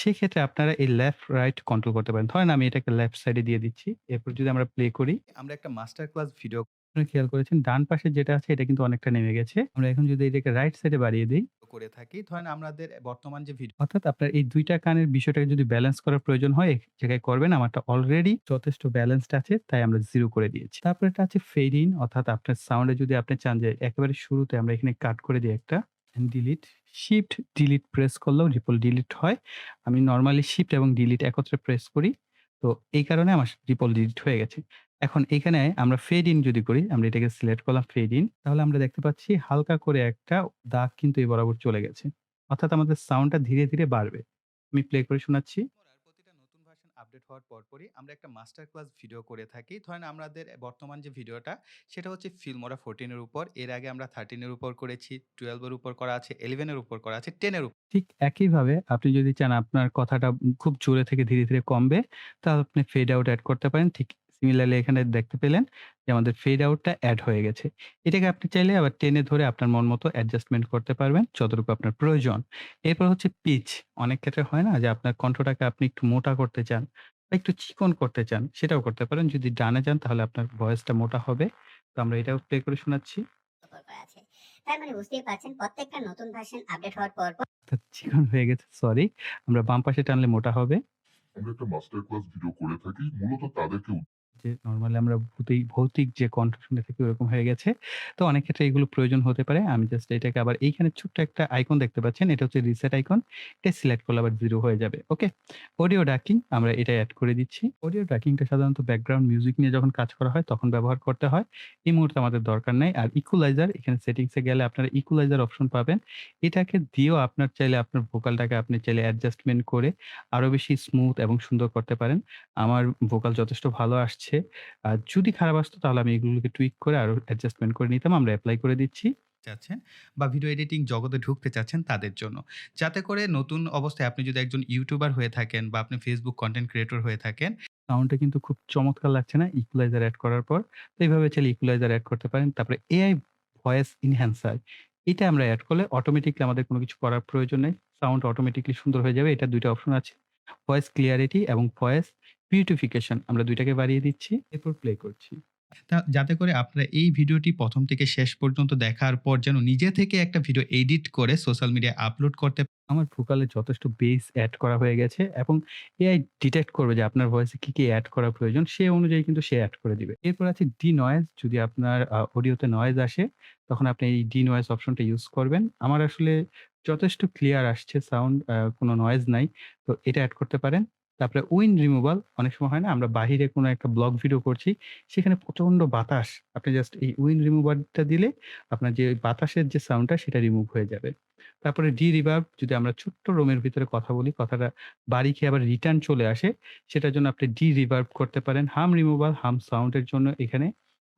সেক্ষেত্রে আপনারা এই লেফট রাইট কন্ট্রোল করতে পারেন। ধরেন আমি এটাকে লেফট সাইডে দিয়ে দিচ্ছি। এরপর যদি আমরা প্লে করি আমরা একটা মাস্টার ক্লাস ভিডিও আপনারা খেয়াল করেছেন ডান পাশে যেটা আছে এটা কিন্তু অনেকটা নেমে গেছে। আমরা এখন যদি এটাকে রাইট সাইডে বাড়িয়ে দেই, করে থাকি। ধরেন আমাদের বর্তমান যে ভিডিও অর্থাৎ আপনার এই ২ টা কানের বিষয়টাকে যদি ব্যালেন্স করার প্রয়োজন হয়, এই জায়গায় করবেন। আমারটা অলরেডি যথেষ্ট ব্যালেন্সড আছে, তাই আমরা 0 করে দিয়েছি। তারপরে এটা আছে ফেড ইন অর্থাৎ আপনার সাউন্ডে যদি আপনি চান যে একেবারে শুরুতে আমরা এখানে কাট করে দিই একটা ডিলিট, শিফট ডিলিট প্রেস করলেও রিপল ডিলিট হয়। আমি নরমালি শিফট এবং ডিলিট একত্রে প্রেস করি। তো এই কারণে আমার রিপল ডিলিট হয়ে গেছে। এখন এখানে আমরা ফেড ইন যদি করি, আমরা এটাকে সিলেক্ট করলাম ফেড ইন। তাহলে আমরা দেখতে পাচ্ছি হালকা করে একটা দাগ কিন্তু এই বরাবর চলে গেছে। অর্থাৎ আমাদের সাউন্ডটা ধীরে, ধীরে বাড়বে। আমি প্লে করে শোনাচ্ছি। ফিল্মোরার প্রতিটা নতুন ভার্সন আপডেট হওয়ার পরপরই আমরা একটা মাস্টার ক্লাস ভিডিও করে থাকি। ধরেন আমাদের বর্তমান যে ভিডিওটা সেটা হচ্ছে ফিল্মোরা 14 এর উপর। এর আগে আমরা 13 এর উপর করেছি, 12 এর উপর করা আছে, 11 এর উপর করা আছে, 10 এর উপর। ঠিক একইভাবে আপনি যদি চান আপনার কথাটা খুব জোরে থেকে ধীরে, ধীরে কমবে, তাহলে আপনি ফেড আউট এড করতে পারেন। ঠিক সিমিলারলি এখানে দেখতে পেলেন যে আমাদের ফেড আউটটা এড হয়ে গেছে। এটাকে আপনি চাইলে আবার টেনে ধরে আপনার মন মতো অ্যাডজাস্টমেন্ট করতে পারবেন যতটুকু আপনার প্রয়োজন। এরপর হচ্ছে পিচ। অনেক ক্ষেত্রে হয় না যে আপনার কণ্ঠটাকে আপনি একটু মোটা করতে চান বা একটু চিকন করতে চান, সেটাও করতে পারেন। যদি ডানে যান তাহলে আপনার ভয়েসটা মোটা হবে। তো আমরা এটাও প্লে করে শোনাচ্ছি। উপর করা আছে। তার মানে বুঝতেই পারছেন প্রত্যেকটা নতুন ভার্সন আপডেট হওয়ার পর অর্থাৎ চিকন হয়ে গেছে, সরি। আমরা বাম পাশে টানলে মোটা হবে। আমরা একটা মাস্টার ক্লাস ভিডিও করে থাকি মূলত তাদেরকে যে নরমালি আমরা ভৌতিক যে কণ্ঠ শুনে থাকি ওরকম হয়ে গেছে। তো অনেক ক্ষেত্রে এগুলো প্রয়োজন হতে পারে। আমি জাস্ট এটাকে আবার এইখানে ছোট্ট একটা আইকন দেখতে পাচ্ছেন। এটা হচ্ছে রিসেট আইকন। এটা সিলেক্ট করলে আবার 0 হয়ে যাবে। ওকে? অডিও ডাকিং আমরা এটা এড করে দিচ্ছি। অডিও ডাকিংটা সাধারণত ব্যাকগ্রাউন্ড মিউজিক নিয়ে যখন কাজ করা হয় তখন ব্যবহার করতে হয়। এই মুহূর্তে আমাদের দরকার নাই। আর ইকুয়ালাইজার এখানে সেটিংস এ গেলে আপনারা ইকুয়ালাইজার অপশন পাবেন। এটাকে দিয়েও আপনার চাইলে আপনার ভোকালটাকে আপনি চাইলে অ্যাডজাস্টমেন্ট করে আরো বেশি স্মুথ এবং সুন্দর করতে পারেন। আমার ভোকাল যথেষ্ট ভালো আসছে। আর যদি খারাপ আসতো তাহলে আমি এগুলোকে টুইক করে আরো অ্যাডজাস্টমেন্ট করে নিতাম। আমরা এপ্লাই করে দিচ্ছি। চাচ্ছেন বা ভিডিও এডিটিং জগতে ঢুকতে চাচ্ছেন তাদের জন্য। যাতে করে নতুন অবস্থায় আপনি যদি একজন ইউটিউবার হয়ে থাকেন বা আপনি Facebook কনটেন্ট ক্রিয়েটর হয়ে থাকেন, সাউন্ডটা কিন্তু খুব চমৎকার লাগছে না ইকুয়ালাইজার এড করার পর? তো এইভাবে চাইলে ইকুয়ালাইজার এড করতে পারেন। তারপরে এআই ভয়েস এনহ্যান্সার এটা আমরা এড করলে অটোমেটিক্যালি আমাদের কোনো কিছু করার প্রয়োজন নেই। সাউন্ড অটোমেটিক্যালি সুন্দর হয়ে যাবে। এটার ২ টা অপশন আছে। ভয়েস ক্লিয়ারিটি এবং ভয়েস বিউটিফিকেশন আমরা ২ টাকে বাড়িয়ে দিচ্ছি। এরপর প্লে করছি। যাতে করে আপনারা এই ভিডিওটি ১ম থেকে শেষ পর্যন্ত দেখার পর যেন নিজে থেকে একটা ভিডিও এডিট করে সোশ্যাল মিডিয়ায় আপলোড করতে আমার ভোকালে যথেষ্ট বেস এড করা হয়ে গেছে এবং এআই ডিটেক্ট করবে যে আপনার ভয়েসে কি, কি এড করা প্রয়োজন সে অনুযায়ী কিন্তু সে এড করে দিবে। এরপর আছে ডি-নয়েজ যদি আপনার অডিওতে নয়েজ আসে তখন আপনি এই ডি-নয়েজ অপশনটা ইউজ করবেন। আমার আসলে যথেষ্ট ক্লিয়ার আসছে সাউন্ড কোনো নয়েজ নাই। তো এটা এড করতে পারেন। তারপরে উইন্ড রিমুভাল অনেক সময় হয় না আমরা বাহিরে কোনো একটা ব্লগ ভিডিও করছি সেখানে প্রচন্ড বাতাস। আপনি জাস্ট এই উইন্ড রিমুভারটা দিলে আপনার যে বাতাসের যে সাউন্ডটা সেটা রিমুভ হয়ে যাবে। তারপরে ডি-রিভার্ব যদি আমরা ছোট্ট রুমের ভিতরে কথা বলি, কথাটা বাড়ি খেয়ে আবার রিটার্ন চলে আসে, সেটার জন্য আপনি ডি-রিভার্ব করতে পারেন। হাম রিমুভাল, হাম সাউন্ড এর জন্য এখানে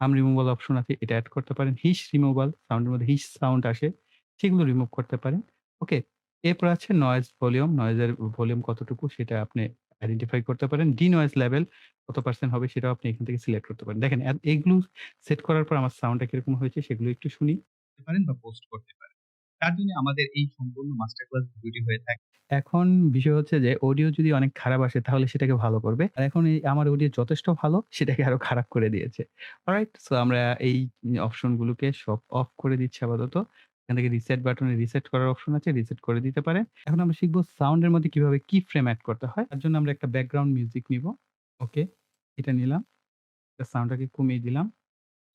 হাম রিমুভাল অপশন আছে, এটা এড করতে পারেন। হিস রিমুভাল, সাউন্ডের মধ্যে হিস সাউন্ড আসে, সেগুলো রিমুভ করতে পারেন। ওকে? এরপর আছে নয়েজ ভলিউম, নয়েজের ভলিউম কতটুকু সেটা আপনি আইডেন্টিফাই করতে পারেন। ডি-নয়েজ লেভেল কত পার্সেন্ট হবে সেটাও আপনি এখান থেকে সিলেক্ট করতে পারেন। দেখেন এগুলো সেট করার পর আমার সাউন্ডটা কিরকম হয়েছে সেগুলো একটু শুনি। পারেন বা পোস্ট করতে পারেন। তার জন্য আমাদের এই সম্পূর্ণ মাস্টার ক্লাস ভিডিওটি হয়ে থাকে। এখন বিষয় হচ্ছে যে অডিও যদি অনেক খারাপ আসে তাহলে সেটাকে ভালো করবে। আর এখন এই আমার অডিও যথেষ্ট ভালো সেটাকে আরো খারাপ করে দিয়েছে। অলরাইট? সো আমরা এই অপশন গুলোকে সব অফ করে দিচ্ছি আপাতত। এখান থেকে রিসেট বাটনে রিসেট করার অপশন আছে। রিসেট করে দিতে পারেন। এখন আমরা শিখব সাউন্ড এর মধ্যে কিভাবে কি ফ্রেম এড করতে হয়। তার জন্য আমরা একটা ব্যাকগ্রাউন্ড মিউজিক নিব। ওকে, এটা নিলাম। এটা সাউন্ডটাকে কমিয়ে দিলাম।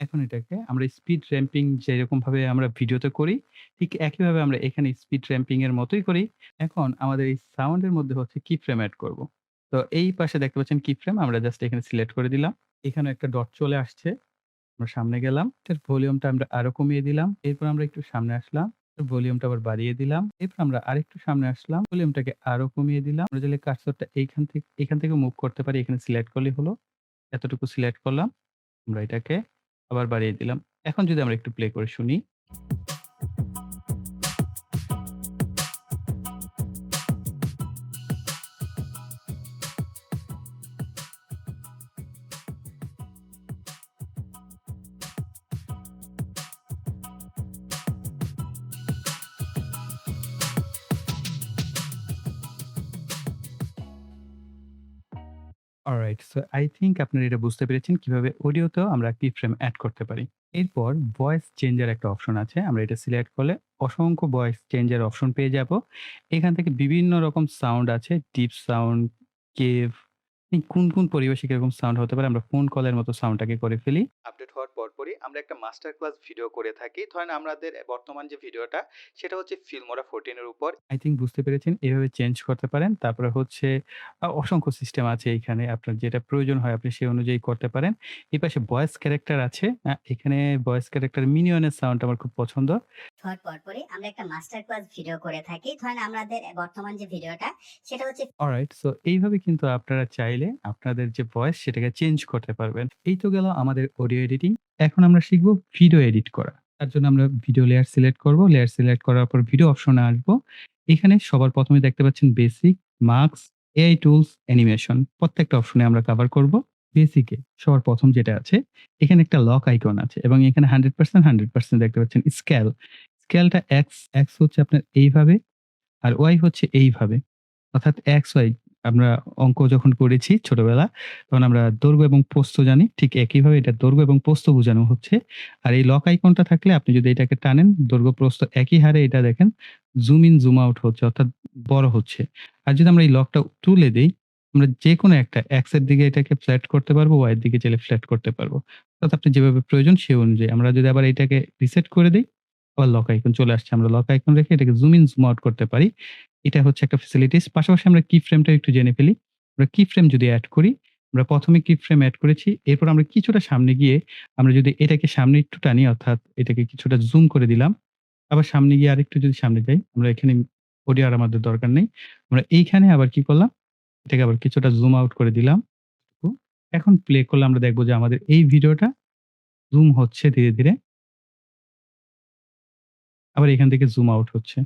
এখন এটাকে আমরা স্পিড র‍্যাম্পিং যেরকমভাবে আমরা ভিডিওতে করি, ঠিক একইভাবে আমরা এখানে স্পিড র‍্যাম্পিং এর মতোই করি। এখন আমাদের এই সাউন্ড এর মধ্যে হচ্ছে কি ফ্রেম এড করব। তো এই পাশে দেখতে পাচ্ছেন কি ফ্রেম আমরা জাস্ট এখানে সিলেক্ট করে দিলাম। এখানে একটা ডট চলে আসছে। আমরা সামনে গেলাম। এটার ভলিউমটা আমরা আরো কমিয়ে দিলাম। এরপর আমরা একটু সামনে আসলাম। ভলিউমটা আবার বাড়িয়ে দিলাম। এরপর আমরা আরেকটু সামনে আসলাম। ভলিউমটাকে আরো কমিয়ে দিলাম। আমরা চাইলে কার্সরটা এখান থেকে মুভ করতে পারি। এখানে সিলেক্ট করলেই হলো। এতটুকু সিলেক্ট করলাম। আমরা এটাকে আবার বাড়িয়ে দিলাম। এখন যদি আমরা একটু প্লে করে শুনি। অলরাইট। সো আই থিংক আপনারা এটা বুঝতে পেরেছেন কিভাবে অডিওতেও আমরা কি ফ্রেম এড করতে পারি। এরপর ভয়েস চেঞ্জার একটা অপশন আছে। আমরা এটা সিলেক্ট করলে অসংখ্য ভয়েস চেঞ্জার অপশন পেয়ে যাব। এখান থেকে বিভিন্ন রকম সাউন্ড আছে। ডিপ সাউন্ড, কেভ, কোন পরিবেশে কিরকম সাউন্ড হতে পারে আমরা ফোন কলের মতো সাউন্ডটাকে করে ফেলি। আপডেট হওয়ার পরপরই আমরা একটা মাস্টার ক্লাস ভিডিও করে থাকি। ধরেন আমাদের বর্তমান যে ভিডিওটা সেটা হচ্ছে ফিল্মোরা 14 এর উপর। আই থিংক বুঝতে পেরেছেন। এভাবে চেঞ্জ করতে পারেন। তারপরে হচ্ছে অসংখ্য সিস্টেম আছে এইখানে। আপনার যেটা প্রয়োজন হয় আপনি সেই অনুযায়ী করতে পারেন। এপাশে ভয়েস ক্যারেক্টার আছে। এখানে ভয়েস ক্যারেক্টার মিনিয়নের সাউন্ড আমার খুব পছন্দ। হওয়ার পরপরই আমরা একটা মাস্টার ক্লাস ভিডিও করে থাকি। ধরেন আমাদের বর্তমান যে ভিডিওটা সেটা হচ্ছে অলরাইট। সো এইভাবে কিন্তু আপনারা চাইলে আপনাদের যে ভয়েস সেটাকে চেঞ্জ করতে পারবেন। এই তো গেল আমাদের অডিও এডিটিং। এখন আমরা শিখব ভিডিও এডিট করা। তার জন্য আমরা ভিডিও লেয়ার সিলেক্ট করব। লেয়ার সিলেক্ট করার পর ভিডিও অপশনে আসবো। এখানে সবার ১ম এ দেখতে পাচ্ছেন basic, mask, AI tools, animation প্রত্যেকটা অপশনে আমরা কভার করব। বেসিকে সবার ১ম যেটা আছে এখানে একটা লক আইকন আছে এবং এখানে 100% 100% দেখতে পাচ্ছেন স্কেল। স্কেলটা এক্স হচ্ছে আপনার এইভাবে আর ওয়াই হচ্ছে এইভাবে। অর্থাৎ এক্স, ওয়াই আমরা অঙ্ক যখন করেছি ছোটবেলা, তখন আমরা দৈর্ঘ্য এবং প্রস্থ জানি। ঠিক একইভাবে এটা দৈর্ঘ্য এবং প্রস্থ বোঝানো হচ্ছে। আর এই লক আইকনটা থাকলে আপনি যদি এটাকে টানেন, দৈর্ঘ্য প্রস্থ একই হারে এটা দেখেন জুম ইন, জুম আউট হচ্ছে অর্থাৎ বড় হচ্ছে। আর যদি আমরা এই লকটা তুলে দেই, আমরা যেকোনো একটা এক্স এর দিকে এটাকে ফ্ল্যাট করতে পারবো, ওয়াই এর দিকে চাইলে ফ্ল্যাট করতে পারবো। অর্থাৎ আপনার যেভাবে প্রয়োজন সে অনুযায়ী। আমরা যদি আবার এটাকে রিসেট করে দেই, আবার লক আইকন চলে আসছে। আমরা লক আইকন রেখে এটাকে জুম ইন, জুম আউট করতে পারি। এটা হচ্ছে একটা ফ্যাসিলিটিস। পাশাপাশি আমরা কি ফ্রেমটা একটু জেনে ফেলি। আমরা কি ফ্রেম যদি এড করি, আমরা ১ম এ কি ফ্রেম এড করেছি। এরপর আমরা কিছুটা সামনে গিয়ে আমরা যদি এটাকে সামনে একটু টানি অর্থাৎ এটাকে কিছুটা জুম করে দিলাম। আবার সামনে গিয়ে আরেকটু যদি সামনে যাই, আমরা এখানে অডিও আর আমাদের দরকার নেই। আমরা এইখানে আবার কি করলাম, এটাকে আবার কিছুটা জুম আউট করে দিলাম। এখন প্লে করলে আমরা দেখব যে আমাদের এই ভিডিওটা জুম হচ্ছে ধীরে, ধীরে। আবার এখান থেকে জুম আউট হচ্ছে।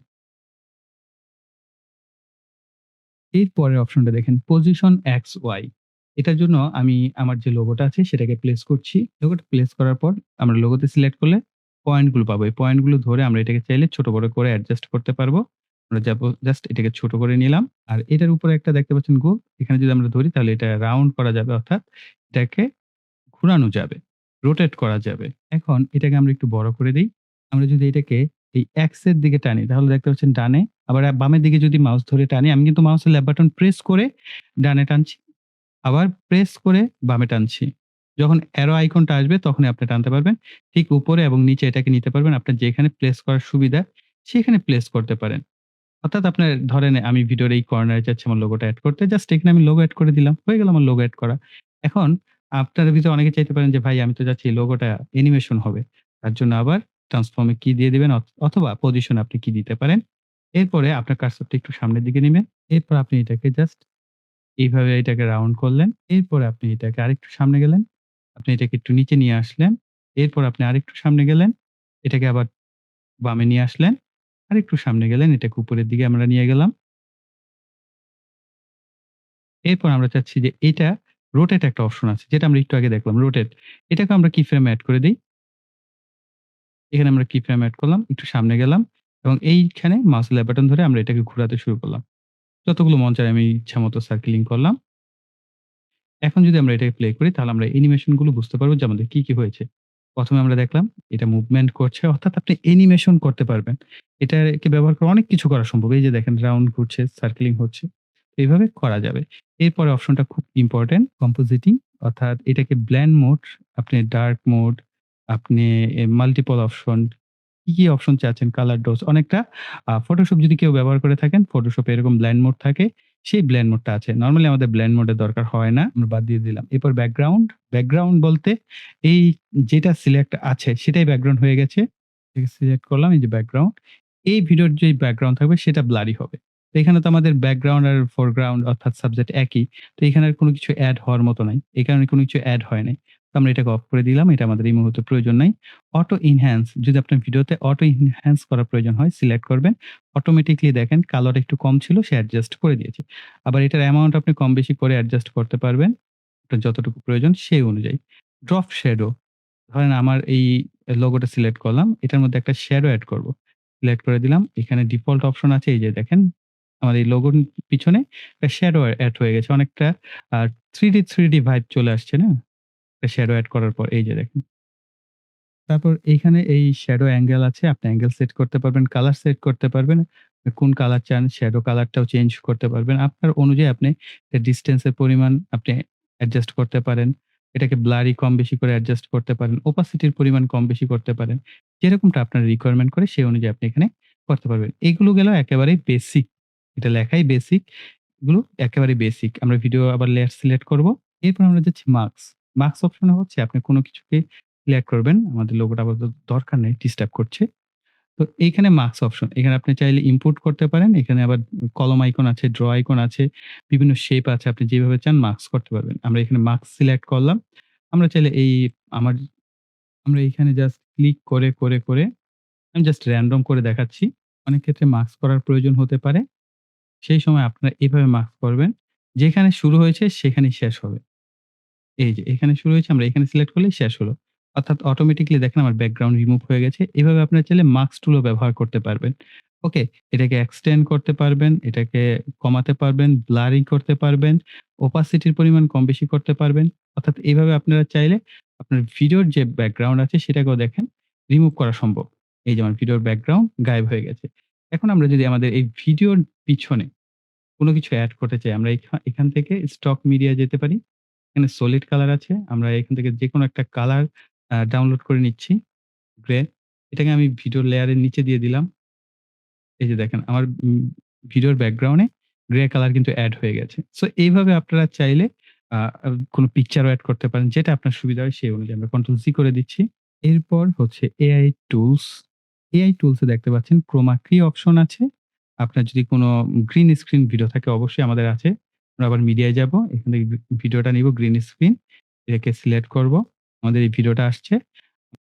এর পরের অপশনটা দেখেন পজিশন এক্স, ওয়াই। এটার জন্য আমি আমার যে লোগোটা আছে সেটাকে প্লেস করছি। লোগোটা প্লেস করার পর আমরা লোগোতে সিলেক্ট করলে পয়েন্ট গুলো পাবো। এই পয়েন্ট গুলো ধরে আমরা এটাকে চাইলে ছোট বড় করে অ্যাডজাস্ট করতে পারবো। আমরা যাবো জাস্ট এটাকে ছোট করে নিলাম। আর এটার উপরে একটা দেখতে পাচ্ছেন গোল। এখানে যদি আমরা ধরি তাহলে এটা রাউন্ড করা যাবে অর্থাৎ এটাকে ঘুরানো যাবে, রোটেট করা যাবে। এখন এটাকে আমরা একটু বড় করে দেই। আমরা যদি এটাকে এই এক্স এর দিকে টানি তাহলে দেখতে পাচ্ছেন ডানে, আবার বামের দিকে যদি মাউস ধরে টানি, আমি কিন্তু মাউসের লেফট বাটন প্রেস করে ডানে টানছি, আবার প্রেস করে বামে টানছি। যখন অ্যারো আইকনটা আসবে তখনই আপনি টানতে পারবেন। ঠিক উপরে এবং নিচে এটাকে নিতে পারবেন। আপনার যেখানে প্লেস করার সুবিধা সেখানে প্লেস করতে পারেন। অর্থাৎ আপনার ধরেন আমি ভিডিওর এই কর্নারে চাচ্ছি আমার লোগোটা এড করতে। জাস্ট এখানে আমি লোগো এড করে দিলাম। হয়ে গেল আমার লোগো এড করা। এখন আপনাদের ভিতরে অনেকে চাইতে পারেন যে ভাই আমি তো চাচ্ছি এই লোগোটা অ্যানিমেশন হবে। তার জন্য আবার ট্রান্সফর্ম এ কি দিয়ে দিবেন অথবা পজিশন আপনি কি দিতে পারেন। এরপরে আপনার কার্সরটা একটু সামনের দিকে নিবেন। এরপর আপনি এটাকে জাস্ট এইভাবে এটাকে রাউন্ড করলেন। এরপরে আপনি এটাকে আরেকটু সামনে গেলেন। আপনি এটাকে একটু নিচে নিয়ে আসলেন। এরপর আপনি আরেকটু সামনে গেলেন। এটাকে আবার বামে নিয়ে আসলেন। আরেকটু সামনে গেলেন। এটাকে উপরের দিকে আমরা নিয়ে গেলাম। এরপর আমরা চাচ্ছি যে এটা রোটেট একটা অপশন আছে যেটা আমরা একটু আগে দেখলাম রোটেট। এটাকে আমরা কি ফ্রেমে এড করে দেই। এখানে আমরা কি ফ্রেম এড করলাম, একটু সামনে গেলাম এবং এইখানে মাউসের লেফট বাটন ধরে আমরা এটাকে ঘোরাতে শুরু করলাম। যতগুলো মন চায় আমি ইচ্ছামত সার্কেলিং করলাম। এখন যদি আমরা এটাকে প্লে করি তাহলে আমরা অ্যানিমেশন গুলো বুঝতে পারবো যে আমাদের কি, কি হয়েছে। প্রথমে আমরা দেখলাম এটা মুভমেন্ট করছে, অর্থাৎ আপনি অ্যানিমেশন করতে পারবেন। এটাকে ব্যবহার করে অনেক কিছু করা সম্ভব। এই যে দেখেন রাউন্ড ঘুরছে, সার্কেলিং হচ্ছে। এইভাবে করা যাবে। এরপরে অপশনটা খুব ইম্পোর্টেন্ট, কম্পোজিটিং, অর্থাৎ এটাকে ব্লেন্ড মোড, আপনি ডার্ক মোড, আপনি মাল্টিপল অপশন, কি অপশন চাচ্ছেন, কালার ডোজ, অনেকটা ফটোশপ যদি কেউ ব্যবহার করে থাকেন, ফটোশপে এরকম ব্লেন্ড মোড থাকে, সেই ব্লেন্ড মোডটা আছে। নরমালি আমাদের ব্লেন্ড মোডের দরকার হয় না। আমরা বাদ দিয়ে দিলাম। এরপর ব্যাকগ্রাউন্ড, ব্যাকগ্রাউন্ড বলতে এই যেটা সিলেক্ট আছে সেটাই ব্যাকগ্রাউন্ড হয়ে গেছে। এটাকে সিলেক্ট করলাম, এই যে ব্যাকগ্রাউন্ড। এই ভিডিওর যে ব্যাকগ্রাউন্ড থাকবে সেটা ব্লারি হবে। তো এখানে তো আমাদের ব্যাকগ্রাউন্ড আর ফোরগ্রাউন্ড অর্থাৎ সাবজেক্ট একই। তো এখানে আর কোনো কিছু এড হওয়ার মতো নাই। এই কারণে কোনো কিছু এড হয় নাই। তো আমরা এটাকে অফ করে দিলাম। এটা আমাদের এই মুহূর্তে প্রয়োজন নাই। অটো এনহ্যান্স, যদি আপনার ভিডিওতে অটো এনহ্যান্স করার প্রয়োজন হয় সিলেক্ট করবেন। অটোমেটিক্যালি দেখেন কালার একটু কম ছিল, সে অ্যাডজাস্ট করে দিয়েছে। আবার এটার অ্যামাউন্ট আপনি কম বেশি করে অ্যাডজাস্ট করতে পারবেন। আপনার যতটুকু প্রয়োজন সেই অনুযায়ী। ড্রপ শ্যাডো, ধরেন আমার এই লোগোটা সিলেক্ট করলাম। এটার মধ্যে একটা শ্যাডো এড করব। সিলেক্ট করে দিলাম। এখানে ডিফল্ট অপশন আছে, এই যে দেখেন আমার এই লোগোর পিছনে একটা শ্যাডো এড হয়ে গেছে। অনেকটা 3D ভাইব চলে আসছে না? একটা শ্যাডো এড করার পর এই যে দেখেন। তারপর এইখানে এই শ্যাডো অ্যাঙ্গেল আছে। আপনি অ্যাঙ্গেল সেট করতে পারবেন, কালার সেট করতে পারবেন। কোন কালার চান, শ্যাডো কালারটাও চেঞ্জ করতে পারবেন। আপনার অনুযায়ী আপনি ডিসট্যান্স এর পরিমাণ আপনি অ্যাডজাস্ট করতে পারেন। এটাকে ব্লারি কম বেশি করে অ্যাডজাস্ট করতে পারেন। ওপাসিটির পরিমাণ কম বেশি করতে পারেন। যেরকমটা আপনার রিকোয়ারমেন্ট করে সেই অনুযায়ী আপনি এখানে করতে পারবেন। এগুলো গেল একেবারেই বেসিক। এটা লেখাই বেসিক। এগুলো একেবারে বেসিক। আমরা ভিডিও আবার লেয়ার সিলেক্ট করব। এরপর আমরা যাচ্ছি মার্কস। মার্কস অপশনে হচ্ছে আপনি কোন কিছুকে সিলেক্ট করবেন। আমাদের লোগোটা আপাতত দরকার নেই, ডিস্টার্ব করছে। তো এইখানে মার্কস অপশন। এখানে আপনি চাইলে ইনপুট করতে পারেন। এখানে আবার কলম আইকন আছে, ড্র আইকন আছে, বিভিন্ন শেপ আছে। আপনি যেভাবে চান মার্কস করতে পারবেন। আমরা এখানে মার্কস সিলেক্ট করলাম। আমরা চাইলে এই আমার আমরা এখানে জাস্ট ক্লিক করে আমি জাস্ট র‍্যান্ডম করে দেখাচ্ছি। অনেক ক্ষেত্রে মার্কস করার প্রয়োজন হতে পারে। সেই সময় আপনারা এভাবে মার্কস করবেন। যেখানে শুরু হয়েছে সেখানেই শেষ হবে। এই যে এখানে শুরু হয়েছে, আমরা এখানে সিলেক্ট করলেই শেষ হলো। অর্থাৎ অটোমেটিক্যালি দেখেন আমার ব্যাকগ্রাউন্ড রিমুভ হয়ে গেছে। এভাবে আপনারা চাইলে মাস্ক টুলও ব্যবহার করতে পারবেন। ওকে? এটাকে এক্সটেন্ড করতে পারবেন, এটাকে কমাতে পারবেন, ব্লারি করতে পারবেন, ওপাসিটির পরিমাণ কম বেশি করতে পারবেন। অর্থাৎ এভাবে আপনারা চাইলে আপনার ভিডিওর যে ব্যাকগ্রাউন্ড আছে সেটাকেও দেখেন রিমুভ করা সম্ভব। এই যে আমার ভিডিওর ব্যাকগ্রাউন্ড গায়েব হয়ে গেছে। এখন আমরা যদি আমাদের এই ভিডিওর পিছনে কোন কিছু এড করতে চাই, আমরা এখান থেকে স্টক মিডিয়া যেতে পারি। এখানে সলিড কালার আছে। আমরা এখান থেকে যেকোনো একটা কালার ডাউনলোড করে নিচ্ছি। গ্রে। এটাকে আমি ভিডিও লেয়ারের নিচে দিয়ে দিলাম। এই যে দেখেন আমার ভিডিওর ব্যাকগ্রাউন্ডে গ্রে কালার কিন্তু এড হয়ে গেছে। সো এইভাবে আপনারা চাইলে আ আ কোন পিকচারও এড করতে পারেন। যেটা আপনার সুবিধা হয় সেই অনুযায়ী আমরা কন্ট্রোল সি করে দিচ্ছি। এরপর হচ্ছে এআই টুলস। এআই টুলস এ দেখতে পাচ্ছেন ক্রোমা কি অপশন আছে। আপনার যদি কোন গ্রিন স্ক্রিন ভিডিও থাকে অবশ্যই আমাদের আছে। আমরা আবার মিডিয়ায় যাব। এখান থেকে ভিডিওটা নিব গ্রিন স্ক্রিন। এটাকে সিলেক্ট করব। আমাদের এই ভিডিওটা আসছে।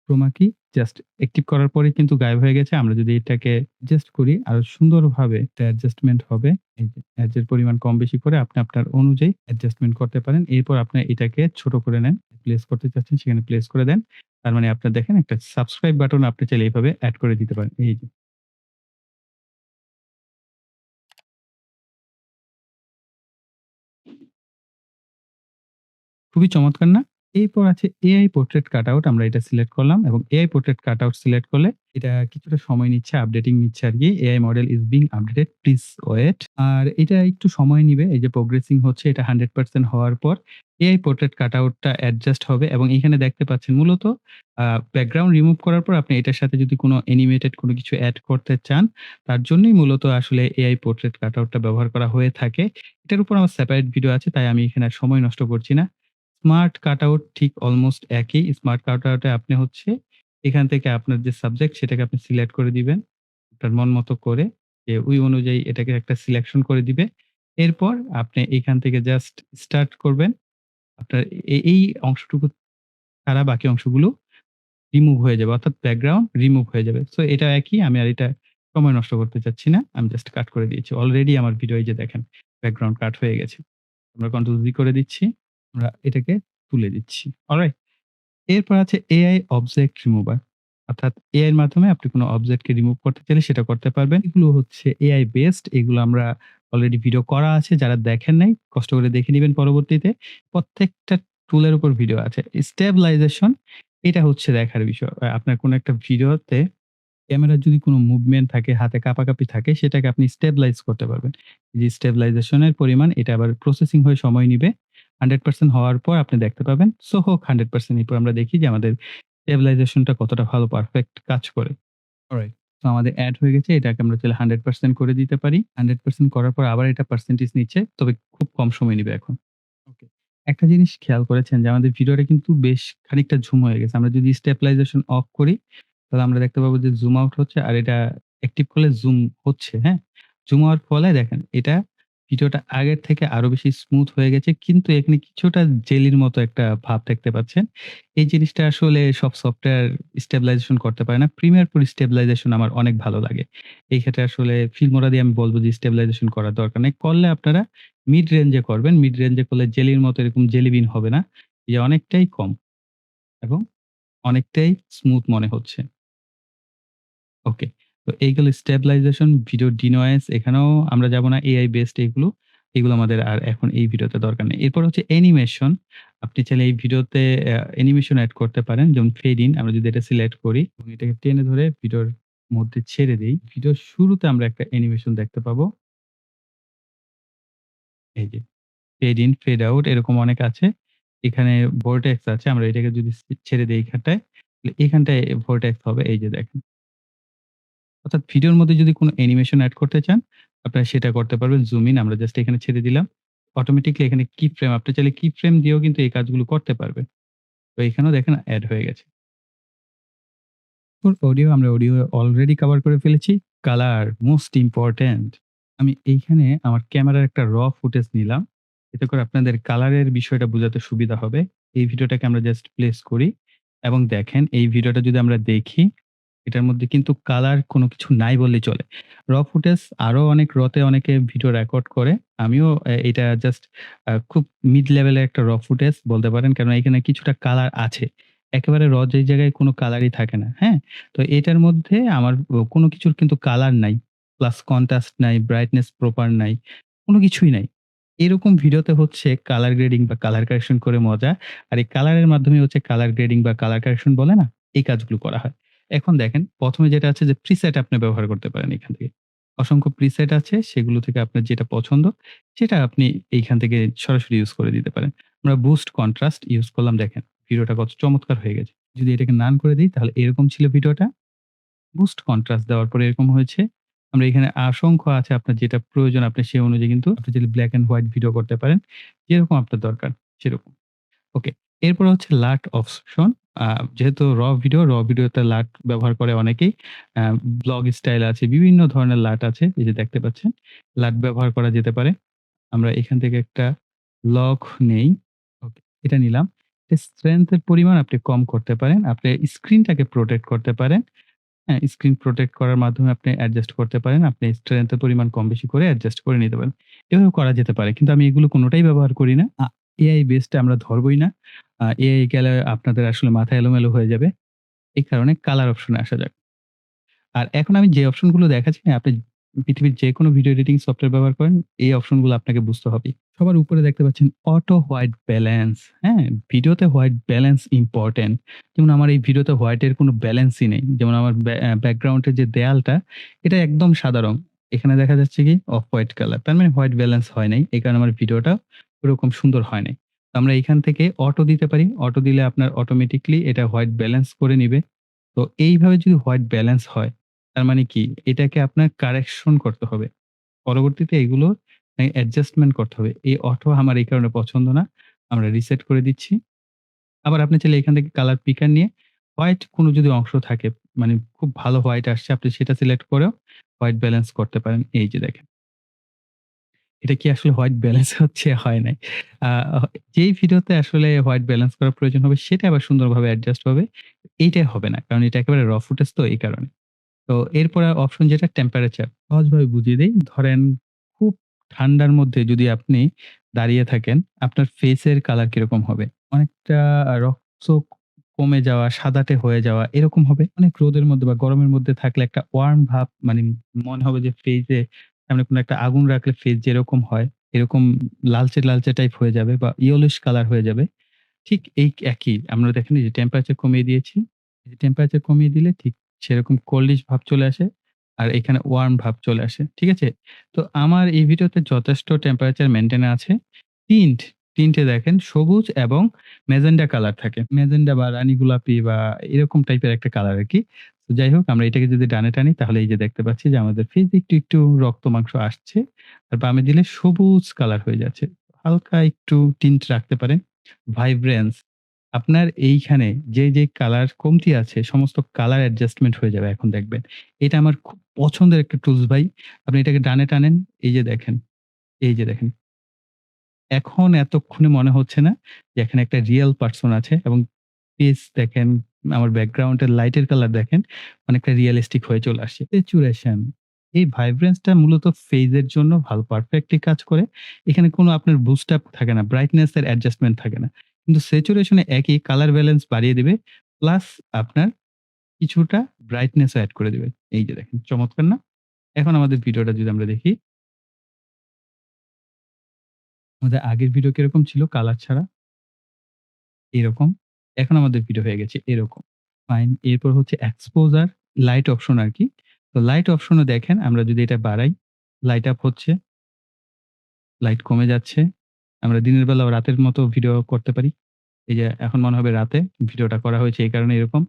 ক্রোমা কি জাস্ট অ্যাক্টিভ করার পরেই কিন্তু গায়েব হয়ে গেছে। আমরা যদি এটাকে অ্যাডজাস্ট করি আরো সুন্দরভাবে এটা অ্যাডজাস্টমেন্ট হবে। এই যে এর পরিমাণ কম বেশি করে আপনি আপনার অনুযায়ী অ্যাডজাস্টমেন্ট করতে পারেন। এরপর আপনি এটাকে ছোট করে নেন। প্লেস করতে চাচ্ছেন সেখানে প্লেস করে দেন। তার মানে আপনার দেখেন একটা সাবস্ক্রাইব বাটন আপনি চাইলে এভাবে এড করে দিতে পারেন। এই যে। খুবই চমৎকার না? এরপর আছে এআই পোর্ট্রেট কাটআউট। আমরা এটা সিলেক্ট করলাম এবং এআই পোর্ট্রেট কাটআউট সিলেক্ট করলে এটা কিছুটা সময় নিচ্ছে, আপডেটিং নিচ্ছে আরকি। AI model is being updated, please wait. আর এটা একটু সময় নিবে। এই যে প্রোগ্রেসিং হচ্ছে, এটা 100% হওয়ার পর এআই পোর্ট্রেট কাটআউটটা অ্যাডজাস্ট হবে এবং এখানে দেখতে পাচ্ছেন মূলত আ ব্যাকগ্রাউন্ড রিমুভ করার পর আপনি এটার সাথে যদি কোন অ্যানিমেটেড কোন কিছু এড করতে চান, তার জন্যই মূলত আসলে এআই পোর্ট্রেট কাটআউটটা ব্যবহার করা হয়ে থাকে। এটার উপর আমার সেপারেট ভিডিও আছে, তাই আমি এখানে আর সময় নষ্ট করছি না। স্মার্ট কাটআউট ঠিক অলমোস্ট একই। স্মার্ট কাটআউটে আপনি হচ্ছে এখান থেকে আপনার যে সাবজেক্ট সেটাকে আপনি সিলেক্ট করে দিবেন। আপনার মন মতো করে যে ওই অনুযায়ী এটাকে একটা সিলেকশন করে দিবে। এরপর আপনি এখান থেকে জাস্ট স্টার্ট করবেন। আপনার এই অংশটুকু ছাড়া বাকি অংশগুলো রিমুভ হয়ে যাবে। অর্থাৎ ব্যাকগ্রাউন্ড রিমুভ হয়ে যাবে। সো এটা একই। আমি আর এটা সময় নষ্ট করতে চাচ্ছি না। আমি জাস্ট কাট করে দিয়েছি। অলরেডি আমার ভিডিও এই যে দেখেন ব্যাকগ্রাউন্ড কাট হয়ে গেছে। আমরা কন্ট্রোল ভি করে দিচ্ছি। আমরা এটাকে তুলে দিচ্ছি। অলরাইট? এরপর আছে এআই অবজেক্ট রিমুভার। অর্থাৎ এআই এর মাধ্যমে আপনি কোন অবজেক্টকে রিমুভ করতে চাইলে সেটা করতে পারবেন। এগুলো হচ্ছে এআই বেসড। এগুলো আমরা অলরেডি ভিডিও করা আছে। যারা দেখেন নাই কষ্ট করে দেখে নিবেন পরবর্তীতে। প্রত্যেকটা টুলের উপর ভিডিও আছে। স্টেবিলাইজেশন, এটা হচ্ছে দেখার বিষয়। আপনার কোনো একটা ভিডিওতে ক্যামেরার যদি কোনো মুভমেন্ট থাকে, হাতে কাঁপাকাঁপি থাকে সেটাকে আপনি স্টেবিলাইজ করতে পারবেন। যে স্টেবিলাইজেশন এর পরিমাণ এটা আবার প্রসেসিং হয়ে সময় নিবে। 100% হওয়ার পর আপনি দেখতে পাবেন। সো হোক 100% এরপর আমরা দেখি যে আমাদের স্টেবিলাইজেশন টা কতটা ভালো পারফেক্ট কাজ করে। অলরাইট। তো আমাদের এড হয়ে গেছে। এটাকে আমরা চাইলে 100% করে দিতে পারি। 100% করার পর আবার এটা পার্সেন্টেজ নিচ্ছে। তবে খুব কম সময় নিবে এখন। ওকে। একটা জিনিস খেয়াল করেছেন যে আমাদের ভিডিওটা কিন্তু বেশ খানিকটা ঝুম হয়ে গেছে। আমরা যদি স্টেবিলাইজেশন অফ করি তাহলে আমরা দেখতে পাবো যে জুম আউট হচ্ছে আর এটা অ্যাক্টিভ করলে জুম হচ্ছে, হ্যাঁ? জুম হওয়ার ফলে দেখেন এটা ভিডিওটা আগের থেকে আরো বেশি স্মুথ হয়ে গেছে। কিন্তু এখানে কিছুটা জেলির মতো একটা ভাব দেখতে পাচ্ছেন। এই জিনিসটা আসলে সব সফটওয়্যার স্টেবিলাইজেশন করতে পারে না। প্রিমিয়ার প্রো স্টেবিলাইজেশন আমার অনেক ভালো লাগে। এই ক্ষেত্রে আসলে ফিল্মোরা দিয়ে আমি বলব যে স্টেবিলাইজেশন করার দরকার নেই। করলে আপনারা মিড রেঞ্জ এ করবেন। মিড রেঞ্জ এ করলে জেলির মতো এরকম জেলি বিন হবে না। যে অনেকটাই কম এবং অনেকটাই স্মুথ মনে হচ্ছে। ওকে। তো এইগুলো স্টেবিলাইজেশন, ভিডিও ডিনয়েজ এখানেও আমরা যাব না। এআই বেসড এগুলো আমাদের আর এখন এই ভিডিওতে দরকার নেই। এরপর হচ্ছে অ্যানিমেশন। আপনি চাইলে এই ভিডিওতে অ্যানিমেশন এড করতে পারেন। যেমন ফেড ইন আমরা যদি এটা সিলেক্ট করি এবং এটাকে টেনে ধরে ভিডিওর মধ্যে ছেড়ে দেই। ভিডিওর শুরুতে আমরা একটা অ্যানিমেশন দেখতে পাবো। এই যে ফেড ইন, ফেড আউট এরকম অনেক আছে। এখানে ভোর্টেক্স আছে। আমরা এটাকে যদি ছেড়ে দেই এখানটায়, তাহলে এখানটায় ভোর্টেক্স হবে। এই যে দেখেন। অর্থাৎ ভিডিওর মধ্যে যদি কোনো অ্যানিমেশন এড করতে চান, আপনারা সেটা করতে পারবেন। জুম ইন আমরা জাস্ট এখানে ছেড়ে দিলাম। অটোমেটিক্যালি এখানে কি ফ্রেম আপনি চাইলে কি ফ্রেম দিয়েও কিন্তু এই কাজগুলো করতে পারবেন। তো এখানেও দেখেন এড হয়ে গেছে। অডিও আমরা অডিও অলরেডি কভার করে ফেলেছি। Colour most important. আমি এইখানে আমার ক্যামেরার একটা র ফুটেজ নিলাম। এতে করে আপনাদের কালারের বিষয়টা বোঝাতে সুবিধা হবে। এই ভিডিওটাকে আমরা জাস্ট প্লেস করি এবং দেখেন এই ভিডিওটা যদি আমরা দেখি, এটার মধ্যে কিন্তু কালার কোনো কিছু নাই বললেই চলে। র ফুটেজ আরো অনেক তে অনেকে ভিডিও রেকর্ড করে। আমিও এটা জাস্ট খুব মিড লেভেলের একটা ফুটেজ বলতে পারেন। কারণ এখানে কিছুটা কালার আছে। একেবারে যে জায়গায় কোনো কালারই থাকে না। হ্যাঁ? তো এটার মধ্যে আমার কোনো কিছুর কিন্তু কালার নাই। প্লাস কন্ট্রাস্ট নাই, ব্রাইটনেস প্রপার নাই। কোনো কিছুই নাই। এরকম ভিডিওতে হচ্ছে কালার গ্রেডিং বা কালার কারেকশন করে মজা। আর এই কালারের মাধ্যমে হচ্ছে কালার গ্রেডিং বা কালার কারেকশন বলে না? এই কাজগুলো করা হয়। এখন দেখেন ১ম এ যেটা আছে যে প্রিসেট আপনি ব্যবহার করতে পারেন এখান থেকে। অসংখ্য প্রিসেট আছে সেগুলো থেকে আপনার যেটা পছন্দ সেটা আপনি এইখান থেকে সরাসরি ইউজ করে দিতে পারেন। আমরা বুস্ট কন্ট্রাস্ট ইউজ করলাম দেখেন ভিডিওটা কত চমৎকার হয়ে গেছে। যদি এটাকে নান করে দেই তাহলে এরকম ছিল ভিডিওটা। বুস্ট কন্ট্রাস্ট দেওয়ার পরে এরকম হয়েছে। আমরা এখানে অসংখ্য আছে আপনার যেটা প্রয়োজন আপনি সেই অনুযায়ী কিন্তু আপনি চাইলে ব্লাক অ্যান্ড হোয়াইট ভিডিও করতে পারেন। যেরকম আপনার দরকার সেরকম। ওকে। এরপর হচ্ছে লাট অপশন। আ যেহেতু র ভিডিওতে লাট ব্যবহার করে অনেকেই। আ ব্লগ স্টাইল আছে, বিভিন্ন ধরনের লাট আছে। এই যে দেখতে পাচ্ছেন। লাট ব্যবহার করা যেতে পারে। আমরা এখান থেকে একটা লগ নেই। ওকে, এটা নিলাম। স্ট্রেংথ এর পরিমাণ আপনি কম করতে পারেন। আপনি স্ক্রিনটাকে প্রোটেক্ট করতে পারেন। হ্যাঁ, স্ক্রিন প্রোটেক্ট করার মাধ্যমে আপনি অ্যাডজাস্ট করতে পারেন। আপনি স্ট্রেংথ এর পরিমাণ কম বেশি করে অ্যাডজাস্ট করে নিতে পারেন। এভাবেও করা যেতে পারে। কিন্তু আমি এগুলো কোনটাই ব্যবহার করি না। এআই বেসড আমরা ধরবই না। এআই গেলে আপনাদের আসলে মাথা এলোমেলো হয়ে যাবে। এই কারণে কালার অপশনে আসা যাক। আর এখন আমি যে অপশনগুলো দেখাচ্ছি না, আপনি পৃথিবীর যেকোনো ভিডিও এডিটিং সফটওয়্যার ব্যবহার করেন, এই অপশনগুলো আপনাকে বুঝতে হবে। সবার উপরে দেখতে পাচ্ছেন অটো হোয়াইট ব্যালেন্স, হ্যাঁ? ভিডিওতে হোয়াইট ব্যালেন্স ইম্পোর্টেন্ট। যেমন আমার এই ভিডিওতে হোয়াইটের কোনো ব্যালেন্সই নেই। যেমন আমার ব্যাকগ্রাউন্ডের যে দেয়ালটা, এটা একদম সাদা রং। এখানে দেখা যাচ্ছে কি অফ হোয়াইট কালার। তার মানে হোয়াইট ব্যালেন্স হয় নাই। এই কারণে আমার ভিডিওটা ওরকম সুন্দর হয় নাই। তো আমরা এখান থেকে অটো দিতে পারি। অটো দিলে আপনার অটোমেটিক্যালি এটা হোয়াইট ব্যালেন্স করে নিবে। তো এইভাবে যদি হোয়াইট ব্যালেন্স হয়, তার মানে কি? এটাকে আপনার কারেকশন করতে হবে। পরবর্তীতে এগুলো অ্যাডজাস্টমেন্ট করতে হবে। এই অটো আমার এই কারণে পছন্দ না। আমরা রিসেট করে দিচ্ছি। আবার আপনি চাইলে এখান থেকে কালার পিকার নিয়ে হোয়াইট কোনো যদি অংশ থাকে, মানে খুব ভালো হোয়াইট আসছে, আপনি সেটা সিলেক্ট করেও হোয়াইট ব্যালেন্স করতে পারেন। এই যে দেখেন। এটা কি আসলে হোয়াইট ব্যালেন্স হচ্ছে? হয় নাই। আ যেই ভিডিওতে আসলে হোয়াইট ব্যালেন্স করার প্রয়োজন হবে সেটা আবার সুন্দরভাবে অ্যাডজাস্ট হবে। এইটাই হবে না। কারণ এটা একেবারে ফুটেজ তো এই কারণে। তো এরপরে অপশন যেটা টেম্পারেচার। সহজভাবে বুঝিয়ে দেই। ধরেন খুব ঠান্ডার মধ্যে যদি আপনি দাঁড়িয়ে থাকেন, আপনার ফেসের কালার কিরকম হবে? অনেকটা রক্ত কমে যাওয়া, সাদাটে হয়ে যাওয়া এরকম হবে। অনেক রোদের মধ্যে বা গরমের মধ্যে থাকলে একটা ওয়ার্ম ভাব মানে মনে হবে যে ফেইসে সামনে কোনো একটা আগুন রাখলে ফেস যেরকম হয়, এরকম লালচে, লালচে টাইপ হয়ে যাবে বা ইয়েলোইশ কালার হয়ে যাবে। ঠিক এই একই আমরা দেখেন এই যে টেম্পারেচার কমিয়ে দিয়েছি। এই যে টেম্পারেচার কমিয়ে দিলে ঠিক সেরকম কোল্ডিশ ভাব চলে আসে। আর এখানে ওয়ার্ম ভাব চলে আসে। ঠিক আছে? তো আমার এই ভিডিওতে যথেষ্ট টেম্পারেচার মেইনটেইন আছে। টিন্ট, টিন্টে দেখেন সবুজ এবং ম্যাজেন্টা কালার থাকে। ম্যাজেন্টা বা রানী গোলাপি বা এরকম টাইপের একটা কালার আরকি। তো যাই হোক আমরা এটাকে যদি ডানে টানি তাহলে এই যে দেখতে পাচ্ছি যে আমাদের ফেজে একটু রক্ত মাংস আসছে। আর বামে দিলে সবুজ কালার হয়ে যাচ্ছে। হালকা একটু টিন্ট রাখতে পারেন। ভাইব্রেন্স আপনার এইখানে যে কালার কমতি আছে সমস্ত কালার অ্যাডজাস্টমেন্ট হয়ে যাবে এখন দেখবেন। এটা আমার খুব পছন্দের একটা টুলস ভাই। আপনি এটাকে ডানে টানেন, এই যে দেখেন, এই যে দেখেন। এখন এতক্ষণে মনে হচ্ছে না যে এখানে একটা রিয়াল পারসন আছে এবং পেজ দেখেন, আমার ব্যাকগ্রাউন্ডের লাইটের কালার দেখেন অনেকটা রিয়ালিস্টিক হয়ে চলে আসছে। স্যাচুরেশন এই ভাইব্রেন্সটা মূলত ফেজ এর জন্য ভালো পারফেক্টলি কাজ করে। এখানে কোনো আপনার বুস্ট আপ থাকে না, ব্রাইটনেস এর অ্যাডজাস্টমেন্ট থাকে না। কিন্তু স্যাচুরেশন এ একই কালার ব্যালেন্স বাড়িয়ে দিবে। প্লাস আপনার কিছুটা ব্রাইটনেস ও এড করে দিবে। এই যে দেখেন চমৎকার না? এখন আমাদের ভিডিওটা যদি আমরা দেখি, আমাদের আগের ভিডিও কিরকম ছিল কালার ছাড়া? এরকম। এখন আমাদের ভিডিও হয়ে গেছে এরকম। ফাইন। এরপর হচ্ছে এক্সপোজার, লাইট অপশন আরকি। তো লাইট অপশনে দেখেন আমরা যদি এটা বাড়াই, লাইট আপ হচ্ছে, লাইট কমে যাচ্ছে। আমরা দিনের বেলা ও রাতের মতো ভিডিও করতে পারি। এই যে এখন মনে হবে রাতে ভিডিওটা করা হয়েছে এই কারণে এরকম।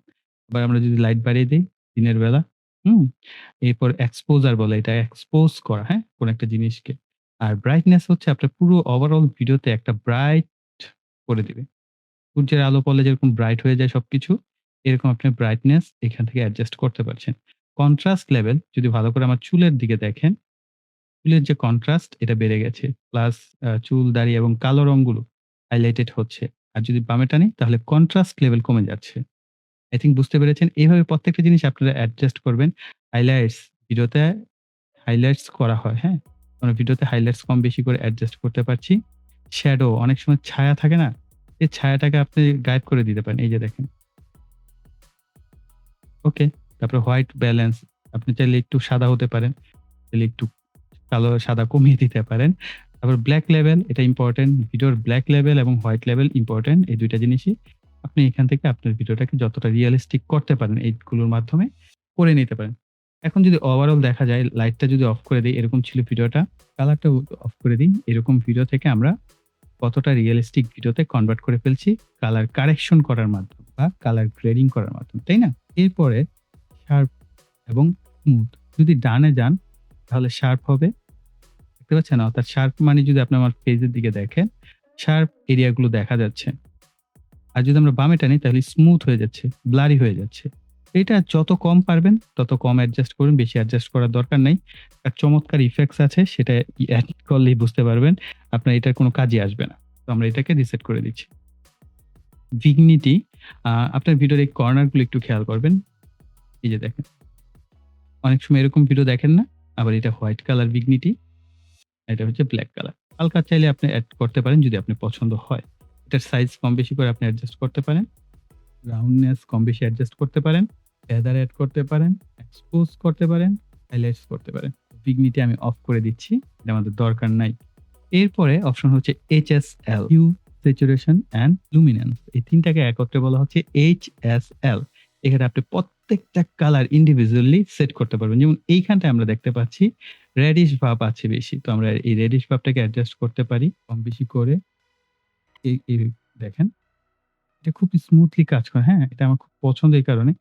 আবার আমরা যদি লাইট বাড়িয়ে দেই দিনের বেলা, হুম? এরপর এক্সপোজার বলে এটা এক্সপোজ করা, হ্যাঁ? কোন একটা জিনিসকে। আর ব্রাইটনেস হচ্ছে আপনার পুরো ওভারঅল ভিডিওতে একটা ব্রাইট করে দিবে। সূর্যের আলো পড়লে যেরকম ব্রাইট হয়ে যায় সবকিছু, এরকম আপনি ব্রাইটনেস এখান থেকে অ্যাডজাস্ট করতে পারছেন। কন্ট্রাস্ট লেভেল যদি ভালো করে আমার চুলের দিকে দেখেন, চুলের যে কন্ট্রাস্ট এটা বেড়ে গেছে। প্লাস চুল, দাড়ি এবং কালো রংগুলো হাইলাইটেড হচ্ছে। আর যদি বামে টানি তাহলে কন্ট্রাস্ট লেভেল কমে যাচ্ছে। আই থিংক বুঝতে পেরেছেন। এভাবে প্রত্যেকটা জিনিস আপনারা অ্যাডজাস্ট করবেন। হাইলাইটস ভিডিওতে হাইলাইটস করা হয়, হ্যাঁ? আমরা ভিডিওতে হাইলাইটস কম বেশি করে অ্যাডজাস্ট করতে পারছি। শ্যাডো অনেক সময় ছায়া থাকে না? এই ছায়াটাকে আপনি গায়েব করে দিতে পারেন। এই যে দেখেন। ওকে। তারপরে হোয়াইট ব্যালেন্স আপনি চাইলে একটু সাদা হতে পারেন। চাইলে একটু কালো সাদা কমিয়ে দিতে পারেন। তারপর ব্লাক লেভেল এটা ইম্পোর্টেন্ট। ভিডিওর ব্লাক লেভেল এবং হোয়াইট লেভেল ইম্পোর্টেন্ট। এই ২ টা জিনিসই আপনি এখান থেকে আপনার ভিডিওটাকে যতটা রিয়ালিস্টিক করতে পারেন এইগুলোর মাধ্যমে করে নিতে পারেন। এখন যদি ওভারঅল দেখা যায় লাইটটা যদি অফ করে দেই এরকম ছিল ভিডিওটা। কালারটাও অফ করে দিই। এরকম ভিডিও থেকে আমরা কতটা রিয়ালিস্টিক ভিডিওতে কনভার্ট করে ফেলছি কালার কারেকশন করার মাধ্যমে বা কালার গ্রেডিং করার মাধ্যমে, তাই না? এরপরে শার্প এবং স্মুথ যদি ডানে যান তাহলে শার্প হবে। দেখতে পাচ্ছেন? অর্থাৎ শার্প মানে যদি আপনি আমার পেজের দিকে দেখেন, শার্প এরিয়া গুলো দেখা যাচ্ছে। আর যদি আমরা বামে টানি তাহলে স্মুথ হয়ে যাচ্ছে, ব্লারি হয়ে যাচ্ছে। এটা যত কম পারবেন তত কম অ্যাডজাস্ট করুন, বেশি অ্যাডজাস্ট করার দরকার নাই। আর চমৎকার ইফেক্টস আছে সেটা এড করলেই বুঝতে পারবেন। আপনার এটার কোনো কাজে আসবে না। তো আমরা এটাকে রিসেট করে দিচ্ছি। ভিগনিটি আপনার ভিডিওর এই কর্নার গুলো একটু খেয়াল করবেন। এই যে দেখেন। অনেক সময় এরকম ভিডিও দেখেন না? আবার এটা হোয়াইট কালার ভিগনিটি, এটা হচ্ছে ব্লাক কালার। হালকা চাইলে আপনি এড করতে পারেন যদি আপনার পছন্দ হয়। এটার সাইজ কম বেশি করে আপনি অ্যাডজাস্ট করতে পারেন। রাউন্ডনেস কম বেশি অ্যাডজাস্ট করতে পারেন। ফেদার এড করতে পারেন, এক্সপোজ করতে পারেন, হাইলাইটস করতে পারেন। ভিগনিটি আমি অফ করে দিচ্ছি। এটা আমাদের দরকার নাই। এরপরে অপশন হচ্ছে HSL, hue, saturation and luminance. এই ৩ টাকে একত্রে বলা হচ্ছে HSL। এখানে আপনি প্রত্যেকটা কালার ইন্ডিভিজুয়ালি সেট করতে পারবেন। যেমন এইখানটায় আমরা দেখতে পাচ্ছি রেডিশ ভাব আছে বেশি। তো আমরা এই রেডিশ ভাবটাকে অ্যাডজাস্ট করতে পারি কম বেশি করে। এই দেখেন। এটা খুব স্মুথলি কাজ করে, হ্যাঁ? এটা আমার খুব পছন্দ এই কারণে।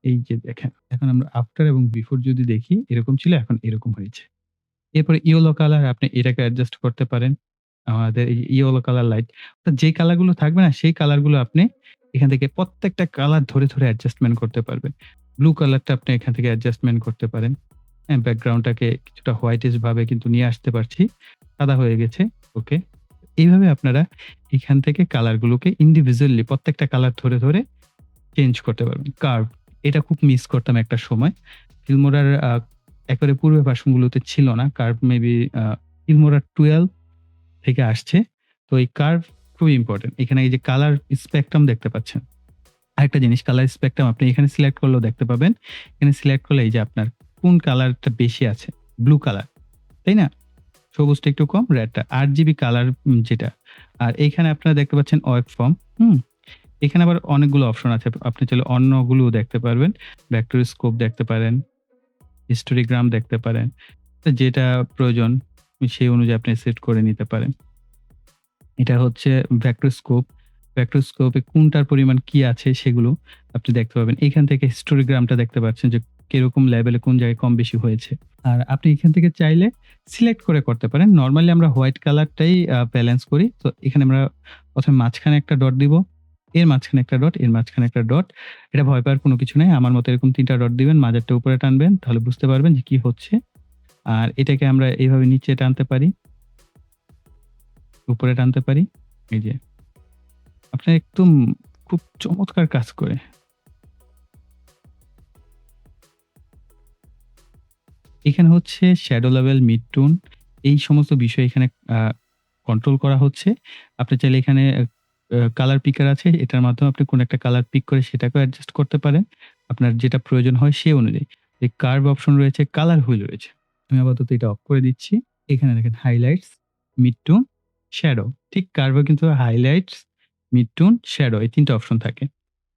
এই যে দেখেন, এখন আমরা আফটার এবং বিফোর যদি দেখি এরকম ছিল এখন এরকম হয়েছে। এরপরে ইয়েলো কালার আপনি এটাকে অ্যাডজাস্ট করতে পারেন। আমাদের এই ইয়েলো কালার লাইট অর্থাৎ যে কালার গুলো থাকবে না সেই কালার গুলো আপনি এখান থেকে প্রত্যেকটা কালার ধরে অ্যাডজাস্টমেন্ট করতে পারবেন। ব্লু কালারটা আপনি এখান থেকে অ্যাডজাস্টমেন্ট করতে পারেন। হ্যাঁ? ব্যাকগ্রাউন্ডটাকে কিছুটা হোয়াইটিশ ভাবে কিন্তু নিয়ে আসতে পারছি। সাদা হয়ে গেছে। ওকে। এইভাবে আপনারা এখান থেকে কালার গুলোকে ইন্ডিভিজুয়ালি প্রত্যেকটা কালার ধরে চেঞ্জ করতে পারবেন। কার্ভ এটা খুব মিস করতাম একটা সময়। ফিল্মোরার একেবারে পূর্বের ভার্সন গুলোতে ছিল না। কার্ভ মেবি ফিল্মোরা 12 থেকে আসছে। তো এই কার্ভ খুবই ইম্পোর্টেন্ট। এখানে এই যে কালার স্পেকট্রাম দেখতে পাচ্ছেন। আরেকটা জিনিস কালার স্পেকট্রাম আপনি এখানে সিলেক্ট করলেও দেখতে পাবেন। এখানে সিলেক্ট করলে এই যে আপনার কোন কালারটা বেশি আছে? ব্লু কালার, তাই না? সবুজটা একটু কম, রেডটা। RGB কালার যেটা। আর এইখানে আপনারা দেখতে পাচ্ছেন ওয়েব ফর্ম। হুম? এখানে আবার অনেকগুলো অপশন আছে। আপনি চাইলে অন্যগুলোও দেখতে পারবেন। ভেক্টর স্কোপ দেখতে পারেন, হিস্টোগ্রাম দেখতে পারেন। তো যেটা প্রয়োজন সেই অনুযায়ী আপনি সেট করে নিতে পারেন। এটা হচ্ছে ভেক্টর স্কোপ। ভেক্টর স্কোপে কোনটার পরিমাণ কি আছে সেগুলো আপনি দেখতে পাবেন। এখান থেকে হিস্টোগ্রামটা দেখতে পাচ্ছেন যে কিরকম লেভেলে কোন জায়গায় কম বেশি হয়েছে। আর আপনি এখান থেকে চাইলে সিলেক্ট করে করতে পারেন। নরমালি আমরা হোয়াইট কালারটাই ব্যালেন্স করি। তো এখানে আমরা ১ম এ মাঝখানে একটা ডট দিব। এর মাঝখানে একটা ডট, এর মাঝখানে একটা ডট। এটা ভয় পাওয়ার কোনো কিছু নাই। আমার মতো এরকম ৩ টা ডট দিবেন, মাঝেরটা উপরে টানবেন। তাহলে বুঝতে পারবেন যে কি হচ্ছে। আর এটাকে আমরা এভাবে নিচে টানতে পারি, উপরে টানতে পারি। এই যে আপনার একদম খুব চমৎকার কাজ করে। এখানে হচ্ছে শ্যাডো লেভেল, মিড টোন এই সমস্ত বিষয় এখানে আ কন্ট্রোল করা হচ্ছে। আপনি চাইলে এখানে কালার পিকার আছে। এটার মাধ্যমে আপনি কোন একটা কালার পিক করে সেটাকেও অ্যাডজাস্ট করতে পারেন। আপনার যেটা প্রয়োজন হয় সে অনুযায়ী। এই কার্ভ অপশন রয়েছে, কালার হুইল রয়েছে। আমি আপাতত এটা অফ করে দিচ্ছি। এখানে দেখেন হাইলাইটস, মিড টোন, শ্যাডো। ঠিক কার্ভেও কিন্তু হাইলাইটস, মিড টোন, শ্যাডো এই ৩ টা অপশন থাকে।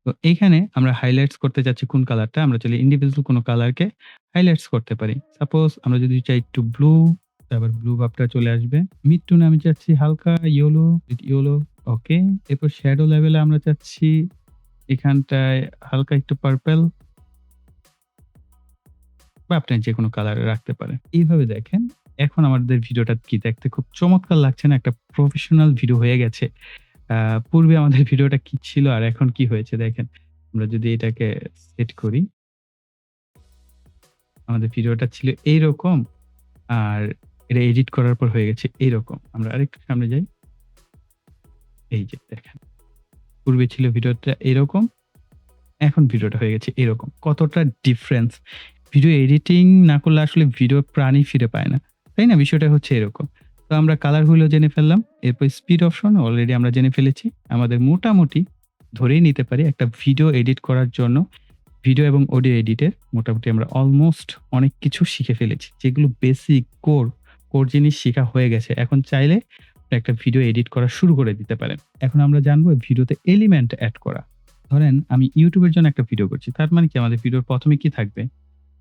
তো এইখানে আমরা হাইলাইটস করতে চাচ্ছি কোন কালারটা, আমরা চাইলে ইন্ডিভিজুয়াল কোনো কালারকে হাইলাইটস করতে পারি। সাপোজ আমরা যদি চাই একটু ব্লু, তারপর ব্লু ভাবটা চলে আসবে। মিড টোনে আমি চাচ্ছি হালকা ইয়েলো, ইয়েলো ওকে। এরপর শ্যাডো লেভেলে আমরা চাচ্ছি এখানটায় হালকা একটু পার্পল বা আপনি যেকোনো কালার রাখতে পারেন। এইভাবে দেখেন এখন আমাদের ভিডিওটা কি দেখতে খুব চমৎকার লাগছে না? একটা প্রফেশনাল ভিডিও হয়ে গেছে। আ পূর্বে আমাদের ভিডিওটা কি ছিল আর এখন কি হয়েছে দেখেন। আমরা যদি এটাকে সেট করি, আমাদের ভিডিওটা ছিল এইরকম আর এটা এডিট করার পর হয়ে গেছে এইরকম। আমরা আরেকটু সামনে যাই। এই যে দেখেন। পূর্বে ছিল ভিডিওটা এরকম, এখন ভিডিওটা হয়ে গেছে এরকম। কতটা ডিফারেন্স। ভিডিও এডিটিং না করলে আসলে ভিডিও প্রাণই ফিরে পায় না। তাই না? বিষয়টা হচ্ছে এরকম। তো আমরা কালার হুইলও জেনে ফেললাম। এরপর স্পিড অপশন অলরেডি আমরা জেনে ফেলেছি। আমাদের মোটামুটি ধরেই নিতে পারি একটা ভিডিও এডিট করার জন্য ভিডিও এবং অডিও এডিটের মোটামুটি আমরা অলমোস্ট অনেক কিছু শিখে ফেলেছি। যেগুলো বেসিক কোর জিনিস শিখা হয়ে গেছে। এখন চাইলে একটা ভিডিও এডিট করা শুরু করে দিতে পারেন। এখন আমরা জানবো ভিডিওতে এলিমেন্ট এড করা। ধরেন আমি YouTube এর জন্য একটা ভিডিও করছি। তার মানে কি আমাদের ভিডিওর ১ম এ কি থাকবে?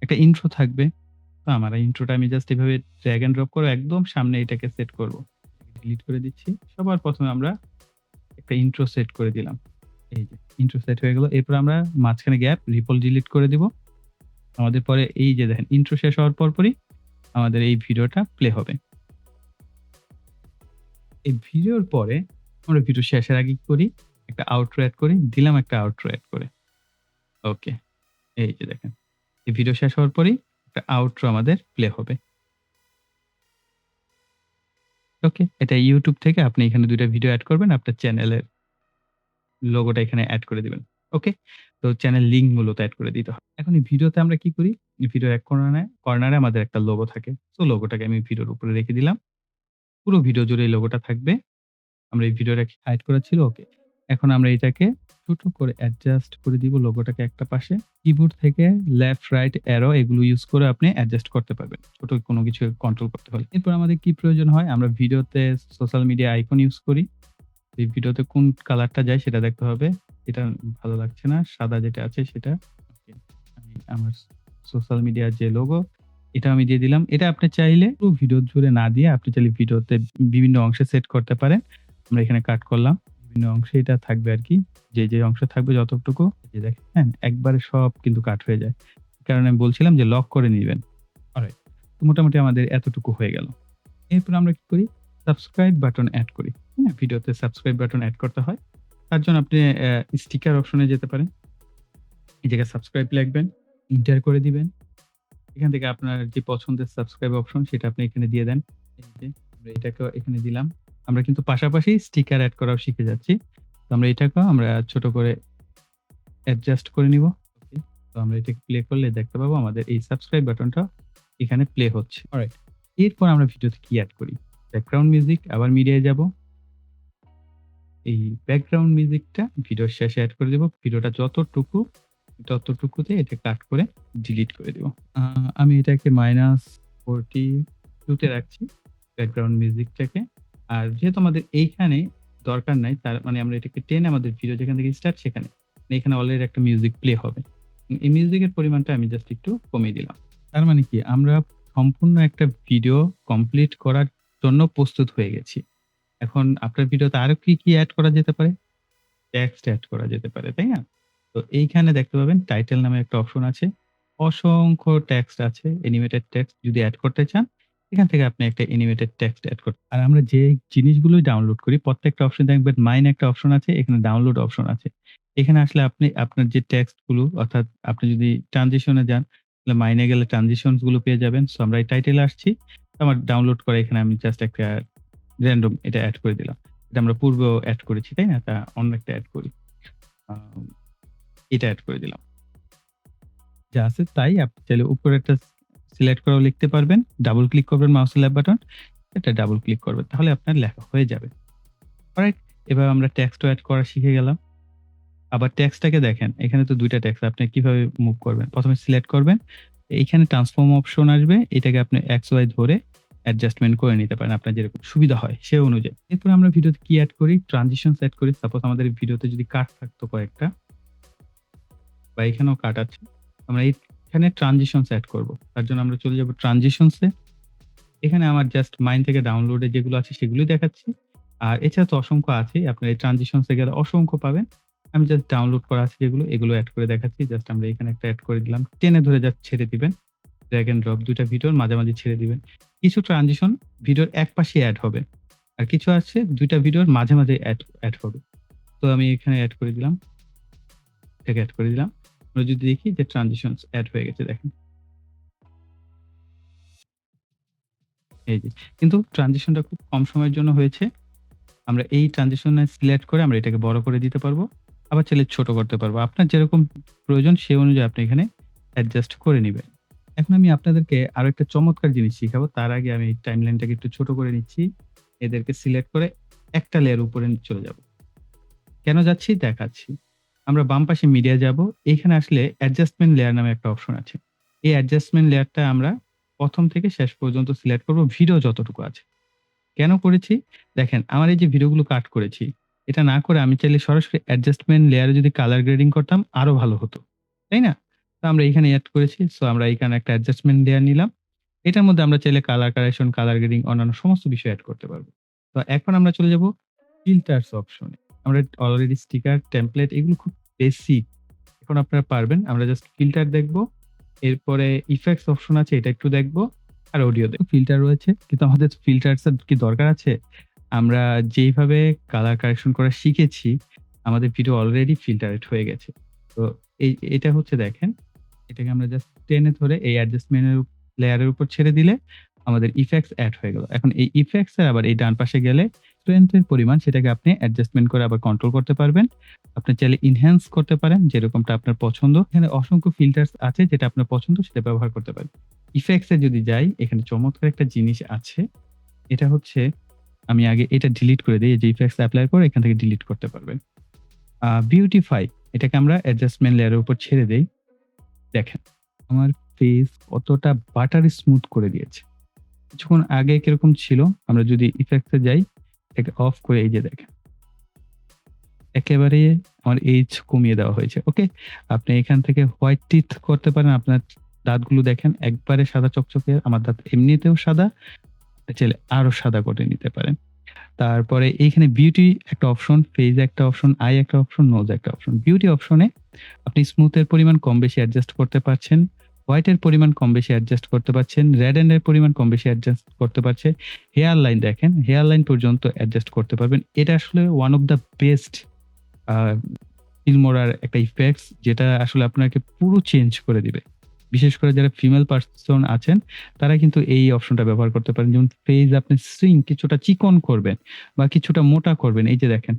একটা ইন্ট্রো থাকবে। তো আমার এই ইন্ট্রোটা আমি জাস্ট এভাবে ড্রাগ অ্যান্ড ড্রপ করে একদম সামনে এটাকে সেট করব। ডিলিট করে দিচ্ছি। সবার ১ম এ আমরা একটা ইন্ট্রো সেট করে দিলাম। এই যে ইন্ট্রো সেট হয়ে গেল। এরপর আমরা মাঝখানে গ্যাপ রিপল ডিলিট করে দিব। আমাদের পরে এই যে দেখেন ইন্ট্রো শেষ হওয়ার পরপরই আমাদের এই ভিডিওটা প্লে হবে। এই ভিডিওর পরে আমরা ভিডিও শেষের আগে কি করি? একটা আউটরো এড করি। দিলাম একটা আউটরো এড করে। ওকে। এই যে দেখেন। এই ভিডিও শেষ হওয়ার পরেই একটা আউটরো আমাদের প্লে হবে। ওকে। এটা YouTube থেকে আপনি এখানে ২ টা ভিডিও এড করবেন। আপনার চ্যানেলের লোগোটা এখানে এড করে দিবেন। ওকে? তো চ্যানেল লিঙ্ক মূলত এড করে দিতে হয়। এখন এই ভিডিওতে আমরা কি করি? ভিডিওর এক কর্নারে আমাদের একটা লোগো থাকে। সো লোগোটাকে আমি ভিডিওর উপরে রেখে দিলাম। পুরো ভিডিও জুড়ে এই লোগোটা থাকবে। আমরা এই ভিডিওটা হাইড করা ছিল ওকে। এখন আমরা এটাকে ছোট করে অ্যাডজাস্ট করে দিব লোগোটাকে একটা পাশে। কিবোর্ড থেকে লেফট, রাইট অ্যারো এগুলো ইউজ করে আপনি অ্যাডজাস্ট করতে পারবেন। ছোট কোনো কিছু কন্ট্রোল করতে হলে। এরপর আমাদের কি প্রয়োজন হয়? আমরা ভিডিওতে সোশ্যাল মিডিয়া আইকন ইউজ করি। এই ভিডিওতে কোন কালারটা যায় সেটা দেখতে হবে। এটা ভালো লাগছে না। সাদা যেটা আছে সেটা। ওকে। আমি আমার সোশ্যাল মিডিয়ার যে লোগো এটা আমি দিয়ে দিলাম। এটা আপনি চাইলে পুরো ভিডিও জুড়ে না দিয়ে আপনি চাইলে ভিডিওতে বিভিন্ন অংশে সেট করতে পারেন। আমরা এখানে কাট করলাম। বিভিন্ন অংশে এটা থাকবে আরকি। যে অংশ থাকবে যতটুকু এই যে দেখেন, হ্যাঁ? একবারে সব কিন্তু কাট হয়ে যায়। এই কারণে আমি বলছিলাম যে লক করে নিবেন। অলরাইট। তো মোটামুটি আমাদের এতটুকু হয়ে গেল। এরপর আমরা কি করি? সাবস্ক্রাইব বাটন এড করি। হ্যাঁ? ভিডিওতে সাবস্ক্রাইব বাটন এড করতে হয়। তার জন্য আপনি স্টিকার অপশনে যেতে পারেন। এই জায়গায় সাবস্ক্রাইব লিখবেন, এন্টার করে দিবেন। এখান থেকে আপনার যে পছন্দের সাবস্ক্রাইব অপশন সেটা আপনি এখানে দিয়ে দেন। এই যে আমরা এটাকেও এখানে দিলাম। আমরা কিন্তু পাশাপাশি স্টিকার এড করাও শিখে যাচ্ছি। তো আমরা এটাকেও আমরা ছোট করে অ্যাডজাস্ট করে নিব। ওকে। তো আমরা এটাকে প্লে করলে দেখতে পাবো আমাদের এই সাবস্ক্রাইব বাটনটা এখানে প্লে হচ্ছে। অলরাইট। এরপর আমরা ভিডিওতে কি এড করি? ব্যাকগ্রাউন্ড মিউজিক আবার মিডিয়ায় যাব। এই ব্যাকগ্রাউন্ড মিউজিকটা ভিডিওর শেষে এড করে দেব। ভিডিওটা ততটুকুতে এটা কাট করে ডিলিট করে দেব। আমি এটাকে -42 তে রাখছি ব্যাকগ্রাউন্ড মিউজিকটাকে। আর যেহেতু আমাদের এইখানে দরকার নাই। তার মানে আমরা এটাকে টেনে আমাদের ভিডিও যেখান থেকে স্টার্ট সেখানে। এখানে অলরেডি একটা মিউজিক প্লে হবে। এই মিউজিকের পরিমাণটা আমি জাস্ট একটু কমিয়ে দিলাম। তার মানে কি আমরা সম্পূর্ণ একটা ভিডিও কমপ্লিট করার জন্য প্রস্তুত হয়ে গেছি। এখন আপনার ভিডিওতে আরো কি এড করা যেতে পারে? টেক্সট এড করা যেতে পারে, তাই না? তো এইখানে দেখতে পাবেন টাইটেল নামে একটা অপশন আছে। অসংখ্য টেক্সট আছে। অ্যানিমেটেড টেক্সট যদি এড করতে চান, এখান থেকে আপনি একটা অ্যানিমেটেড টেক্সট এড করতে আর আমরা যে জিনিসগুলোই ডাউনলোড করি প্রত্যেকটা অপশন দেখবেন মাইন একটা অপশন আছে, এখানে ডাউনলোড অপশন আছে। এখানে আসলে আপনি আপনার যে টেক্সট গুলো অর্থাৎ আপনি যদি ট্রানজিশন এ যান, তাহলে মাইনে গেলে ট্রানজিশনস গুলো পেয়ে যাবেন। সো আমরা এই টাইটেলে আসছি। তো আমার ডাউনলোড করা এখানে আমি জাস্ট একটা র‍্যান্ডম এটা এড করে দিলাম। এটা আমরা পূর্বেও এড করেছি, তাই না? তা অন্য একটা এড করি। আম এটা এড করে দিলাম। যা আছে তাই আপনি চাইলে উপরে একটা সিলেক্ট করেও লিখতে পারবেন। ডাবল ক্লিক করবেন মাউসের লেফট বাটন, এটা ডাবল ক্লিক করবেন। তাহলে আপনার লেখা হয়ে যাবে। অলরাইট? এবার আমরা টেক্সটও এড করা শিখে গেলাম। আবার টেক্সটটাকে দেখেন, এখানে তো ২ টা টেক্সট আপনি কিভাবে মুভ করবেন? ১ম এ সিলেক্ট করবেন। এইখানে ট্রান্সফর্ম অপশন আসবে। এটাকে আপনি এক্স, ওয়াই ধরে অ্যাডজাস্টমেন্ট করে নিতে পারেন আপনার যেরকম সুবিধা হয় সে অনুযায়ী। এরপর আমরা ভিডিওতে কি এড করি? ট্রানজিশনস এড করি। সাপোজ আমাদের ভিডিওতে যদি কাট থাকতো কয়েকটা বা এখানেও কাট আছে। আমরা এইখানে ট্রানজিশনস এড করব। তার জন্য আমরা চলে যাব ট্রানজিশনস এ। এখানে আমার জাস্ট মাইন থেকে ডাউনলোডে যেগুলো আছে সেগুলোই দেখাচ্ছি। আর এছাড়া তো অসংখ্য আছেই। আপনার এই ট্রানজিশনস এ গেলে অসংখ্য পাবেন। আমি জাস্ট ডাউনলোড করা আছে যেগুলো, এগুলো এড করে দেখাচ্ছি। জাস্ট আমরা এখানে একটা এড করে দিলাম। টেনে ধরে জাস্ট ছেড়ে দিবেন। ড্র্যাগ অ্যান্ড ড্রপ ২ টা ভিডিওর মাঝামাঝি ছেড়ে দিবেন। কিছু ট্রানজিশন ভিডিওর একপাশে এড হবে। আর কিছু আছে ২ টা ভিডিওর মাঝে, মাঝে এড হবে। তো আমি এখানে এড করে দিলাম। এটাকে এড করে দিলাম। আমরা যদি দেখি যে ট্রানজিশনস এড হয়ে গেছে দেখেন। এই যে। কিন্তু ট্রানজিশনটা খুব কম সময়ের জন্য হয়েছে। আমরা এই ট্রানজিশনে সিলেক্ট করে আমরা এটাকে বড় করে দিতে পারবো। আবার চাইলে ছোট করতে পারবো। আপনার যেরকম প্রয়োজন সে অনুযায়ী আপনি এখানে অ্যাডজাস্ট করে নিবেন। এখন আমি আপনাদেরকে আরো একটা চমৎকার জিনিস শিখাবো। তার আগে আমি টাইমলাইনটাকে একটু ছোট করে নিচ্ছি। এদেরকে সিলেক্ট করে একটা লেয়ার উপরে চলে যাব। কেন যাচ্ছি? দেখাচ্ছি। আমরা বাম পাশে মিডিয়া যাব। এখানে আসলে অ্যাডজাস্টমেন্ট লেয়ার নামে একটা অপশন আছে। এই অ্যাডজাস্টমেন্ট লেয়ারটা আমরা ১ম থেকে শেষ পর্যন্ত সিলেক্ট করব ভিডিও যতটুকু আছে। কেন করেছি? দেখেন আমার এই যে ভিডিওগুলো কাট করেছি, এটা না করে আমি চাইলে সরাসরি অ্যাডজাস্টমেন্ট লেয়ারে যদি কালার গ্রেডিং করতাম আরো ভালো হতো। তাই না? তো আমরা এখানে এড করেছি। সো আমরা এখানে একটা অ্যাডজাস্টমেন্ট লেয়ার নিলাম। এটার মধ্যে আমরা চাইলে কালার কারেকশন, কালার গ্রেডিং অন্যান্য সমস্ত বিষয় এড করতে পারবো। তো এখন আমরা চলে যাব ফিল্টারস অপশনে। আমরা অলরেডি স্টিকার, টেমপ্লেট এগুলো খুব বেসিক। এখন আপনারা পারবেন। আমরা জাস্ট ফিল্টার দেখব। এরপরে ইফেক্টস অপশন আছে এটা একটু দেখব। আর অডিও ফিল্টার রয়েছে। কিন্তু আমাদের ফিল্টারস এর কি দরকার আছে? আমরা যেইভাবে কালার কারেকশন করা শিখেছি, আমাদের ভিডিও অলরেডি ফিল্টারেড হয়ে গেছে। তো এটা হচ্ছে দেখেন, এটাকে আমরা জাস্ট টেনে ধরে এই অ্যাডজাস্টমেন্ট এর লেয়ারের উপর ছেড়ে দিলে আমাদের ইফেক্টস এড হয়ে গেল। এখন এই ইফেক্টস এর আবার এই ডান পাশে গেলে স্ট্রেংথ এর পরিমাণ সেটাকে আপনি অ্যাডজাস্টমেন্ট করে আবার কন্ট্রোল করতে পারবেন। আপনি চাইলে এনহ্যান্স করতে পারেন যেরকমটা আপনার পছন্দ। এখানে অসংখ্য ফিল্টারস আছে যেটা আপনার পছন্দ সেটা ব্যবহার করতে পারেন। ইফেক্টস এ যদি যাই, এখানে চমৎকার একটা জিনিস আছে। এটা হচ্ছে আমি আগে এটা ডিলিট করে দেই। এই যে ইফেক্টস এপ্লাই করে এখান থেকে ডিলিট করতে পারবেন। বিউটিফাই এটাকে আমরা অ্যাডজাস্টমেন্ট লেয়ারের উপর ছেড়ে দেই। দেখেন আমার ফেস কতটা বাটারি স্মুথ করে দিয়েছে। কিছুক্ষণ আগে কিরকম ছিল, আমরা যদি ইফেক্টস এ যাই, এটাকে অফ করে এই যে দেখেন। একেবারে আমার এইজ কমিয়ে দেওয়া হয়েছে। ওকে? আপনি এখান থেকে হোয়াইট টিথ করতে পারেন। আপনার দাঁতগুলো দেখেন একবারে সাদা চকচকে। আমার দাঁত এমনিতেও সাদা। চাইলে আরো সাদা করে নিতে পারেন। তারপরে এইখানে বিউটি একটা অপশন, ফেজ একটা অপশন, আই একটা অপশন, নোজ একটা অপশন। বিউটি অপশনে আপনি স্মুথ এর পরিমাণ কম বেশি অ্যাডজাস্ট করতে পারছেন। হোয়াইট এর পরিমাণ কম বেশি অ্যাডজাস্ট করতে পারছেন। রেড এন্ড এর পরিমাণ কম বেশি অ্যাডজাস্ট করতে পারছে। হেয়ার লাইন দেখেন, হেয়ার লাইন পর্যন্ত অ্যাডজাস্ট করতে পারবেন। এটা আসলে ওয়ান অফ দ্য বেস্ট আ ফিল্মোরার একটা ইফেক্টস যেটা আসলে আপনাকে পুরো চেঞ্জ করে দিবে। বিশেষ করে যারা ফিমেল পারসন আছেন তারা কিন্তু এই অপশনটা ব্যবহার করতে পারেন। যেমন ফেজ আপনি কিছুটা চিকন করবেন বা কিছুটা মোটা করবেন। এই যে দেখেন।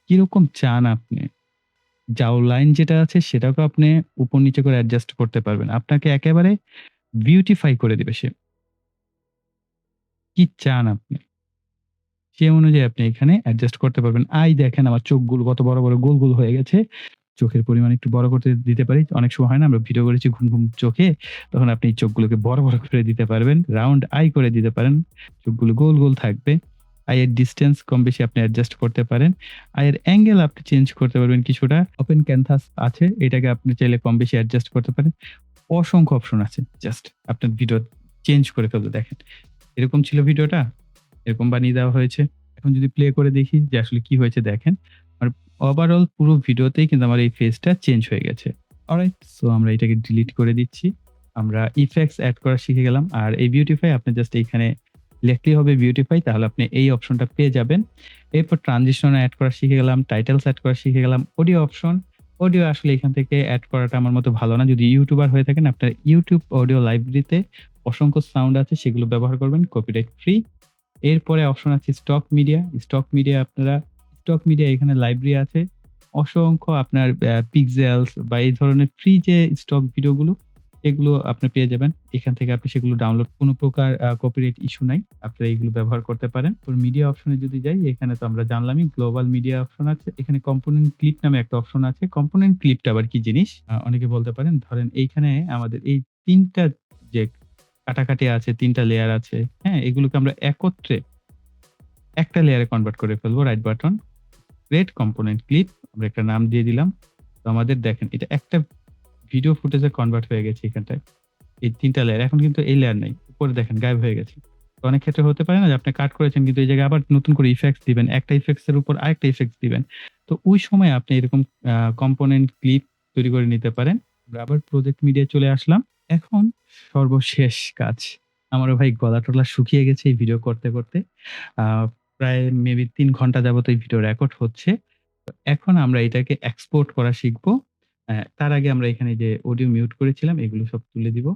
কিরকম চান আপনি? জাও লাইন যেটা আছে সেটাকেও আপনি উপর নিচে করে অ্যাডজাস্ট করতে পারবেন। আপনাকে একেবারে বিউটিফাই করে দিবে সে। কি চান আপনি? সে অনুযায়ী আপনি এখানে অ্যাডজাস্ট করতে পারবেন। দেখেন আমার চোখগুলো কত বড়, বড় গোল, গোল হয়ে গেছে। চোখের পরিমাণ একটু বড় করতে দিতে পারি। অনেক সময় হয় না আমরা ভিডিও করেছি ঘুম, ঘুম চোখে। তখন আপনি চোখগুলোকে বড়, বড় করে দিতে পারবেন। রাউন্ড আই করে দিতে পারেন। চোখগুলো গোল, গোল থাকবে। আইয়ের ডিসট্যান্স কম বেশি আপনি অ্যাডজাস্ট করতে পারেন। আইয়ের অ্যাঙ্গেল আপনি চেঞ্জ করতে পারবেন কিছুটা। ওপেন ক্যানভাস আছে, এটাকে আপনি চাইলে কম বেশি অ্যাডজাস্ট করতে পারেন। অসংখ্য অপশন আছে। জাস্ট আপনার ভিডিও চেঞ্জ করে ফেলতে দেখেন। এরকম ছিল ভিডিওটা, এরকম বানিয়ে দেওয়া হয়েছে। এখন যদি প্লে করে দেখি যে আসলে কি হয়েছে দেখেন। আর ওভারঅল পুরো ভিডিওতেই কিন্তু আমার এই ফেসটা চেঞ্জ হয়ে গেছে। অলরাইট, সো আমরা এটাকে ডিলিট করে দিচ্ছি। আমরা ইফেক্টস এড করা শিখে গেলাম। আর এই বিউটিফাই আপনি জাস্ট এইখানে লিখলেই হবে বিউটিফাই, তাহলে আপনি এই অপশনটা পেয়ে যাবেন। এরপর ট্রানজিশন এড করা শিখে গেলাম, টাইটেলস এড করা শিখে গেলাম। অডিও অপশন, অডিও আসলে এখান থেকে এড করাটা আমার মতো ভালো না। যদি ইউটিউবার হয়ে থাকেন আপনার ইউটিউব অডিও লাইব্রেরিতে অসংখ্য সাউন্ড আছে, সেগুলো ব্যবহার করবেন কপিরাইট ফ্রি। এরপরে অপশন আছে স্টক মিডিয়া। স্টক মিডিয়া এখানে লাইব্রেরি আছে অসংখ্য, আপনার পিক্সেলস বা এই ধরনের ফ্রি যে স্টক ভিডিওগুলো এগুলো আপনি পেয়ে যাবেন। এখান থেকে আপনি সেগুলো ডাউনলোড, কোনো প্রকার কপিরাইট ইস্যু নাই। আপনারা এগুলো ব্যবহার করতে পারেন। তো মিডিয়া অপশনে যদি যাই, এখানে তো আমরা জানলামই গ্লোবাল মিডিয়া অপশন আছে। এখানে কম্পোনেন্ট ক্লিপ নামে একটা অপশন আছে। কম্পোনেন্ট ক্লিপটা আবার কি জিনিস? অনেকে বলতে পারেন, ধরেন এইখানে আমাদের এই ৩ টা যে কাটাকাটি আছে, ৩ টা লেয়ার আছে, হ্যাঁ? এগুলোকে আমরা একত্রে একটা লেয়ারে কনভার্ট করে ফেলবো। Right button, create component clip, আমরা একটা নাম দিয়ে দিলাম। তো আমাদের দেখেন এটা একটা ভিডিও ফুটেজে কনভার্ট হয়ে গেছে এখানটায়। এই ৩ টা লেয়ার। এখন কিন্তু এই লেয়ার নাই। উপরে দেখেন গায়েব হয়ে গেছে। তো অনেক ক্ষেত্রে হতে পারে না যে আপনি কাট করেছেন কিন্তু এই জায়গায় আবার নতুন করে ইফেক্টস দিবেন। একটা ইফেক্টস এর উপর আরেকটা ইফেক্টস দিবেন। তো ওই সময় আপনি এরকম কম্পোনেন্ট ক্লিপ তৈরি করে নিতে পারেন। আমরা আবার প্রজেক্ট মিডিয়ায় চলে আসলাম। এখন সর্বশেষ কাজ। আমারও ভাই গলা-টলা শুকিয়ে গেছে এই ভিডিও করতে। আ প্রায় মেবি ৩ ঘন্টা যাবত এই ভিডিও রেকর্ড হচ্ছে। তো এখন আমরা এটাকে এক্সপোর্ট করা শিখব। তার আগে আমরা এখানে যে অডিও মিউট করেছিলাম এগুলো সব তুলে দিব।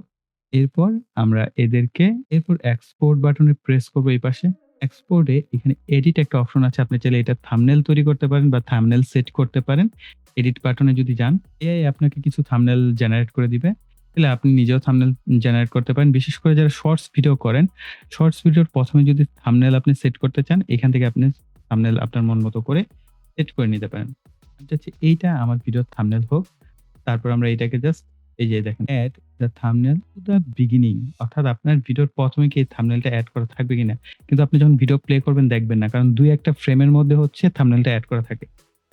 এরপর আমরা এরপর এক্সপোর্ট বাটনে প্রেস করব এই পাশে। এক্সপোর্ট এ এখানে এডিট একটা অপশন আছে। আপনি চাইলে এটা থাম্বনেল তৈরি করতে পারেন বা থাম্বনেল সেট করতে পারেন। এডিট বাটনে যদি যান, এআই আপনাকে কিছু থাম্বনেল জেনারেট করে দিবে। তাহলে আপনি নিজেও থাম্বনেল জেনারেট করতে পারেন। বিশেষ করে যারা শর্টস ভিডিও করেন, শর্টস ভিডিওর ১ম এ যদি থাম্বনেল আপনি সেট করতে চান, এখান থেকে আপনি থাম্বনেল আপনার মন মতো করে সেট করে নিতে পারেন। আমি চাচ্ছি এইটা আমার ভিডিওর থাম্বনেল হোক। তারপর আমরা এটাকে জাস্ট এই যে দেখেন add the thumbnail to the beginning, অর্থাৎ আপনার ভিডিওর ১ম এ কি এই থাম্বনেলটা এড করা থাকবে কিনা। কিন্তু আপনি যখন ভিডিও প্লে করবেন দেখবেন না। কারণ ২ ১ টা ফ্রেমের মধ্যে হচ্ছে থাম্বনেলটা এড করা থাকে।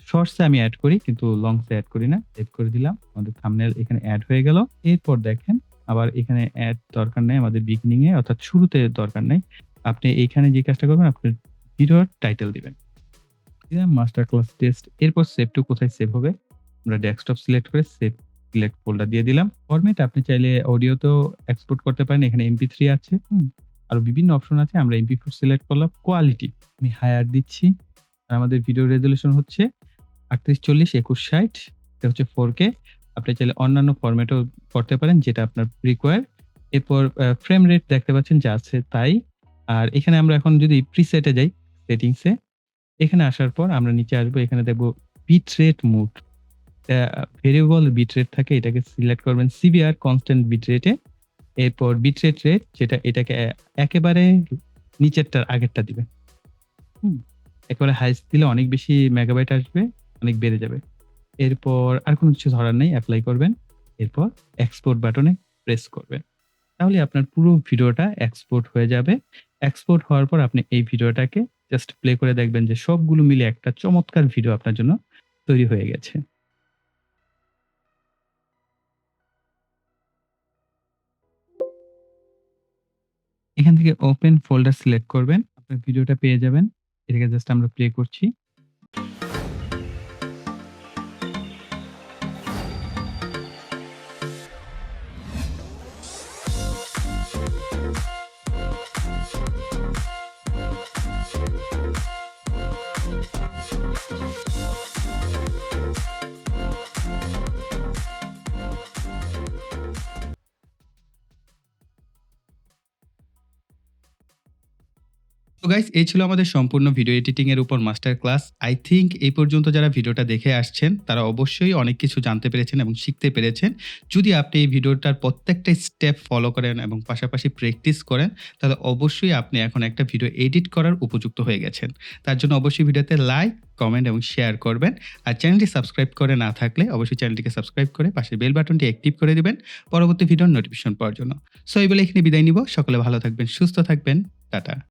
শর্টস এ আমি এড করি কিন্তু লংস এ এড করি না। সেভ করে দিলাম। আমাদের থাম্বনেল এখানে এড হয়ে গেল। এরপর দেখেন আবার এখানে এড দরকার নাই আমাদের বিগিনিং এ, অর্থাৎ শুরুতে দরকার নাই। আপনি এইখানে যে কাজটা করবেন আপনার ভিডিওর টাইটেল দিবেন। দিলাম মাস্টার ক্লাস টেস্ট। এরপর সেভ টু কোথায় সেভ হবে? আমরা ডেস্কটপ সিলেক্ট করে সেভ সিলেক্ট ফোল্ডার দিয়ে দিলাম। ফরমেট আপনি চাইলে অডিওতেও এক্সপোর্ট করতে পারেন। এখানে MP3 আছে। আরো বিভিন্ন অপশন আছে। আমরা MP4 সিলেক্ট করলাম। কোয়ালিটি আমি হায়ার দিচ্ছি। আর আমাদের ভিডিও রেজোলিউশন হচ্ছে ৩৮ ৪০ ২১ ৬০। এটা হচ্ছে 4K। আপনি চাইলে অন্যান্য ফরম্যাটেও করতে পারেন যেটা আপনার রিকোয়ার। এরপর ফ্রেম রেট দেখতে পাচ্ছেন যা আছে তাই। আর এখানে আমরা এখন যদি প্রিসেট এ যাই, সেটিংস এ, এখানে আসার পর আমরা নিচে আসবো। এখানে দেখব bit rate mode. Variable bit rate থাকে, এটাকে সিলেক্ট করবেন সিভিআর কনস্ট্যান্ট বিট রেটে। এরপর বিট রেট যেটা এটাকে একেবারে নিচেরটার আগেরটা দিবেন। একেবারে হাইয়েস্ট দিলে অনেক বেশি মেগাবাইট আসবে, অনেক বেড়ে যাবে। এরপর আর কোনো কিছু ধরার নাই, এপ্লাই করবেন। এরপর এক্সপোর্ট বাটনে প্রেস করবেন। তাহলে আপনার পুরো ভিডিওটা এক্সপোর্ট হয়ে যাবে। এক্সপোর্ট হওয়ার পর আপনি এই ভিডিওটাকে জাস্ট প্লে করে দেখবেন যে সবগুলো মিলে একটা চমৎকার ভিডিও আপনার জন্য তৈরি হয়ে গেছে। এখান থেকে ওপেন ফোল্ডার সিলেক্ট করবেন। আপনার ভিডিওটা পেয়ে যাবেন। এটাকে জাস্ট আমরা প্লে করছি। তো গাইস এই ছিল আমাদের সম্পূর্ণ ভিডিও এডিটিং এর উপর মাস্টার ক্লাস। আই থিংক এই পর্যন্ত যারা ভিডিওটা দেখে আসছেন তারা অবশ্যই অনেক কিছু জানতে পেরেছেন এবং শিখতে পেরেছেন। যদি আপনি এই ভিডিওটার প্রত্যেকটা স্টেপ ফলো করেন এবং পাশাপাশি প্র্যাকটিস করেন তাহলে অবশ্যই আপনি এখন একটা ভিডিও এডিট করার উপযুক্ত হয়ে গেছেন। তার জন্য অবশ্যই ভিডিওতে লাইক, কমেন্ট এবং শেয়ার করবেন। আর চ্যানেলটি সাবস্ক্রাইব করে না থাকলে অবশ্যই চ্যানেলটিকে সাবস্ক্রাইব করে পাশে বেল বাটনটি অ্যাক্টিভ করে দিবেন পরবর্তী ভিডিওর নোটিফিকেশন পাওয়ার জন্য। সো এই বলে এখানে বিদায় নিব। সকলে ভালো থাকবেন, সুস্থ থাকবেন। টাটা।